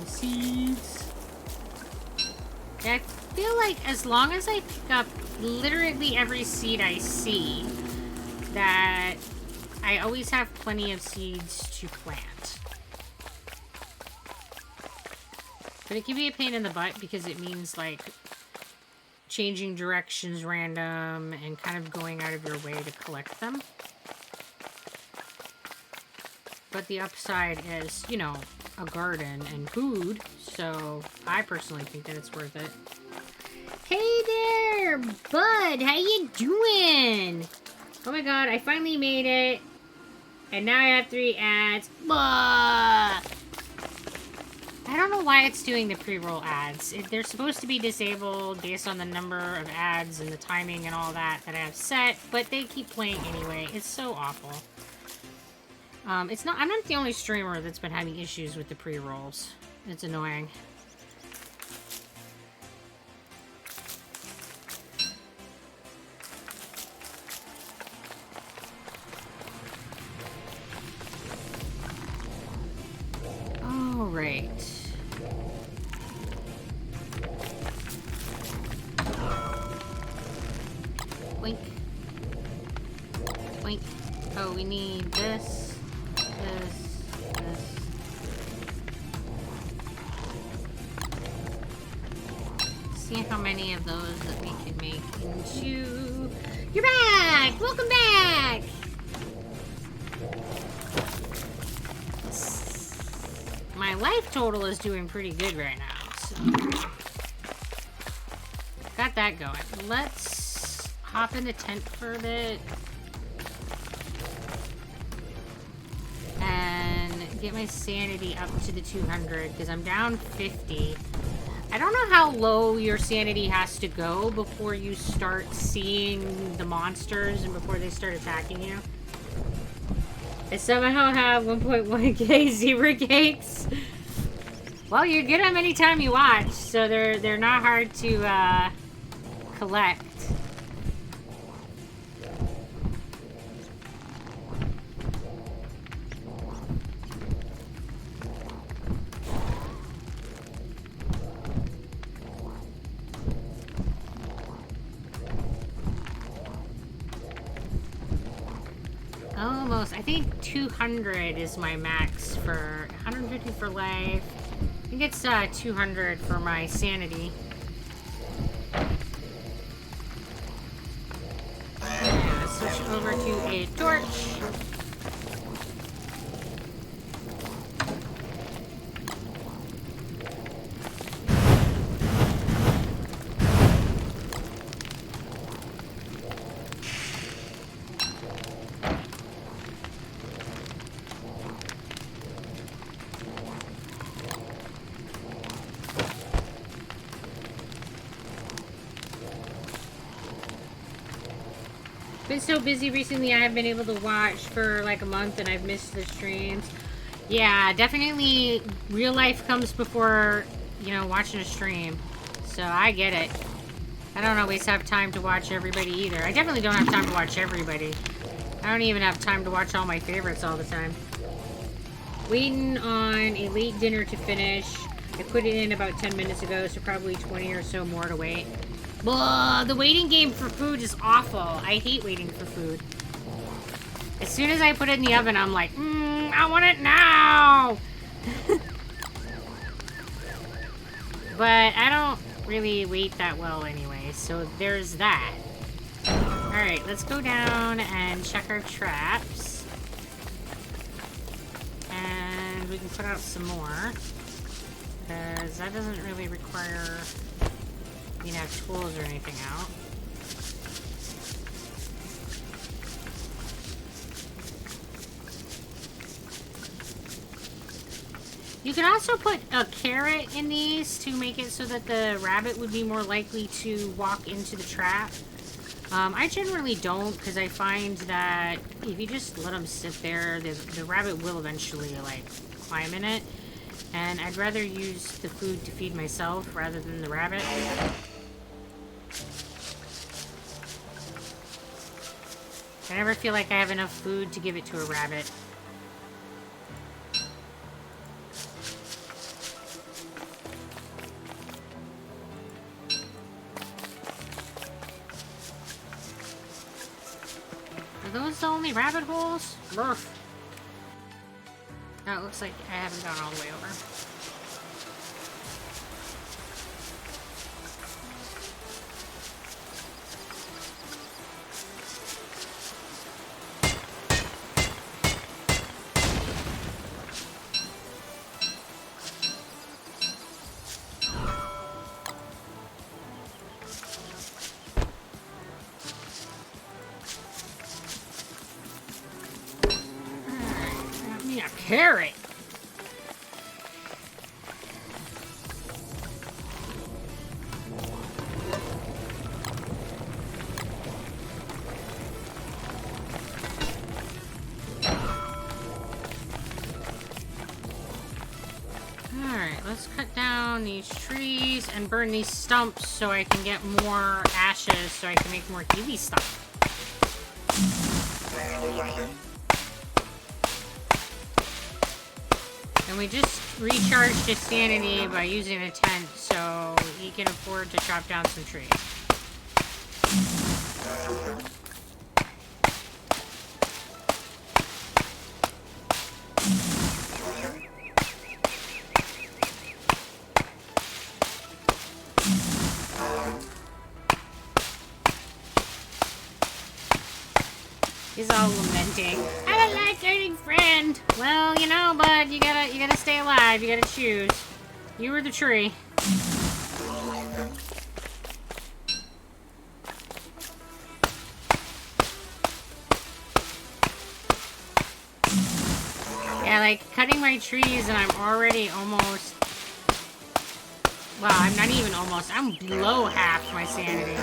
Seeds. Yeah, I feel like as long as I pick up literally every seed I see, that I always have plenty of seeds to plant. But it can be a pain in the butt because it means like changing directions random and kind of going out of your way to collect them. But the upside is, you know, a garden and food, so I personally think that it's worth it. Hey there, bud, how you doing? Oh my god, I finally made it, and now I have 3 ads. I don't know why it's doing the pre-roll ads. They're supposed to be disabled based on the number of ads and the timing and all that I have set, but they keep playing anyway. It's so awful. I'm not the only streamer that's been having issues with the pre-rolls. It's annoying. All right. Wink. Wink. Oh, we need this. This. See how many of those that we can make into... You're back! Welcome back! My life total is doing pretty good right now, so... Got that going. Let's hop in the tent for a bit. Get my sanity up to the 200 because I'm down 50. I don't know how low your sanity has to go before you start seeing the monsters and before they start attacking you. I somehow have 1.1k zebra cakes. Well, you get them anytime you watch, so they're not hard to collect. Almost. I think 200 is my max for 150 for life. I think it's 200 for my sanity. And let's switch over to a torch. Been so busy recently, I haven't been able to watch for like a month and I've missed the streams. Yeah, definitely real life comes before, you know, watching a stream. So I get it. I don't always have time to watch everybody either. I definitely don't have time to watch everybody. I don't even have time to watch all my favorites all the time. Waiting on a late dinner to finish. I put it in about 10 minutes ago, so probably 20 or so more to wait. Blah, the waiting game for food is awful. I hate waiting for food. As soon as I put it in the oven, I'm like, I want it now! But I don't really wait that well anyway, so there's that. Alright, let's go down and check our traps. And we can put out some more. Because that doesn't really require you to have tools or anything out. You can also put a carrot in these to make it so that the rabbit would be more likely to walk into the trap. I generally don't, because I find that if you just let them sit there, the rabbit will eventually, like, climb in it. And I'd rather use the food to feed myself rather than the rabbit. I never feel like I have enough food to give it to a rabbit. Are those the only rabbit holes? Burf. Oh, it looks like I haven't gone all the way over. Carrot. Alright, let's cut down these trees and burn these stumps so I can get more ashes so I can make more healy stuff. And we just recharged his sanity by using a tent, so he can afford to chop down some trees. He's all lamenting. I don't like dating friend. Well, you know, bud, you gotta stay alive. You gotta choose. You were the tree. Yeah, like cutting my trees, and I'm already almost. Well, I'm not even almost. I'm below half my sanity.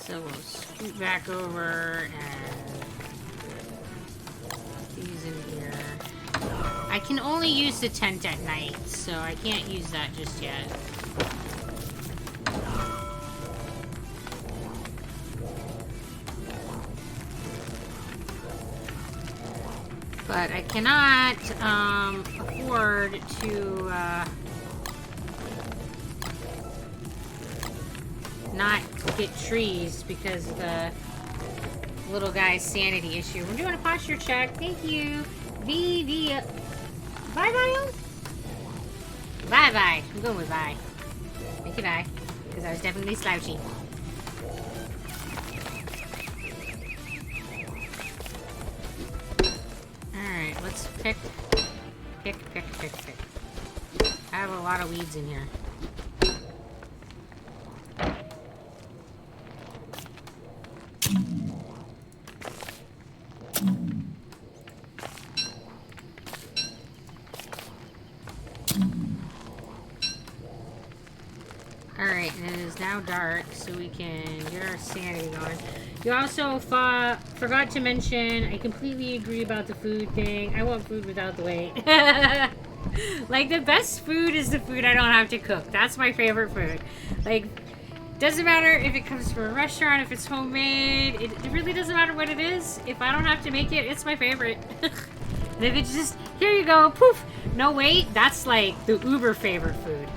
So we'll scoot back over and put these in here. I can only use the tent at night, so I can't use that just yet. But I cannot afford to not get trees because of the little guy's sanity issue. We're doing a posture check. Thank you. Bye-bye. Bye-bye. I'm going with bye. Thank you, bye. Because I was definitely slouchy. Alright, let's pick. I have a lot of weeds in here. Alright, and it is now dark, so we can get our sanity going. You also forgot to mention, I completely agree about the food thing. I want food without the weight. Like, the best food is the food I don't have to cook. That's my favorite food. Like, doesn't matter if it comes from a restaurant, if it's homemade. It really doesn't matter what it is. If I don't have to make it, it's my favorite. And if it's just, here you go, poof, no weight, that's like the uber favorite food.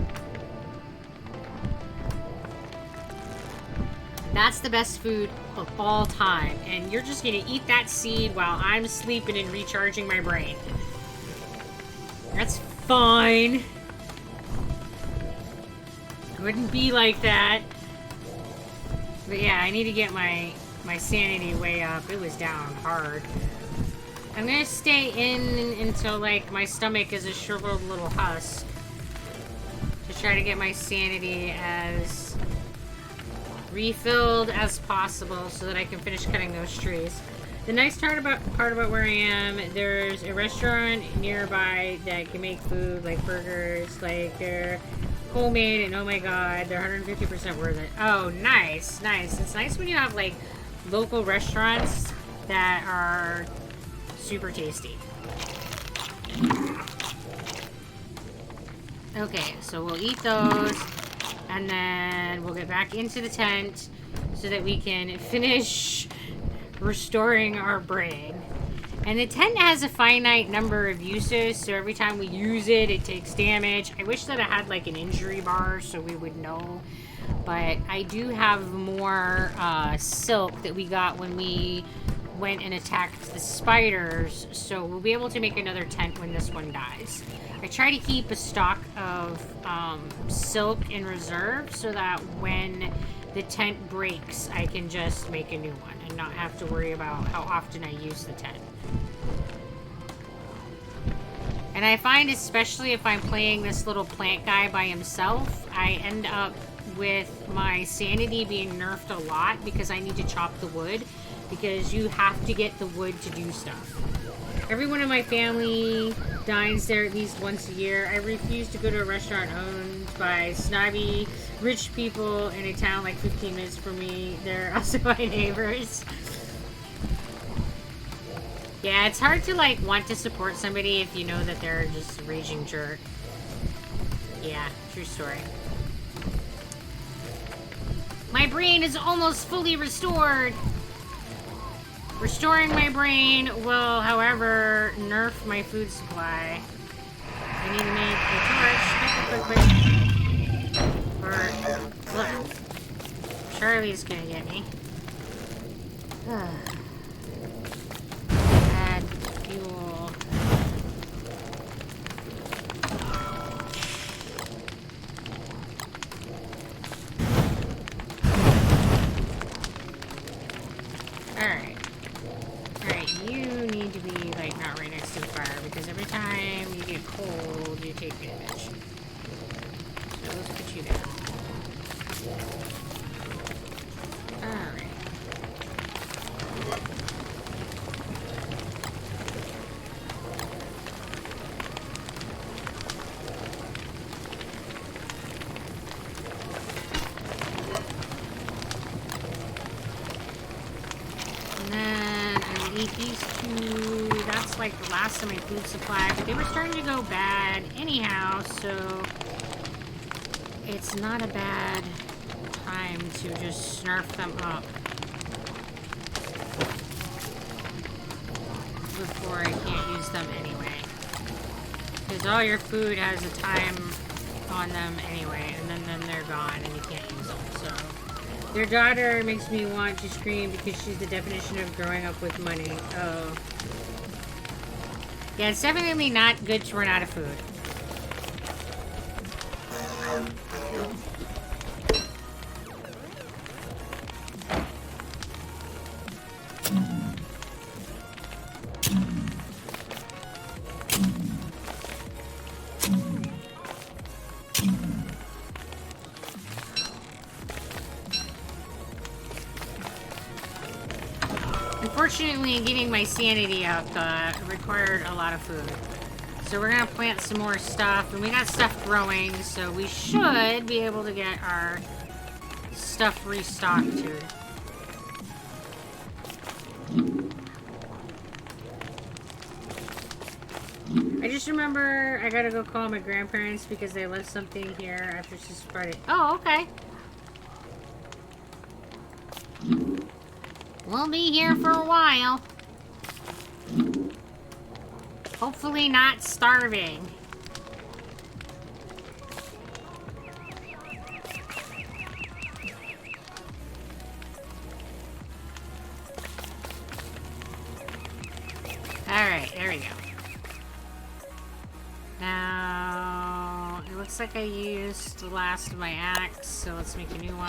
That's the best food of all time. And you're just gonna eat that seed while I'm sleeping and recharging my brain. That's fine. Wouldn't be like that. But yeah, I need to get my sanity way up. It was down hard. I'm gonna stay in until like my stomach is a shriveled little husk. To try to get my sanity as refilled as possible so that I can finish cutting those trees. The nice part about where I am, there's a restaurant nearby that can make food, like burgers, like they're homemade, and oh my god, they're 150% worth it. Oh, nice, nice. It's nice when you have like local restaurants that are super tasty. Okay, so we'll eat those, and then we'll get back into the tent so that we can finish restoring our brain. And the tent has a finite number of uses, so every time we use it, it takes damage. I wish that it had like an injury bar so we would know. But I do have more silk that we got when we went and attacked the spiders, so we'll be able to make another tent when this one dies. I try to keep a stock of silk in reserve so that when the tent breaks, I can just make a new one and not have to worry about how often I use the tent. And I find, especially if I'm playing this little plant guy by himself, I end up with my sanity being nerfed a lot because I need to chop the wood, because you have to get the wood to do stuff. Everyone in my family dines there at least once a year. I refuse to go to a restaurant owned by snobby rich people in a town like 15 minutes from me. They're also my neighbors. Yeah, it's hard to like want to support somebody if you know that they're just a raging jerk. Yeah, true story. My brain is almost fully restored. Restoring my brain will, however, nerf my food supply. I need to make a torch. Quick. Or, Charlie's gonna get me. Add fuel. Alright. Alright, you need to be, like, not right next to the fire, because every time you get cold, you take damage. So let's put you there. Alright. And then I will eat these two. That's like the last of my food supply, but they were starting to go bad anyhow, so it's not a bad time to just snarf them up before I can't use them anyway. Because all your food has a time on them anyway, and then they're gone and you can't use them, so. Their daughter makes me want to scream because she's the definition of growing up with money. Oh. Yeah, it's definitely not good to run out of food. Unfortunately, getting my sanity up required a lot of food. So we're gonna plant some more stuff, and we got stuff growing, so we should be able to get our stuff restocked here. I just remember I gotta go call my grandparents because they left something here after she spread it. Oh, okay. We'll be here for a while. Hopefully not starving. Alright, there we go. Now, it looks like I used the last of my axe, so let's make a new one.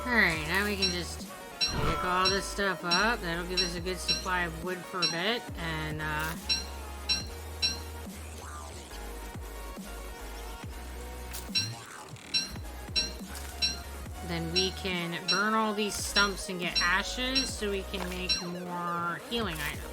Alright, now we can just pick all this stuff up. That'll give us a good supply of wood for a bit, and then we can burn all these stumps and get ashes so we can make more healing items.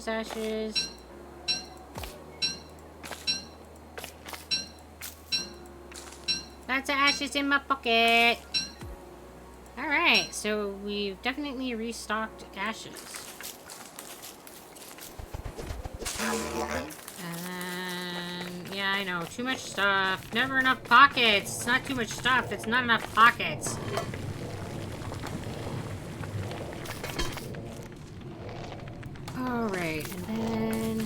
Ashes. Lots of ashes in my pocket. Alright, so we've definitely restocked ashes. And yeah, I know, too much stuff. Never enough pockets. It's not too much stuff, it's not enough pockets. Alright, and then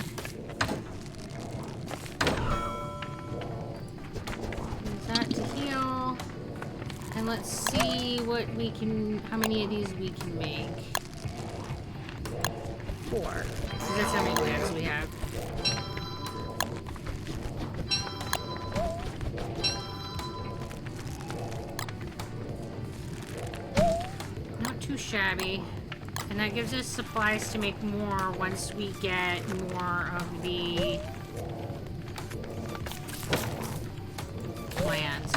use that to heal. And let's see what we can, how many of these we can make. 4. So that's how many plants we have. Not too shabby. And that gives us supplies to make more once we get more of the plants.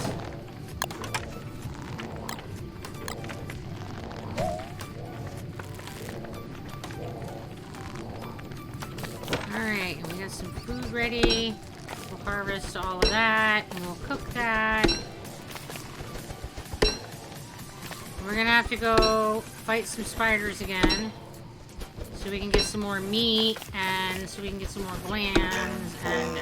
Alright, and we got some food ready. We'll harvest all of that, and we'll cook that. We're gonna have to go fight some spiders again so we can get some more meat and so we can get some more glands and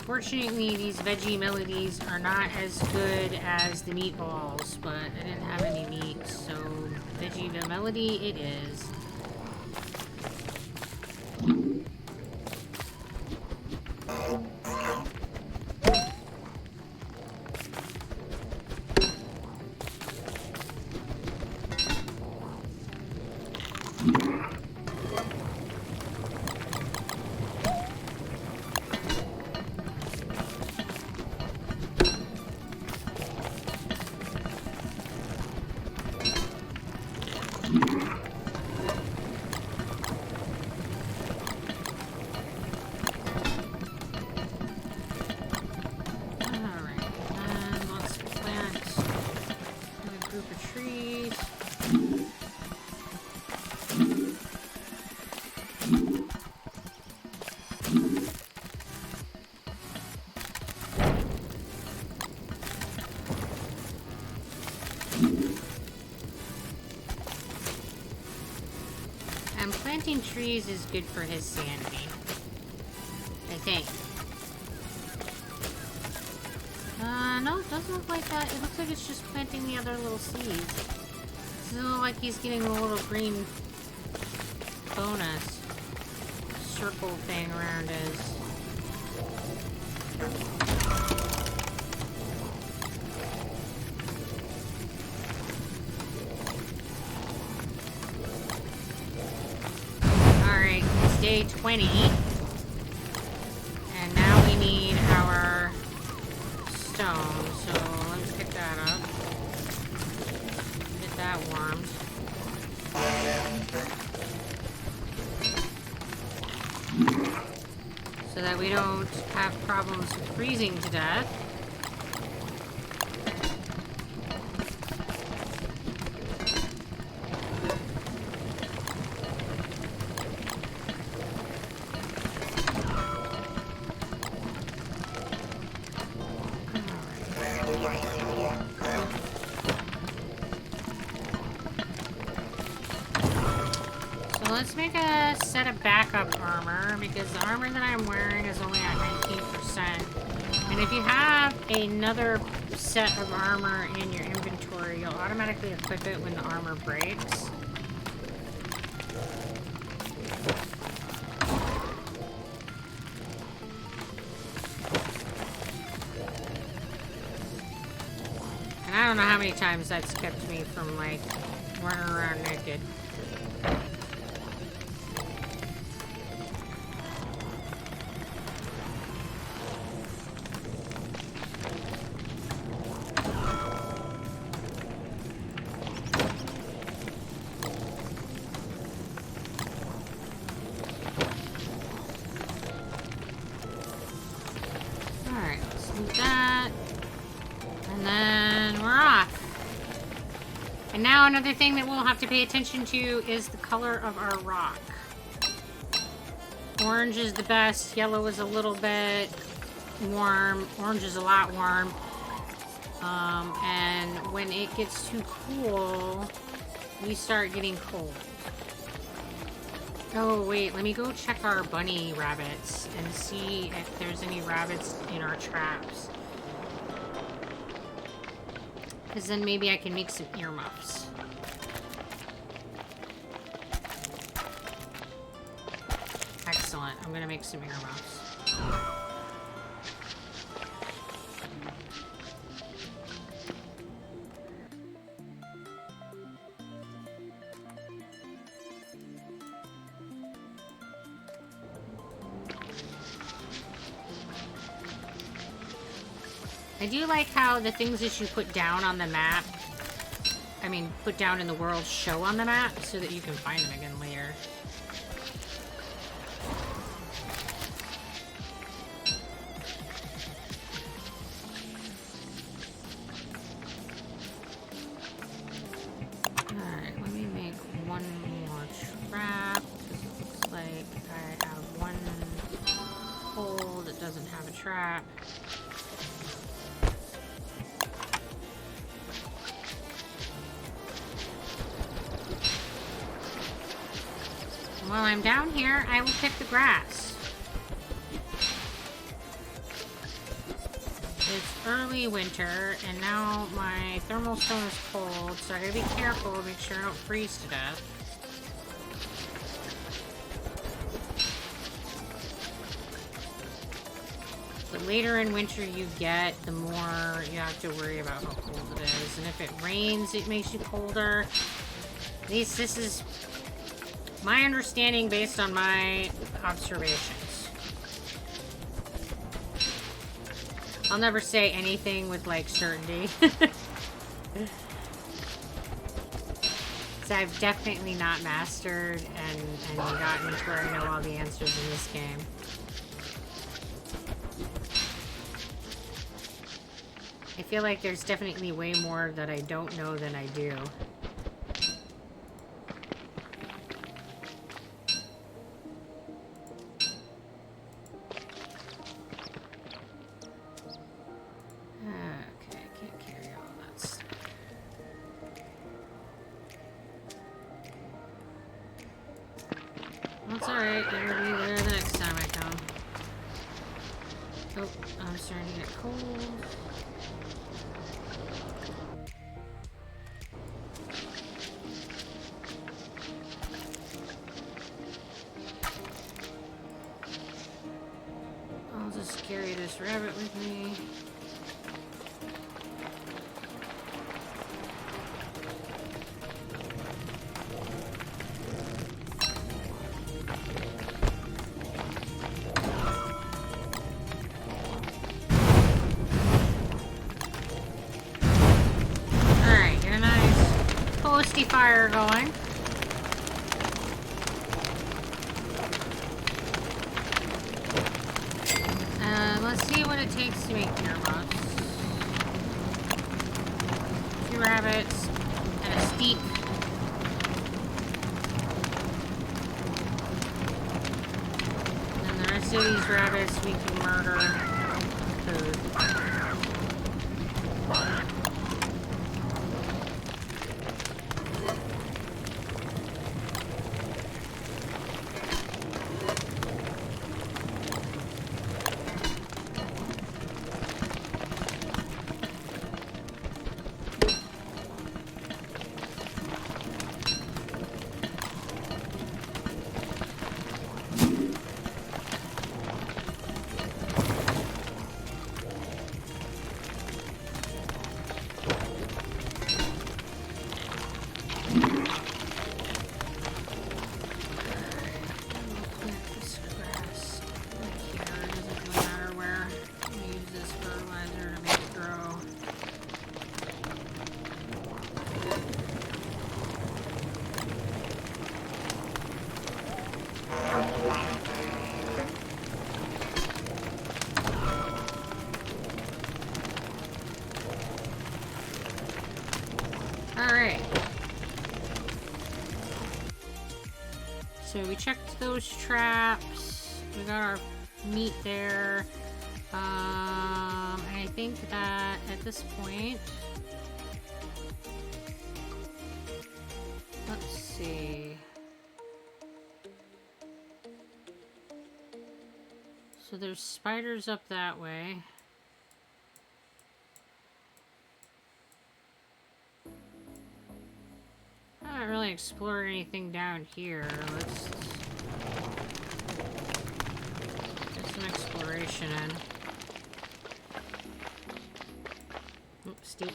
Unfortunately, these veggie melodies are not as good as the meatballs, but I didn't have any meat, so veggie melody it is. Planting trees is good for his sanity, I think. No, it doesn't look like that. It looks like it's just planting the other little seeds. It doesn't look like he's getting a little green bonus circle thing around his... Day 20, and now we need our stone, so let's pick that up, get that warmed. So that we don't have problems freezing to death. Let's make a set of backup armor, because the armor that I'm wearing is only at 19%. And if you have another set of armor in your inventory, you'll automatically equip it when the armor breaks. And I don't know how many times that's kept me from, like, running around naked. Now another thing that we'll have to pay attention to is the color of our rock. Orange is the best, yellow is a little bit warm, orange is a lot warm. And when it gets too cool, we start getting cold. Oh wait, let me go check our bunny rabbits and see if there's any rabbits in our traps. Because then maybe I can make some earmuffs. Excellent. I'm gonna make some earmuffs. I do like how the things that you put down on the map, put down in the world, show on the map so that you can find them again later. Alright, let me make one more trap. It looks like I have one hole that doesn't have a trap. While I'm down here, I will pick the grass. It's early winter, and now my thermal stone is cold, so I gotta be careful to make sure I don't freeze to death. The later in winter you get, the more you have to worry about how cold it is. And if it rains, it makes you colder. At least this is my understanding based on my observations. I'll never say anything with, like, certainty. So I've definitely not mastered and gotten to where I know all the answers in this game. I feel like there's definitely way more that I don't know than I do. That's alright, it'll be there the next time I come. Oh, I'm starting to get cold. I'll just carry this rabbit with me. Fire going. Let's see what it takes to make earmuffs. 2 rabbits and a steak. And the rest of these rabbits we can murder food. Alright. So we checked those traps. We got our meat there. And I think that at this point... Let's see. So there's spiders up that way. I haven't really explored anything down here. Let's get some exploration in. Oops, steep.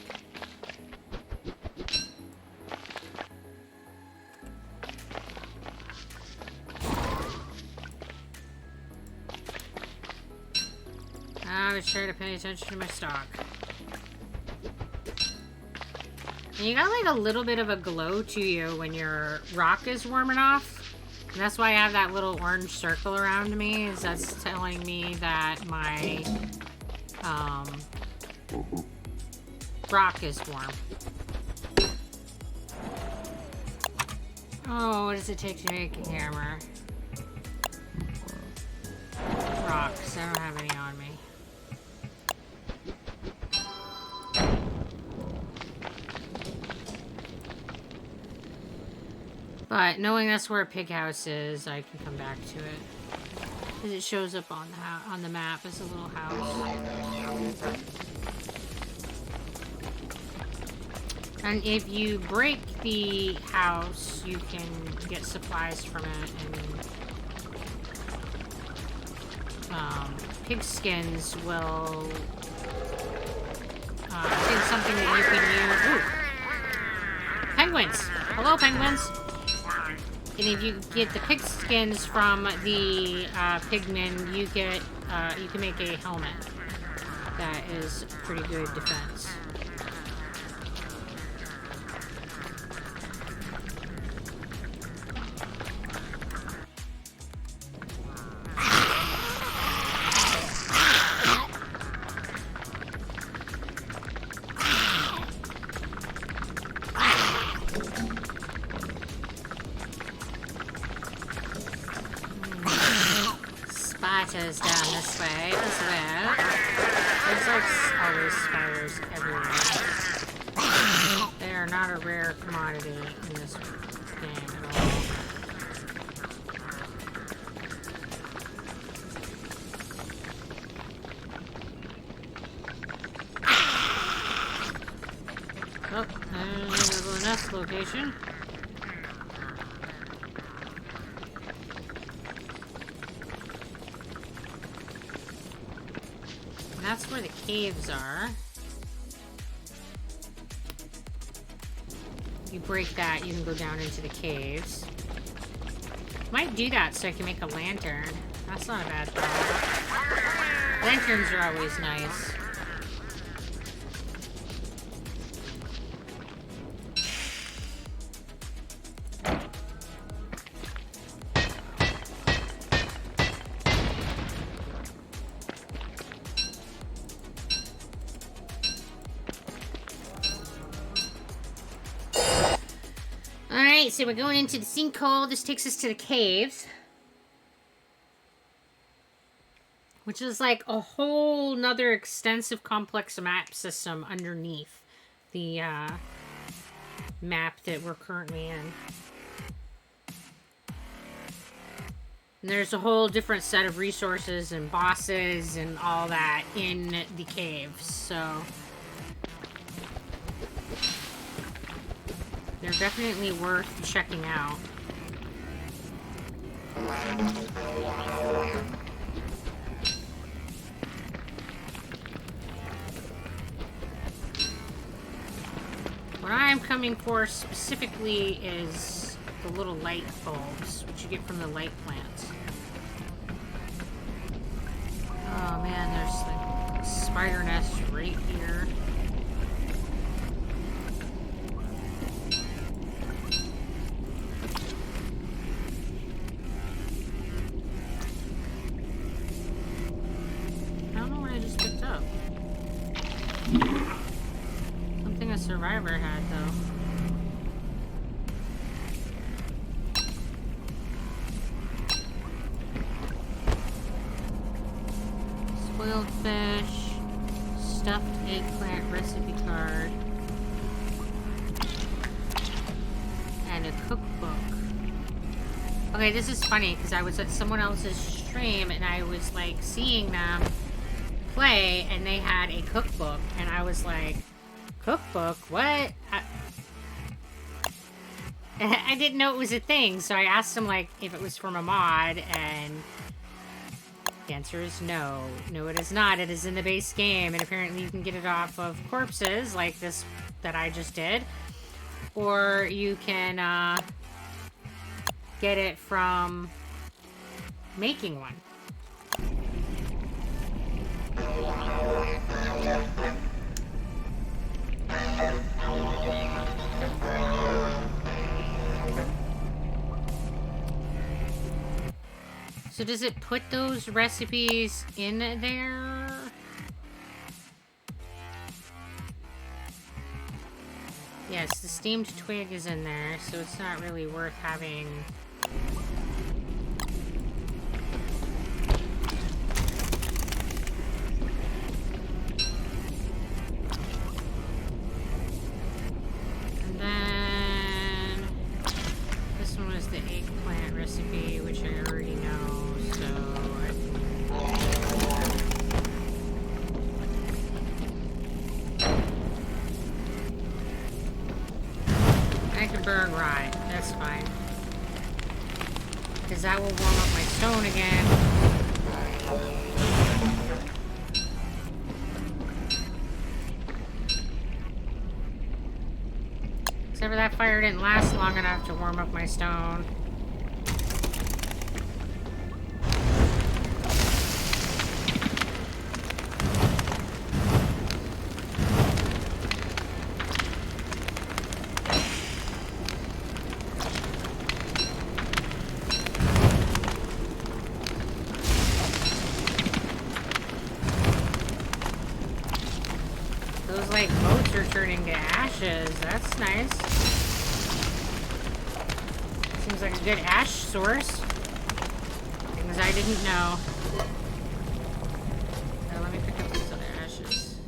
I was trying to pay attention to my stock. And you got like a little bit of a glow to you when your rock is warm enough. And that's why I have that little orange circle around me, is that's telling me that my rock is warm. Oh, what does it take to make a hammer? Rocks, I don't have any on me. But knowing that's where a pig house is, I can come back to it. Because it shows up on the map as a little house. And if you break the house, you can get supplies from it, and pig skins will. I think something that you can use. Ooh. Penguins! Hello, penguins! And if you get the pig skins from the pigmen, you can make a helmet. That is pretty good defense. Spiders down this way as well. There's like always spiders everywhere. They are not a rare commodity in this game at all. Oh, there's a nest location. That's where the caves are. You break that, you can go down into the caves. Might do that so I can make a lantern. That's not a bad thought. Lanterns are always nice. Alright, so we're going into the sinkhole. This takes us to the caves. Which is like a whole nother extensive complex map system underneath the map that we're currently in. And there's a whole different set of resources and bosses and all that in the caves, so they're definitely worth checking out. What I'm coming for specifically is the little light bulbs, which you get from the light plants. Oh man, there's like a spider nest right here. I don't know what I just picked up. Something a survivor had though. Spoiled fish, stuffed eggplant recipe card, and a cookbook. Okay, this is funny because I was at someone else's stream and I was like seeing them play and they had a cookbook and I was like, cookbook? What? I didn't know it was a thing, so I asked them like if it was from a mod, and the answer is no. No, it is not. It is in the base game, and apparently you can get it off of corpses like this that I just did, or you can get it from making one. So does it put those recipes in there? Yes, the steamed twig is in there, so it's not really worth having. And then this one was the eggplant recipe, which I already know, so I burn rot. That's fine. Because that will warm up my stone again. Except for that fire didn't last long enough to warm up my stone. Those, like, boats are turning to ashes. That's nice. Seems like a good ash source. Things I didn't know. Now, let me pick up these other ashes.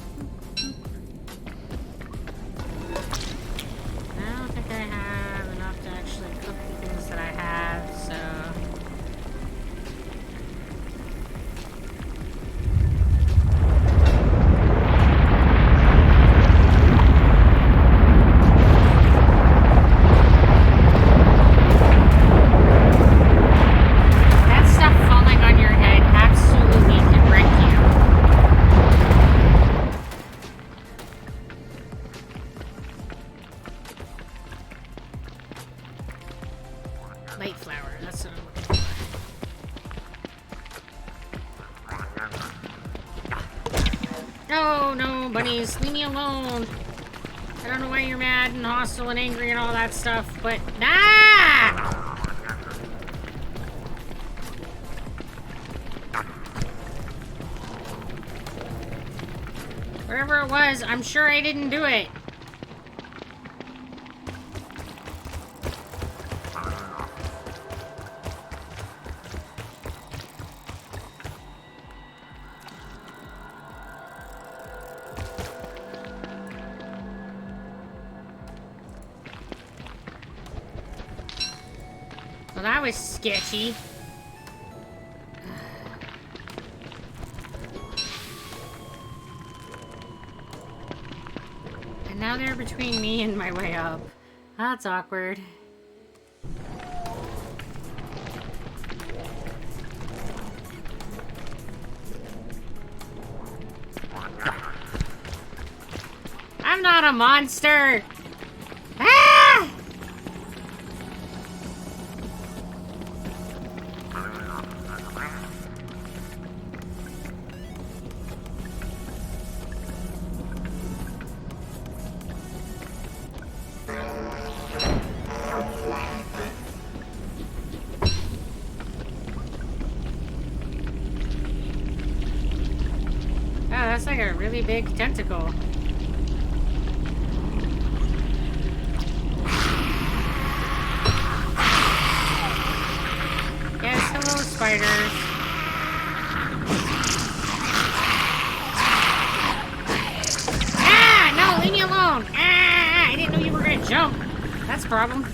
I don't think I have enough to actually cook the things that I have, so... Light flower, that's what I'm looking for. No, no, bunnies, leave me alone. I don't know why you're mad and hostile and angry and all that stuff, but whatever it was, I'm sure I didn't do it. Well, that was sketchy. And now they're between me and my way up. That's awkward. I'm not a monster! Ah! Oh, that's like a really big tentacle. Yes, hello, spiders. Ah! No, leave me alone! Ah! I didn't know you were gonna jump. That's a problem.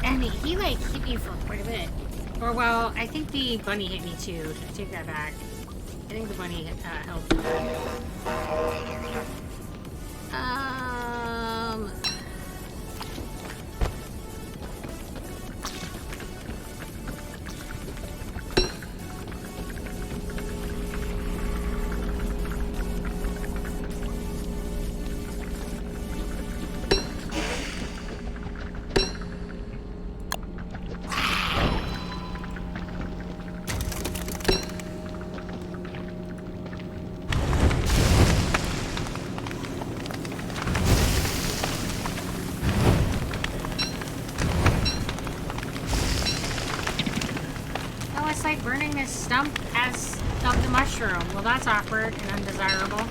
And he like, hit me for quite a bit. Or, well, I think the bunny hit me too. I take that back. I think the bunny helped with that. It's like burning this stump as of the mushroom. Well, that's awkward and undesirable.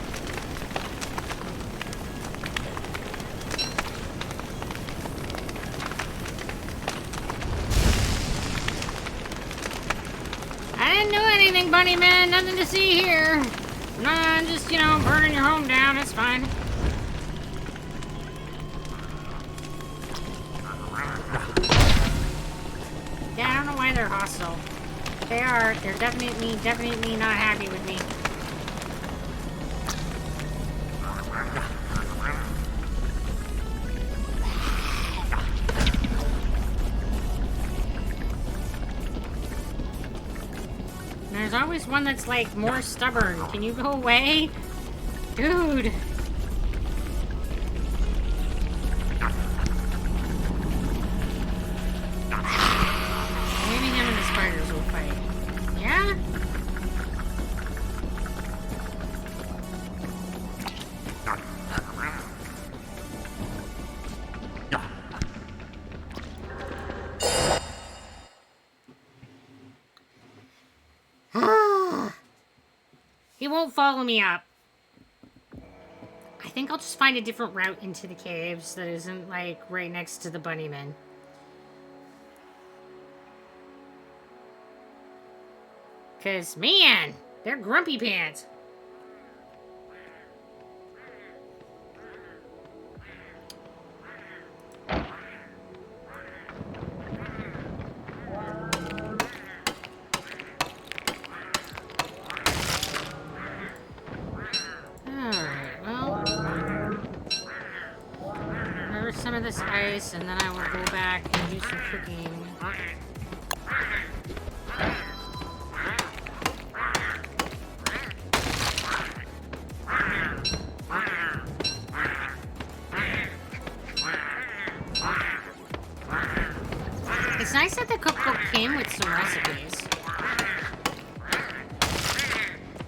I didn't do anything, Bunny Man. Nothing to see here. Nah, just, you know, burning your home down. It's fine. Yeah, I don't know why they're hostile. They are. They're definitely not happy with me. There's always one that's like more stubborn. Can you go away? Dude. Maybe him and the spiders will fight. Yeah? He won't follow me up. I think I'll just find a different route into the caves that isn't, like, right next to the bunnymen. Because, man, they're grumpy pants. Some of this ice, and then I will go back and do some cooking. It's nice that the cookbook came with some recipes.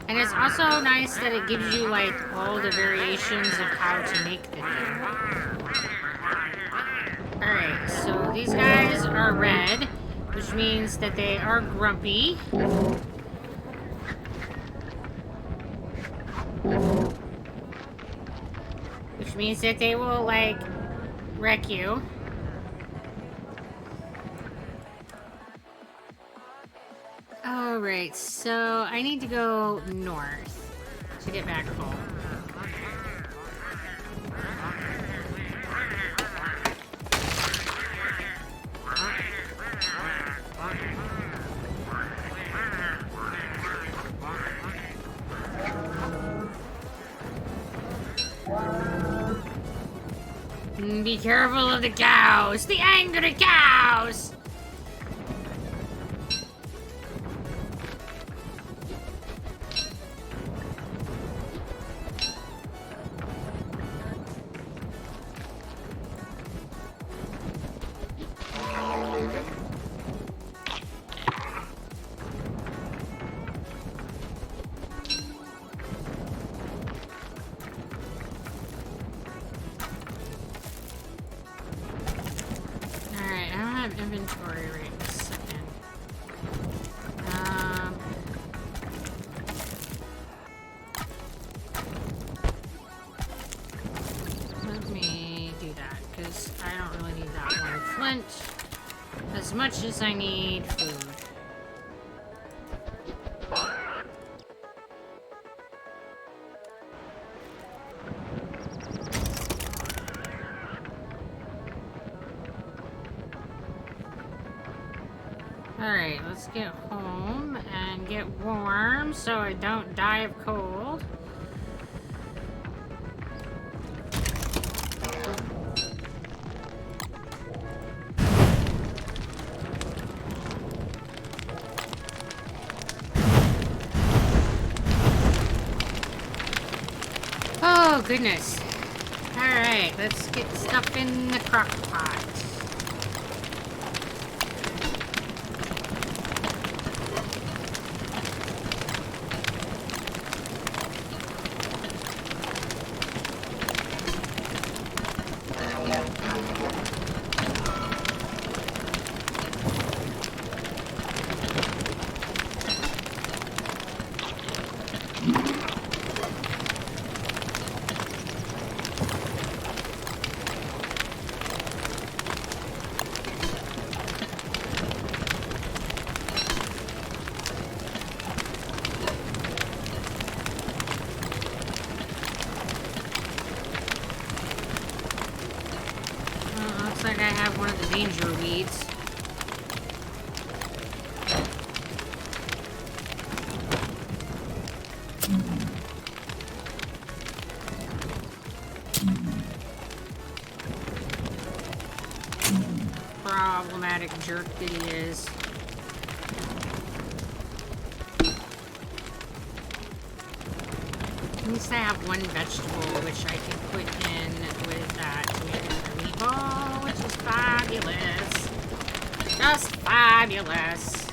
And it's also nice that it gives you, like, all the variations of how to make the thing. Alright, so these guys are red, which means that they are grumpy. Which means that they will, like, wreck you. Alright, so I need to go north to get back home. Be careful of the cows! The angry cows! Inventory right this second. Let me do that, because I don't really need that one flint as much as I need food. Alright, let's get home and get warm so I don't die of cold. Oh, goodness. Alright, let's get stuff in the crock pot. Looks like I have one of the danger weeds. Problematic jerk that he is. At least I have one vegetable which I can put in with that meatball, which is fabulous. Just fabulous.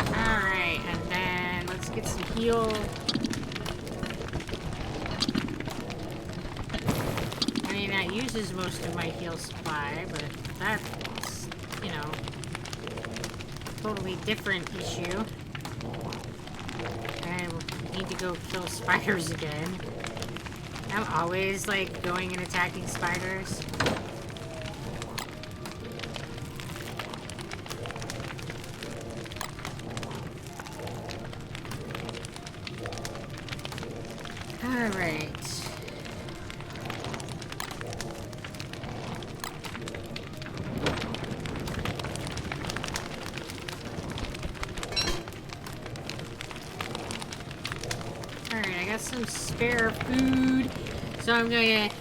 Alright, and then let's get some heal. I mean, that uses most of my heal supply, but that's, you know, totally different issue. I need to go kill spiders again. I'm always, like, going and attacking spiders. Alright. Alright, I got some spare food. So I'm going to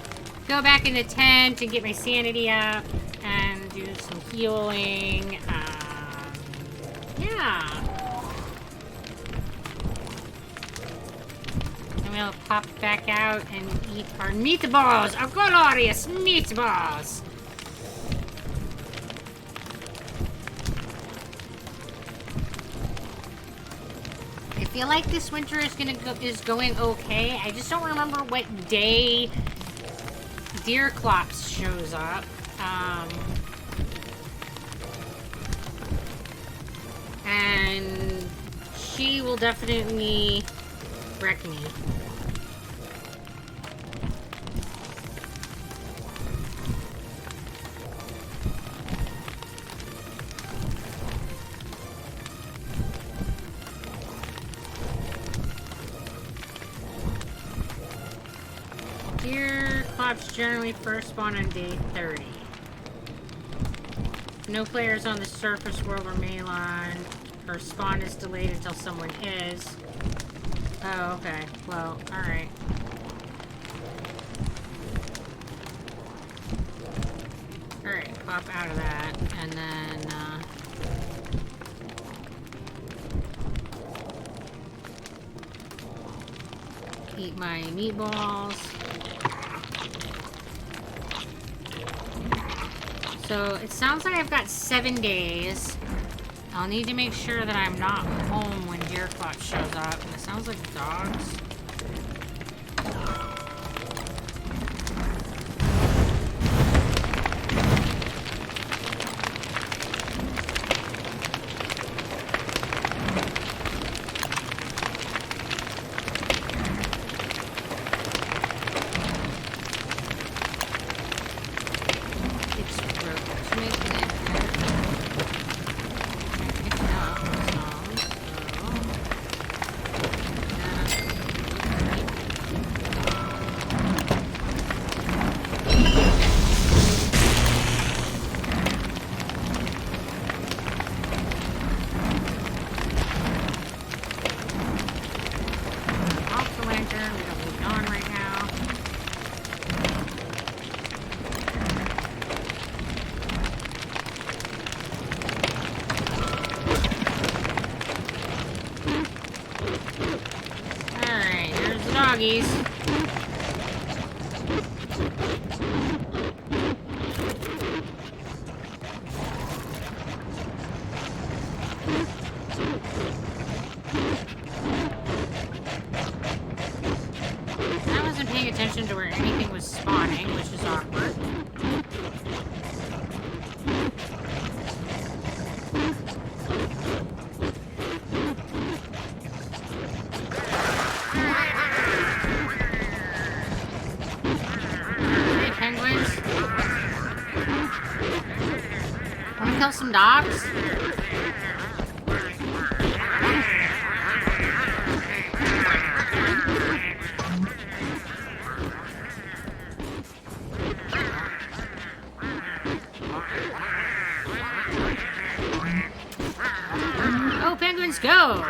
go back in the tent and get my sanity up and do some healing. Yeah. We'll pop back out and eat our meatballs, our glorious meatballs. I feel like this winter is going okay. I just don't remember what day Deerclops shows up. And she will definitely wreck me. Deerclops generally first spawn on day 30. No players on the surface world or mainland. Her spawn is delayed until someone is. Oh, okay. Well, alright. Alright, pop out of that. And then, eat my meatballs. So, it sounds like I've got 7 days. I'll need to make sure that I'm not home when Deerclops shows up. And it sounds like dogs. Doggies. I wasn't paying attention to where anything was spawning, which is awkward. Kill some dogs. Oh, penguins, go!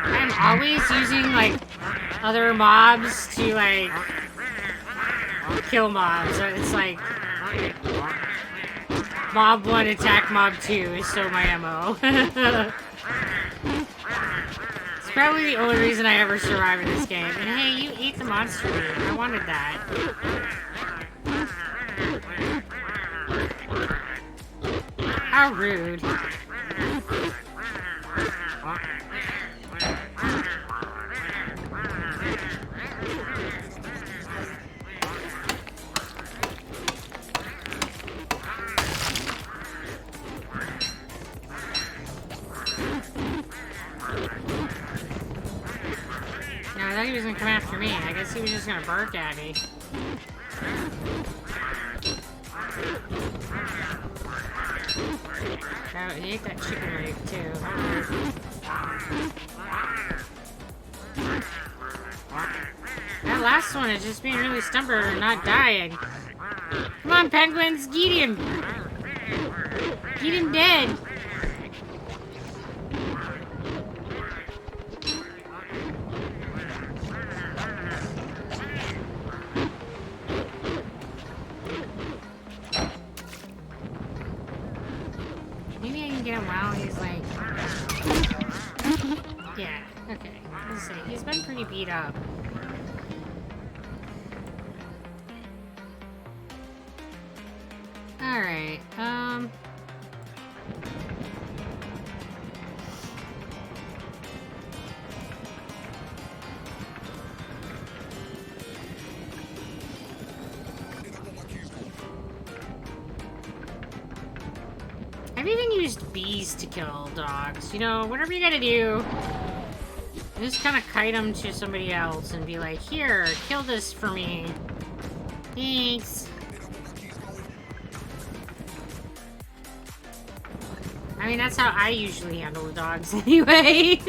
I'm always using, like, other mobs to, like, kill mobs. It's like mob 1 attack mob 2 is so my MO. It's probably the only reason I ever survive in this game. And hey, you ate the monster meat. I wanted that. How rude. No, I thought he was gonna come after me. I guess he was just gonna bark at me. Oh, he ate that chicken leg too. That last one is just being really stubborn and not dying. Come on, penguins, get him! Get him dead! Maybe I can get him while he's like... Yeah, okay. Let's see. He's been pretty beat up. Alright, I've even used bees to kill dogs. You know, whatever you gotta do, just kind of kite them to somebody else and be like, here, kill this for me. Thanks. I mean, that's how I usually handle the dogs anyway.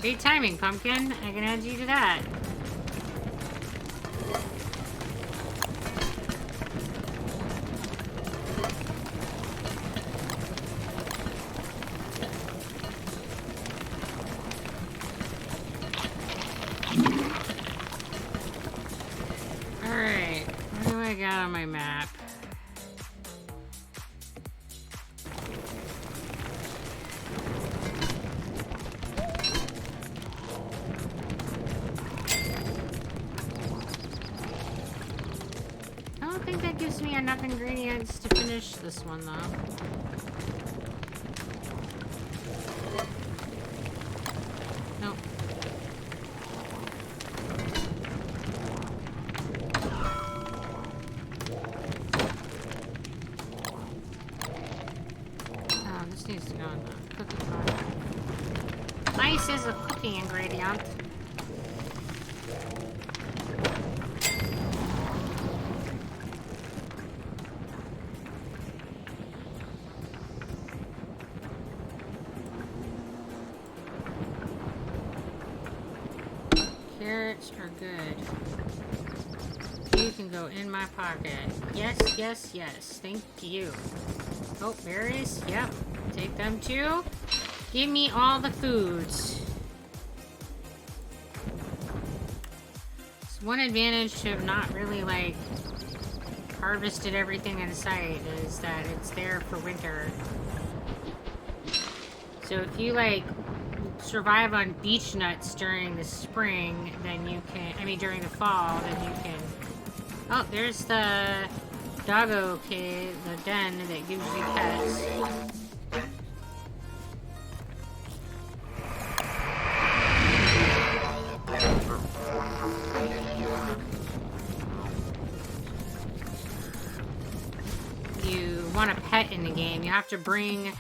Great timing, Pumpkin. I can add you to that. Alright, what do I got on my map? I don't think that gives me enough ingredients to finish this one, though. Nope. Oh, this needs to go in the cooking pot. Ice is a cooking ingredient. Carrots are good. You can go in my pocket. Yes, yes, yes. Thank you. Oh, berries? Yep. Take them too. Give me all the foods. It's one advantage to have not really, like, harvested everything in sight is that it's there for winter. So if you, like, survive on beech nuts during the spring, then you can, I mean during the fall, then you can, oh, there's the doggo cave, the den that gives you pets. You want a pet in the game, you have to bring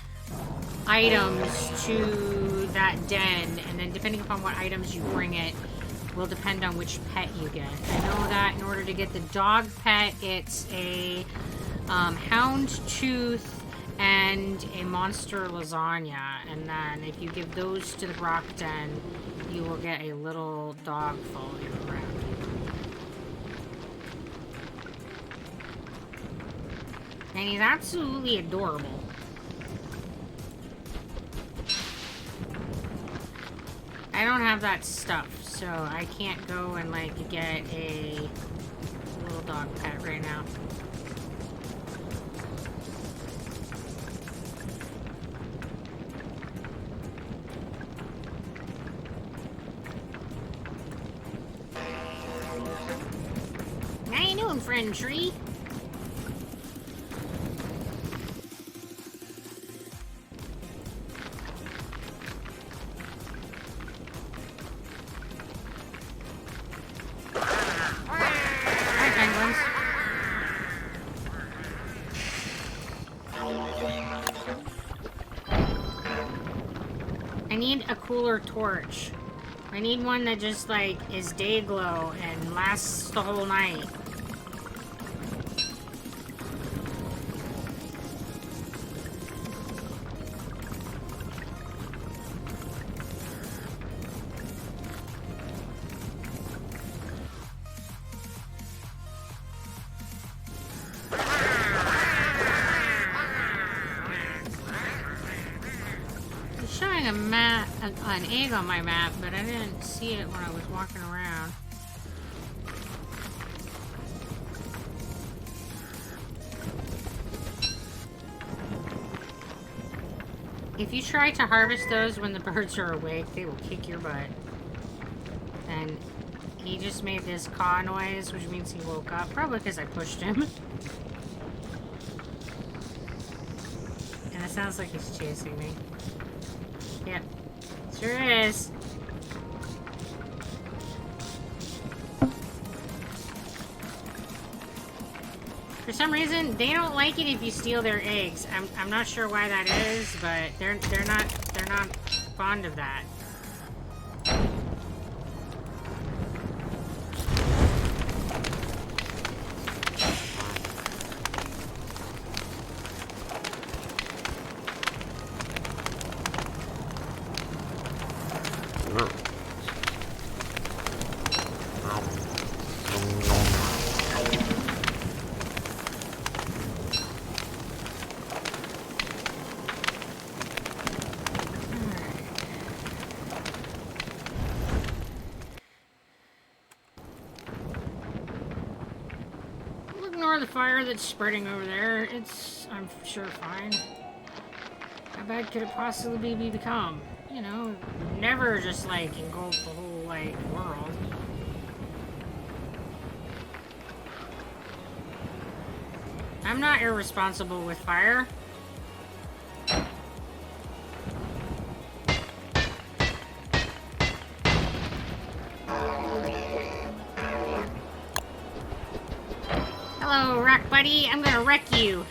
items to that den, and then depending upon what items you bring, it will depend on which pet you get. I know that in order to get the dog pet, it's a hound tooth and a monster lasagna, and then if you give those to the Brock den, you will get a little dog following you around. And he's absolutely adorable. I don't have that stuff, so I can't go and, like, get a little dog pet right now. How you doing, friend tree? I need a cooler torch. I need one that just, like, is day glow and lasts the whole night. An egg on my map, but I didn't see it when I was walking around. If you try to harvest those when the birds are awake, they will kick your butt. And he just made this caw noise, which means he woke up, probably because I pushed him. And it sounds like he's chasing me. Yep. Sure is. For some reason, they don't like it if you steal their eggs. I'm not sure why that is, but they're not fond of that. Ignore the fire that's spreading over there. It's, I'm sure, fine. How bad could it possibly become? You know, never just, like, engulf the whole, like, world. I'm not irresponsible with fire. Hello, rock buddy. I'm gonna wreck you.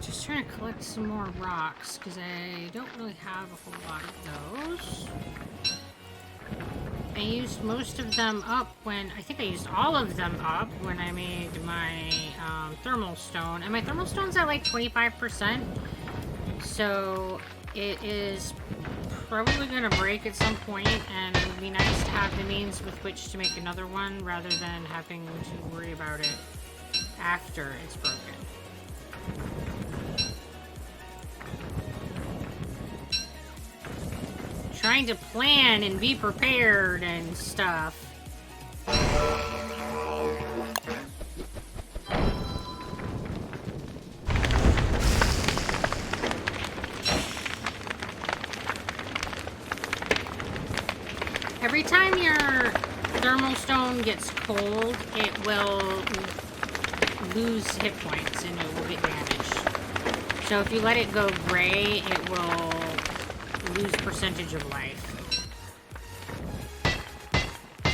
Just trying to collect some more rocks because I don't really have a whole lot of those. I used most of them up when, I think I used all of them up when I made my thermal stone. And my thermal stone's at like 25%. So it is probably going to break at some point, and it would be nice to have the means with which to make another one rather than having to worry about it after it's broken. trying to plan and be prepared and stuff. Every time your thermal stone gets cold, it will lose hit points and it will get damaged. So if you let it go gray, it will lose percentage of life.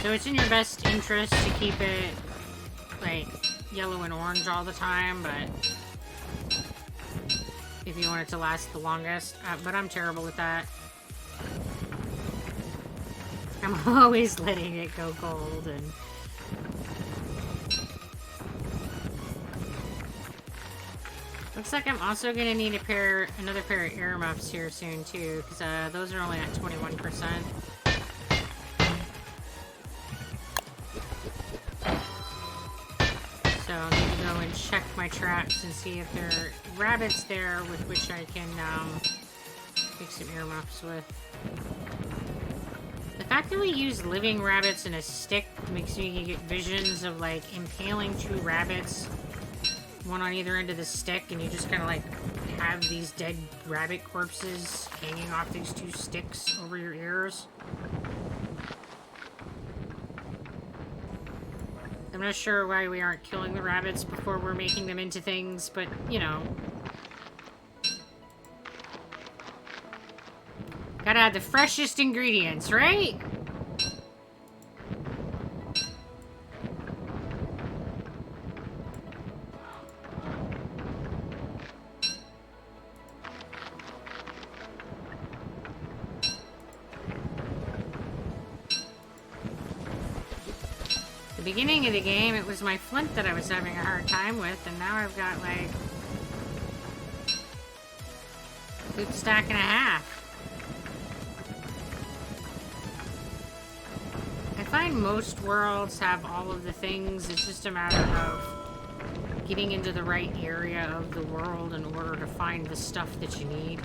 So it's in your best interest to keep it like yellow and orange all the time, but if you want it to last the longest, but I'm terrible with that. I'm always letting it go cold and looks like I'm also gonna need another pair of earmuffs here soon too, because those are only at 21%. So I'll need to go and check my traps and see if there are rabbits there with which I can make some earmuffs with. The fact that we use living rabbits in a stick makes me get visions of like impaling two rabbits, one on either end of the stick, and you just kind of like have these dead rabbit corpses hanging off these two sticks over your ears. I'm not sure why we aren't killing the rabbits before we're making them into things, but you know. Gotta have the freshest ingredients, right? The beginning of the game, it was my flint that I was having a hard time with, and now I've got like a good stack and a half. I find most worlds have all of the things. It's just a matter of getting into the right area of the world in order to find the stuff that you need.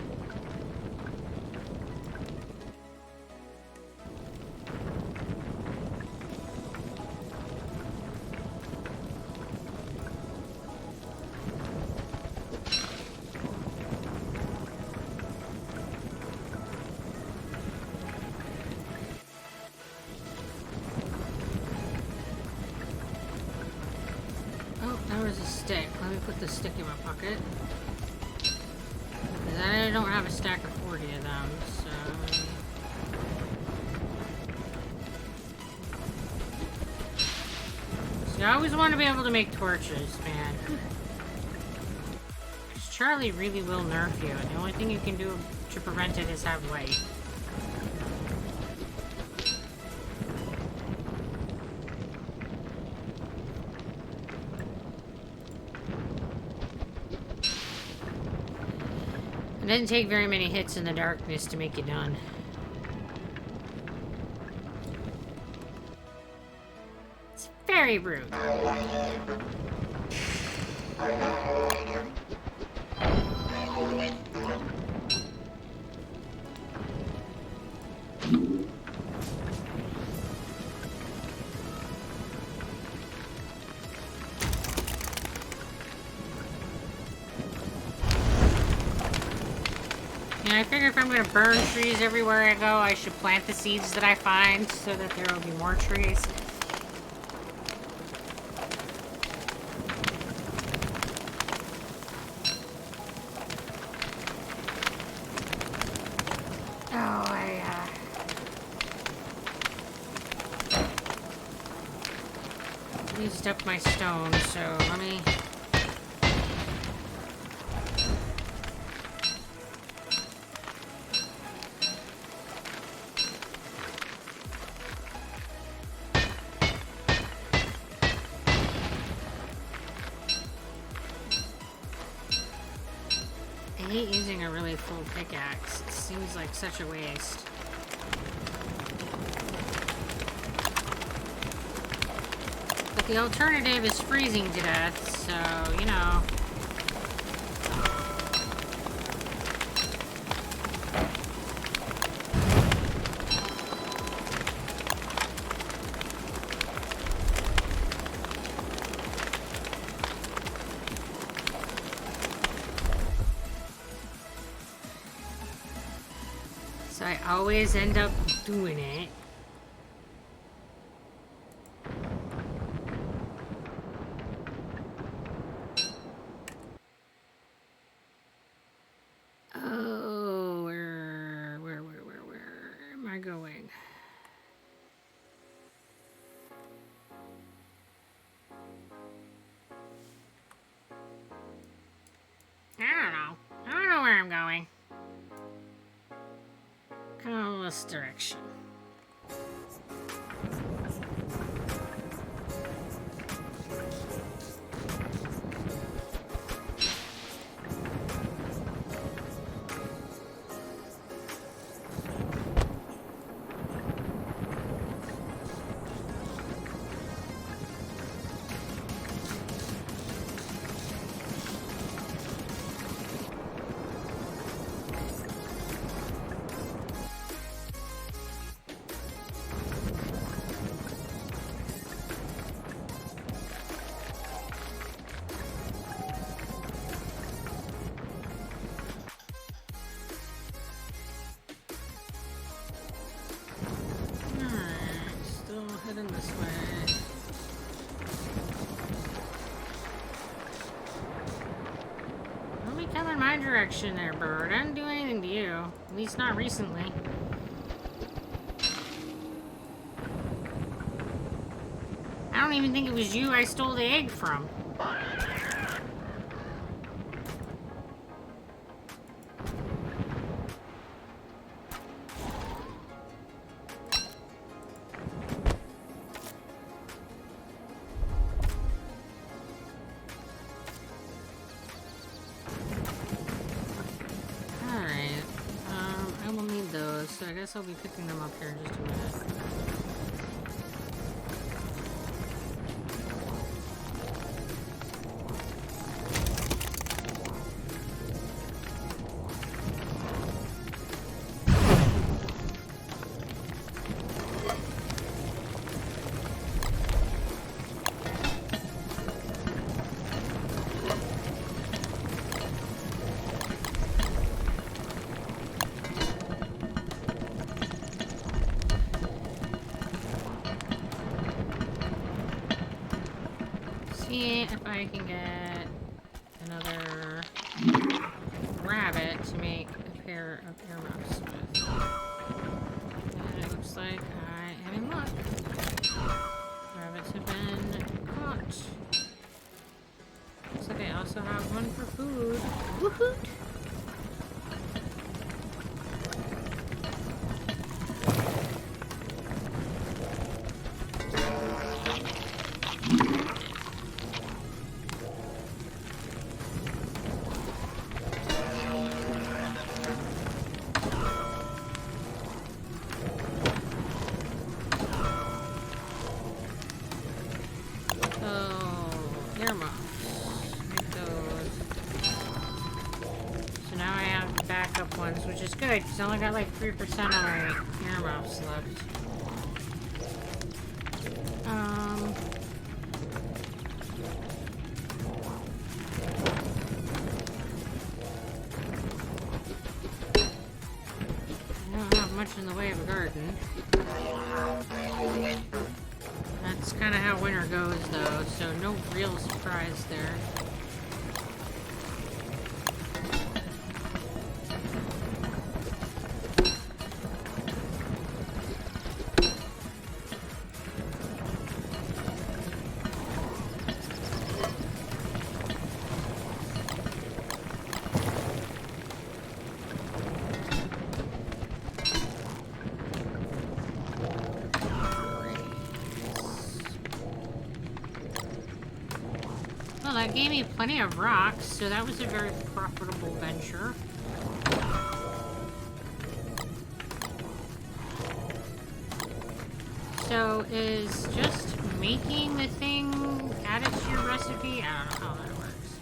Put the stick in my pocket. Because I don't have a stack of 40 of them, so... See, I always want to be able to make torches, man. Because Charlie really will nerf you, and the only thing you can do to prevent it is have light. It didn't take very many hits in the darkness to make you done. It's very rude. I figure if I'm going to burn trees everywhere I go, I should plant the seeds that I find so that there will be more trees. Oh, I used up my stone, so let me... I hate using a really full pickaxe. It seems like such a waste. But the alternative is freezing to death, so, you know. So I always end up doing it. Oh, where am I going? I don't know where I'm going. Go this direction. Heading this way. Don't be coming my direction there, bird. I didn't do anything to you. At least not recently. I don't even think it was you I stole the egg from. So I guess I'll be picking them up here in just a minute. See if I can get another rabbit to make a pair of earmuffs with. And it looks like I am in luck. Rabbits have been caught. Looks like I also have one for food. Woohoo! Which is good, because I only got like 3% of my earmuffs left. I don't have much in the way of a garden. That's kind of how winter goes, though, so no real surprise there. That gave me plenty of rocks, so that was a very profitable venture. So is just making the thing added to your recipe? I don't know how that works.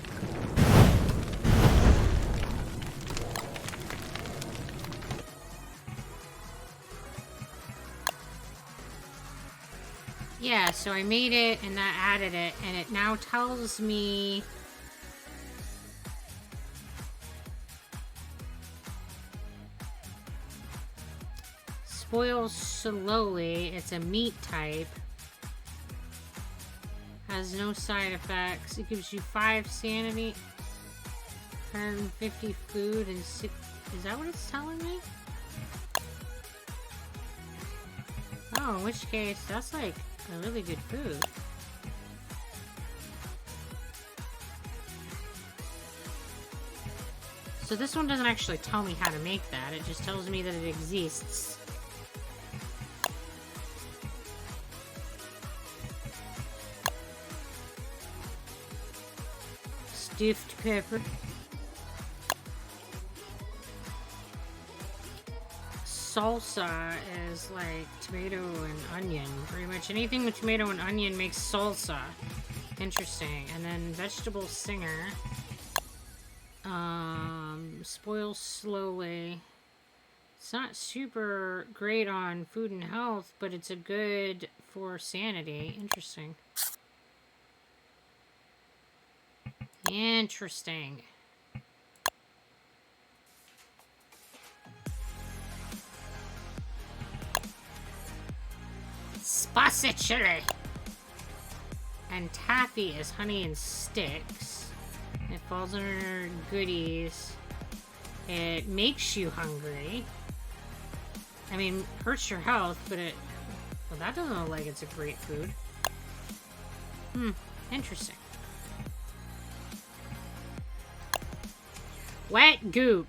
Yeah, so I made it and that added it, and it now tells me Boils slowly. It's a meat type. Has no side effects. It gives you 5 sanity, 150 food, and 6. Is that what it's telling me? Oh, in which case, that's like a really good food. So this one doesn't actually tell me how to make that. It just tells me that it exists. Stuffed pepper. Salsa is like tomato and onion. Pretty much anything with tomato and onion makes salsa. Interesting. And then vegetable singer. Spoils slowly. It's not super great on food and health, but it's a good for sanity. Interesting. Interesting. Spicy chili. And taffy is honey and sticks. It falls under goodies. It makes you hungry. I mean, hurts your health, but it... Well, that doesn't look like it's a great food. Interesting. Wet goop.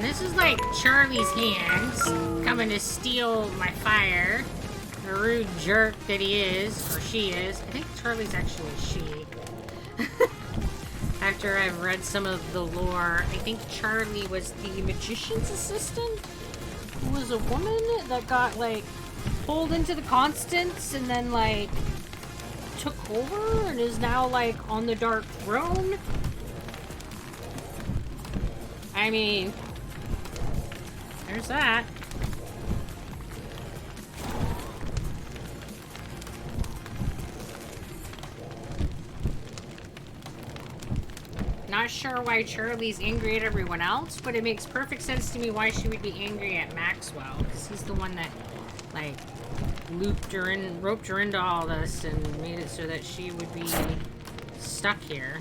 This is like Charlie's hands coming to steal my fire. The rude jerk that he is, or she is. I think Charlie's actually a she. After I've read some of the lore, I think Charlie was the magician's assistant, who was a woman that got like pulled into the Constants and then like took over and is now like on the Dark Throne. I mean, there's that. Not sure why Charlie's angry at everyone else, but it makes perfect sense to me why she would be angry at Maxwell, because he's the one that, like, roped her into all this and made it so that she would be stuck here.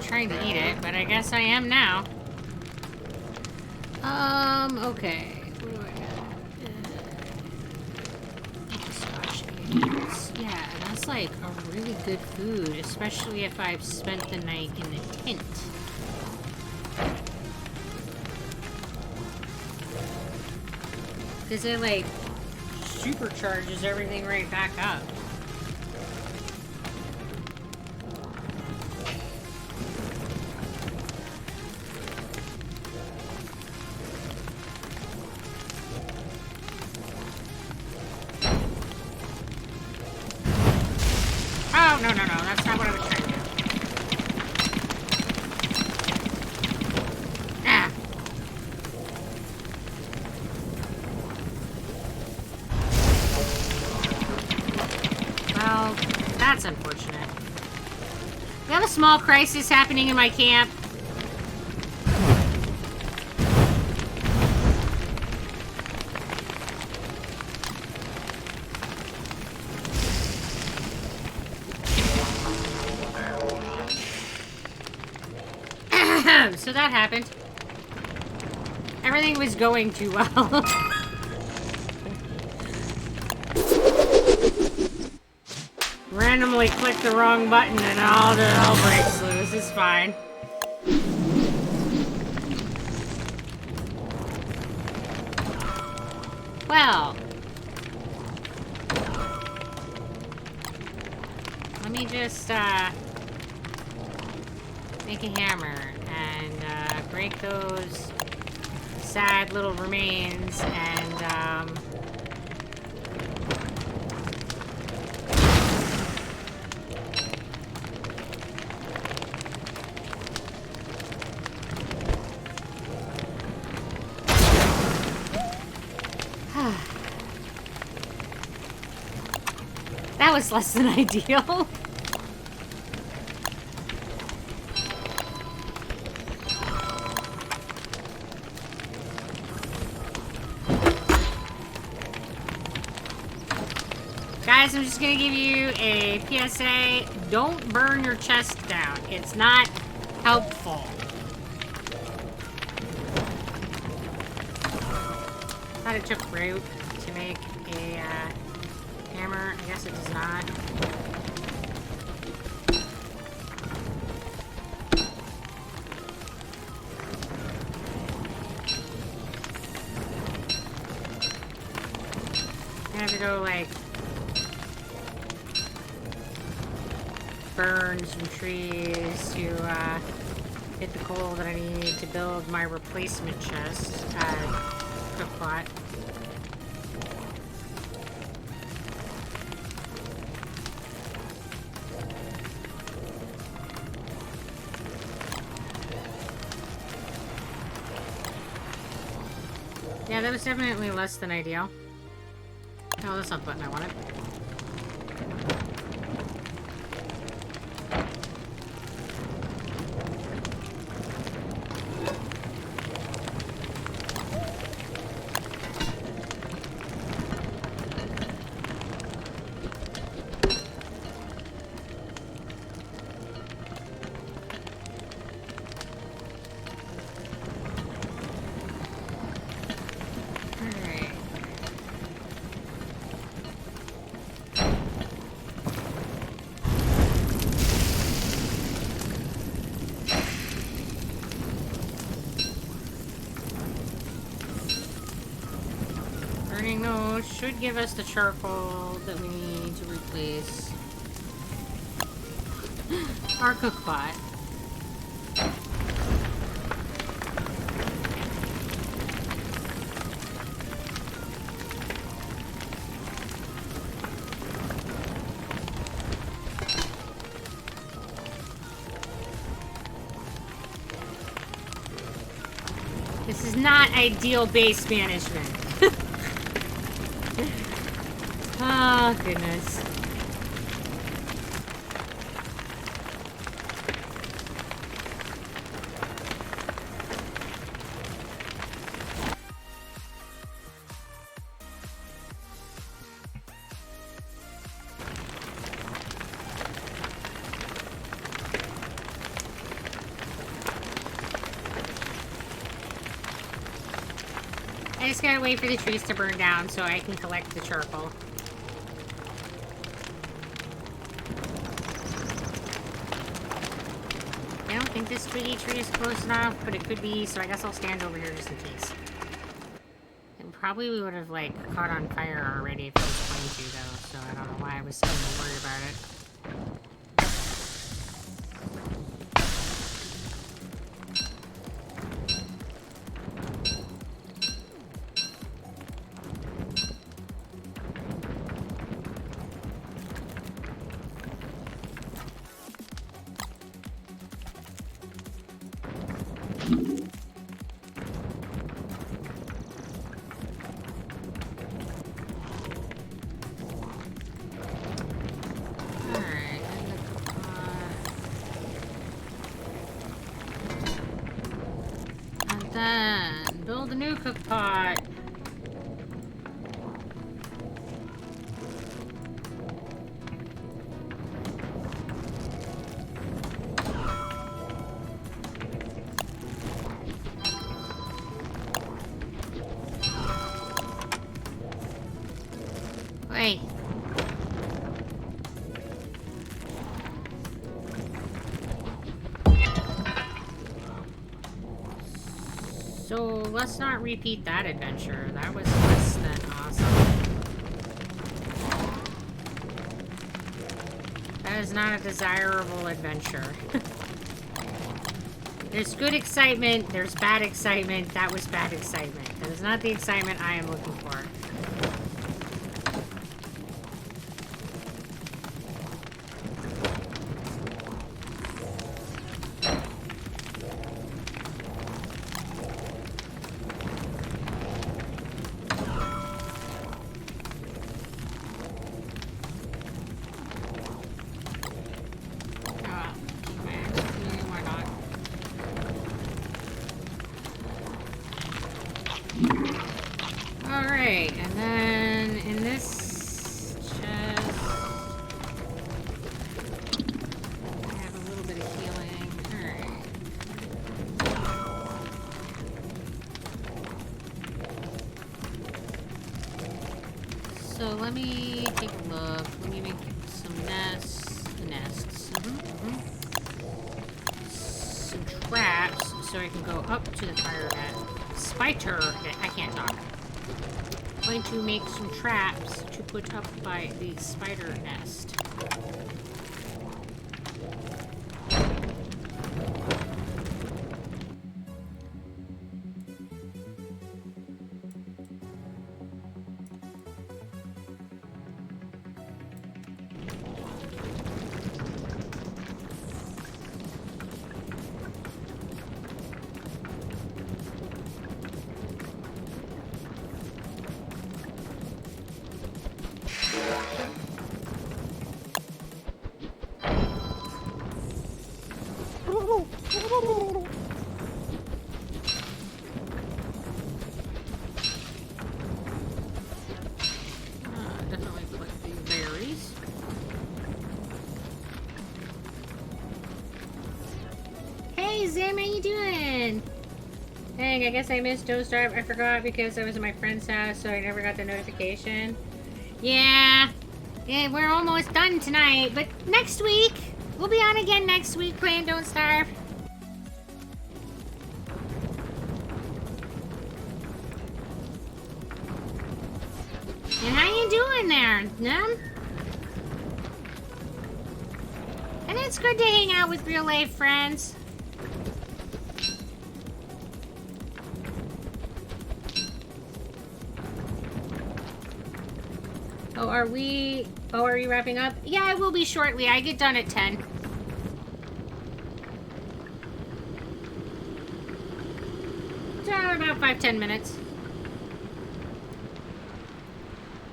Trying to eat it, but I guess I am now. Okay. What do I got? Yeah, that's like a really good food, especially if I've spent the night in the tent. Because it like supercharges everything right back up. No, that's not what I was trying to do. Ah! Well, that's unfortunate. We have a small crisis happening in my camp. so that happened. Everything was going too well. Randomly click the wrong button and all the hell breaks loose. It's fine. Well. Let me just, make a hammer and, break those sad little remains and, that was less than ideal. Guys, I'm just gonna give you a PSA. Don't burn your chest down. It's not helpful. Thought it took root to make a hammer. I guess it does not. I have to go like burn some trees to get the coal that I need to build my replacement chest cook pot. Yeah, that was definitely less than ideal. Oh, that's not the button I wanted. Burning those should give us the charcoal that we need to replace our cook pot. This is not ideal base management. Oh, goodness. I just gotta wait for the trees to burn down so I can collect the charcoal. I don't think this twiggy tree is close enough, but it could be, so I guess I'll stand over here just in case. And probably we would have, like, caught on fire already if I was going to, though, so I don't know why I was so worried about it. Build a new cook pot. Hey. So let's not repeat that adventure. That was less than awesome. That is not a desirable adventure. There's good excitement, there's bad excitement. That was bad excitement. That is not the excitement I am looking for. Alright, and then in this chest, I have a little bit of healing. Alright. So let me take a look. Let me make some nests. Some traps so I can go up to the fire net. Spider, I can't talk. Going to make some traps to put up by the spider nest. Definitely collect the berries. Hey Zim, how you doing? Dang, I guess I missed Don't Starve. I forgot because I was at my friend's house, so I never got the notification. Yeah, we're almost done tonight, but next week, we'll be on again next week playing Don't Starve. And how you doing there, Nim? And it's good to hang out with real life friends. Oh, are you wrapping up? Yeah, I will be shortly. I get done at 10. So about 5-10 minutes.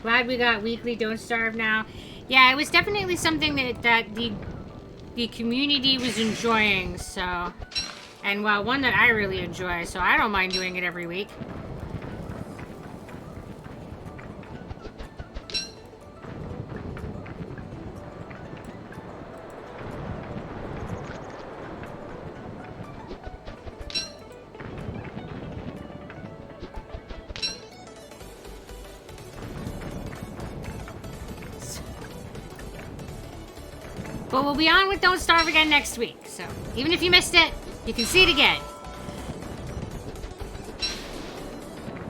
Glad we got weekly Don't Starve now. Yeah, it was definitely something that the community was enjoying, so. And well, one that I really enjoy, so I don't mind doing it every week. But we'll be on with Don't Starve again next week, so even if you missed it, you can see it again.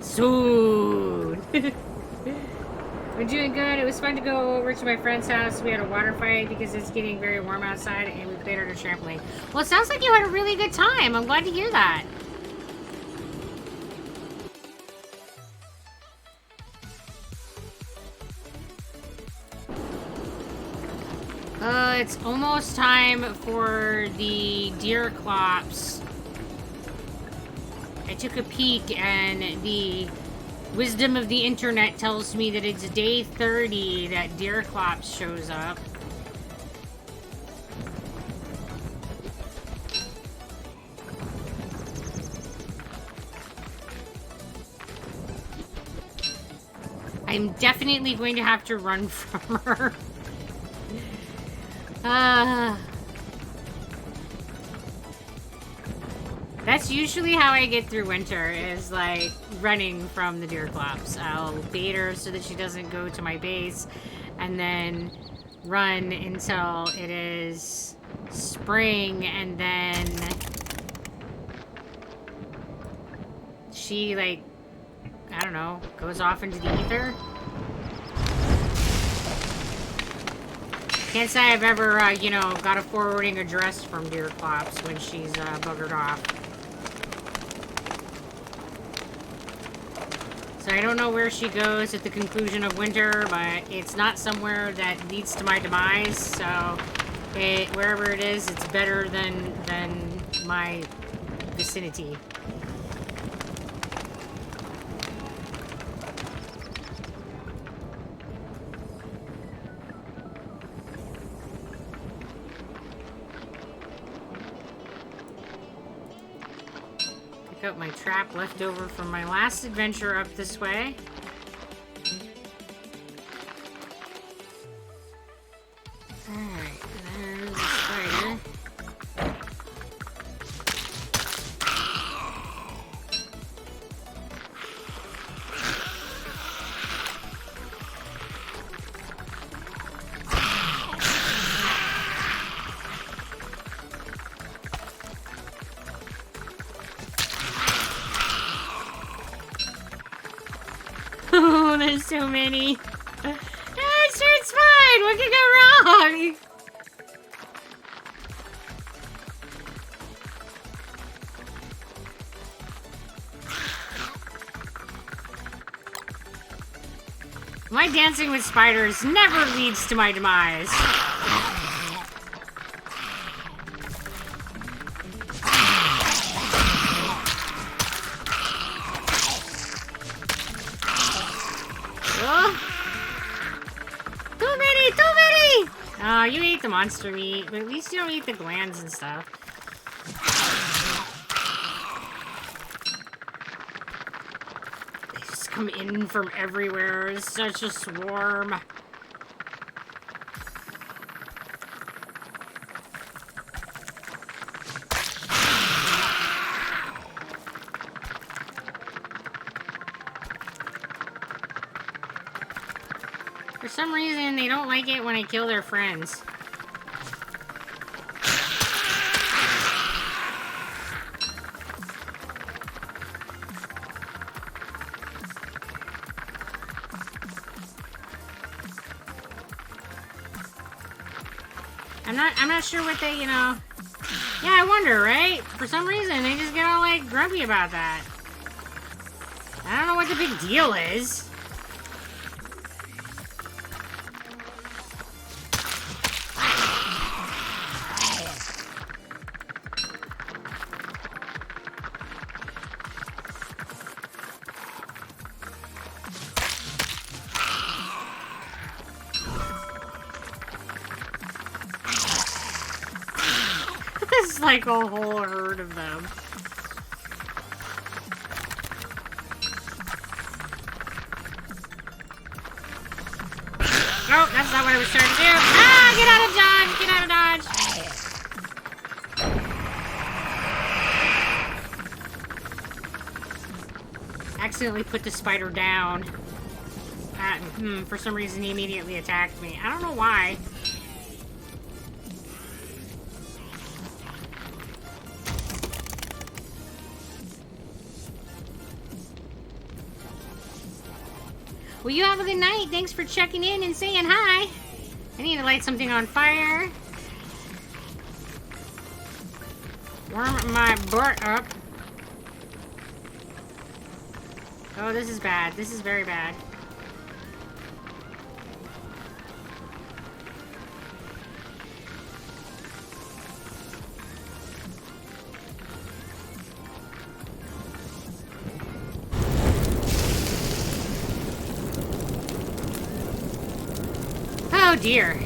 Soon. We're doing good. It was fun to go over to my friend's house. We had a water fight because it's getting very warm outside, and we played on a trampoline. Well, it sounds like you had a really good time. I'm glad to hear that. It's almost time for the deer clops. I took a peek and the wisdom of the internet tells me that it's day 30 that deer clops shows up. I'm definitely going to have to run from her. That's That's usually how I get through winter, is like running from the Deerclops. I'll bait her so that she doesn't go to my base, and then run until it is spring, and then she, like, I don't know, goes off into the ether. Can't say I've ever, you know, got a forwarding address from Deerclops when she's buggered off. So I don't know where she goes at the conclusion of winter, but it's not somewhere that leads to my demise, so wherever it is, it's better than my vicinity. Up my trap left over from my last adventure up this way. Alright, there's the spider. Oh, there's so many. Sure, it's fine. What could go wrong? My dancing with spiders never leads to my demise. You ate the monster meat, but at least you don't eat the glands and stuff. They just come in from everywhere. It's such a swarm. For some reason, they don't like it when I kill their friends. I'm not sure what they, you know... Yeah, I wonder, right? For some reason, they just get all, like, grumpy about that. I don't know what the big deal is. Like a whole herd of them. Oh, that's not what I was trying to do. Ah, get out of dodge! Get out of dodge! Accidentally put the spider down. For some reason he immediately attacked me. I don't know why. Well, you have a good night. Thanks for checking in and saying hi. I need to light something on fire. Warm my butt up. Oh, this is bad. This is very bad. Oh dear.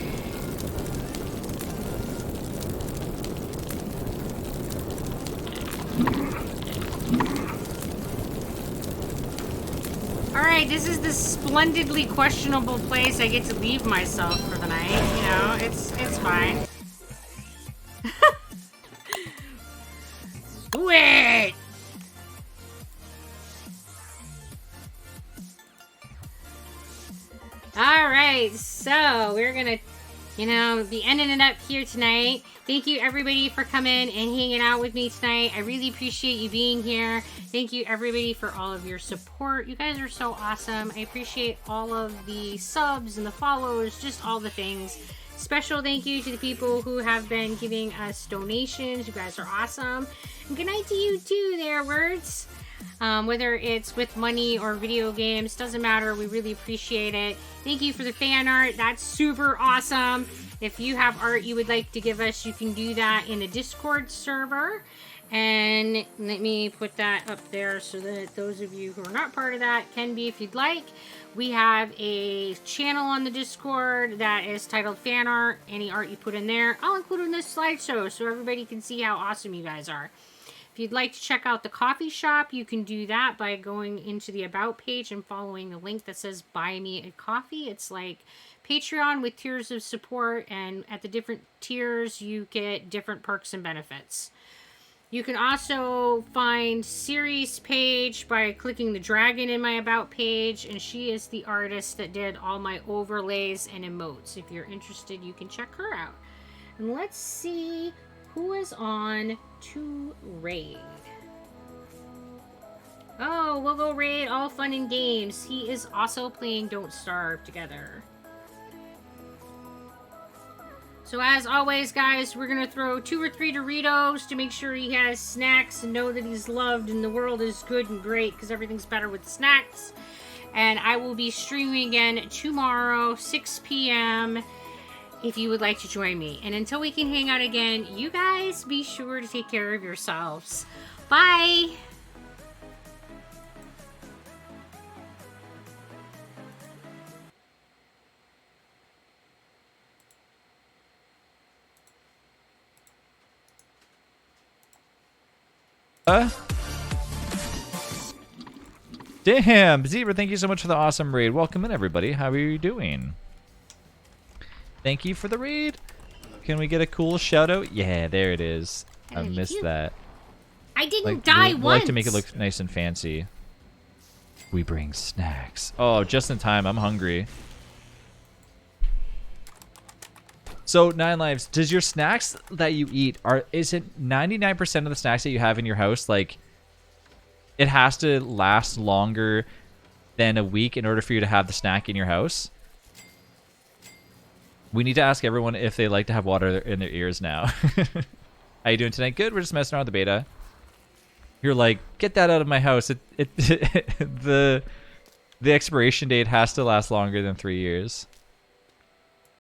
Alright, this is the splendidly questionable place I get to leave myself for the night. You know, it's fine. Wait! All right, so we're gonna, be ending it up here tonight. Thank you everybody for coming and hanging out with me tonight. I really appreciate you being here. Thank you everybody for all of your support. You guys are so awesome. I appreciate all of the subs and the follows, just all the things. Special thank you to the people who have been giving us donations. You guys are awesome. And good night to you too there, Words. Whether it's with money or video games, doesn't matter. We really appreciate it. Thank you for the fan art. That's super awesome. If you have art you would like to give us, you can do that in the Discord server. And let me put that up there so that those of you who are not part of that can be if you'd like. We have a channel on the Discord that is titled Fan Art. Any art you put in there, I'll include in this slideshow so everybody can see how awesome you guys are. If you'd like to check out the coffee shop, you can do that by going into the About page and following the link that says Buy Me a Coffee. It's like Patreon with tiers of support, and at the different tiers, you get different perks and benefits. You can also find Siri's page by clicking the dragon in my About page, and she is the artist that did all my overlays and emotes. If you're interested, you can check her out. And let's see who is on to raid. Oh, we'll go raid All Fun and Games. He is also playing Don't Starve together. So as always, guys, we're going to throw 2 or 3 Doritos to make sure he has snacks and know that he's loved and the world is good and great because everything's better with snacks. And I will be streaming again tomorrow, 6 p.m. if you would like to join me. And until we can hang out again, you guys be sure to take care of yourselves. Bye!
Damn, Zebra, thank you so much for the awesome raid. Welcome in, everybody. How are you doing? Thank you for the raid. Can we get a cool shout out? Yeah, there it is. I missed that.
I didn't die once.
We like to make it look nice and fancy. We bring snacks. Oh, just in time. I'm hungry. So, 9 Lives, does your snacks that you eat, is it 99% of the snacks that you have in your house, like, it has to last longer than a week in order for you to have the snack in your house? We need to ask everyone if they like to have water in their ears now. How you doing tonight? Good. We're just messing around with the beta. You're like, get that out of my house. The expiration date has to last longer than 3 years.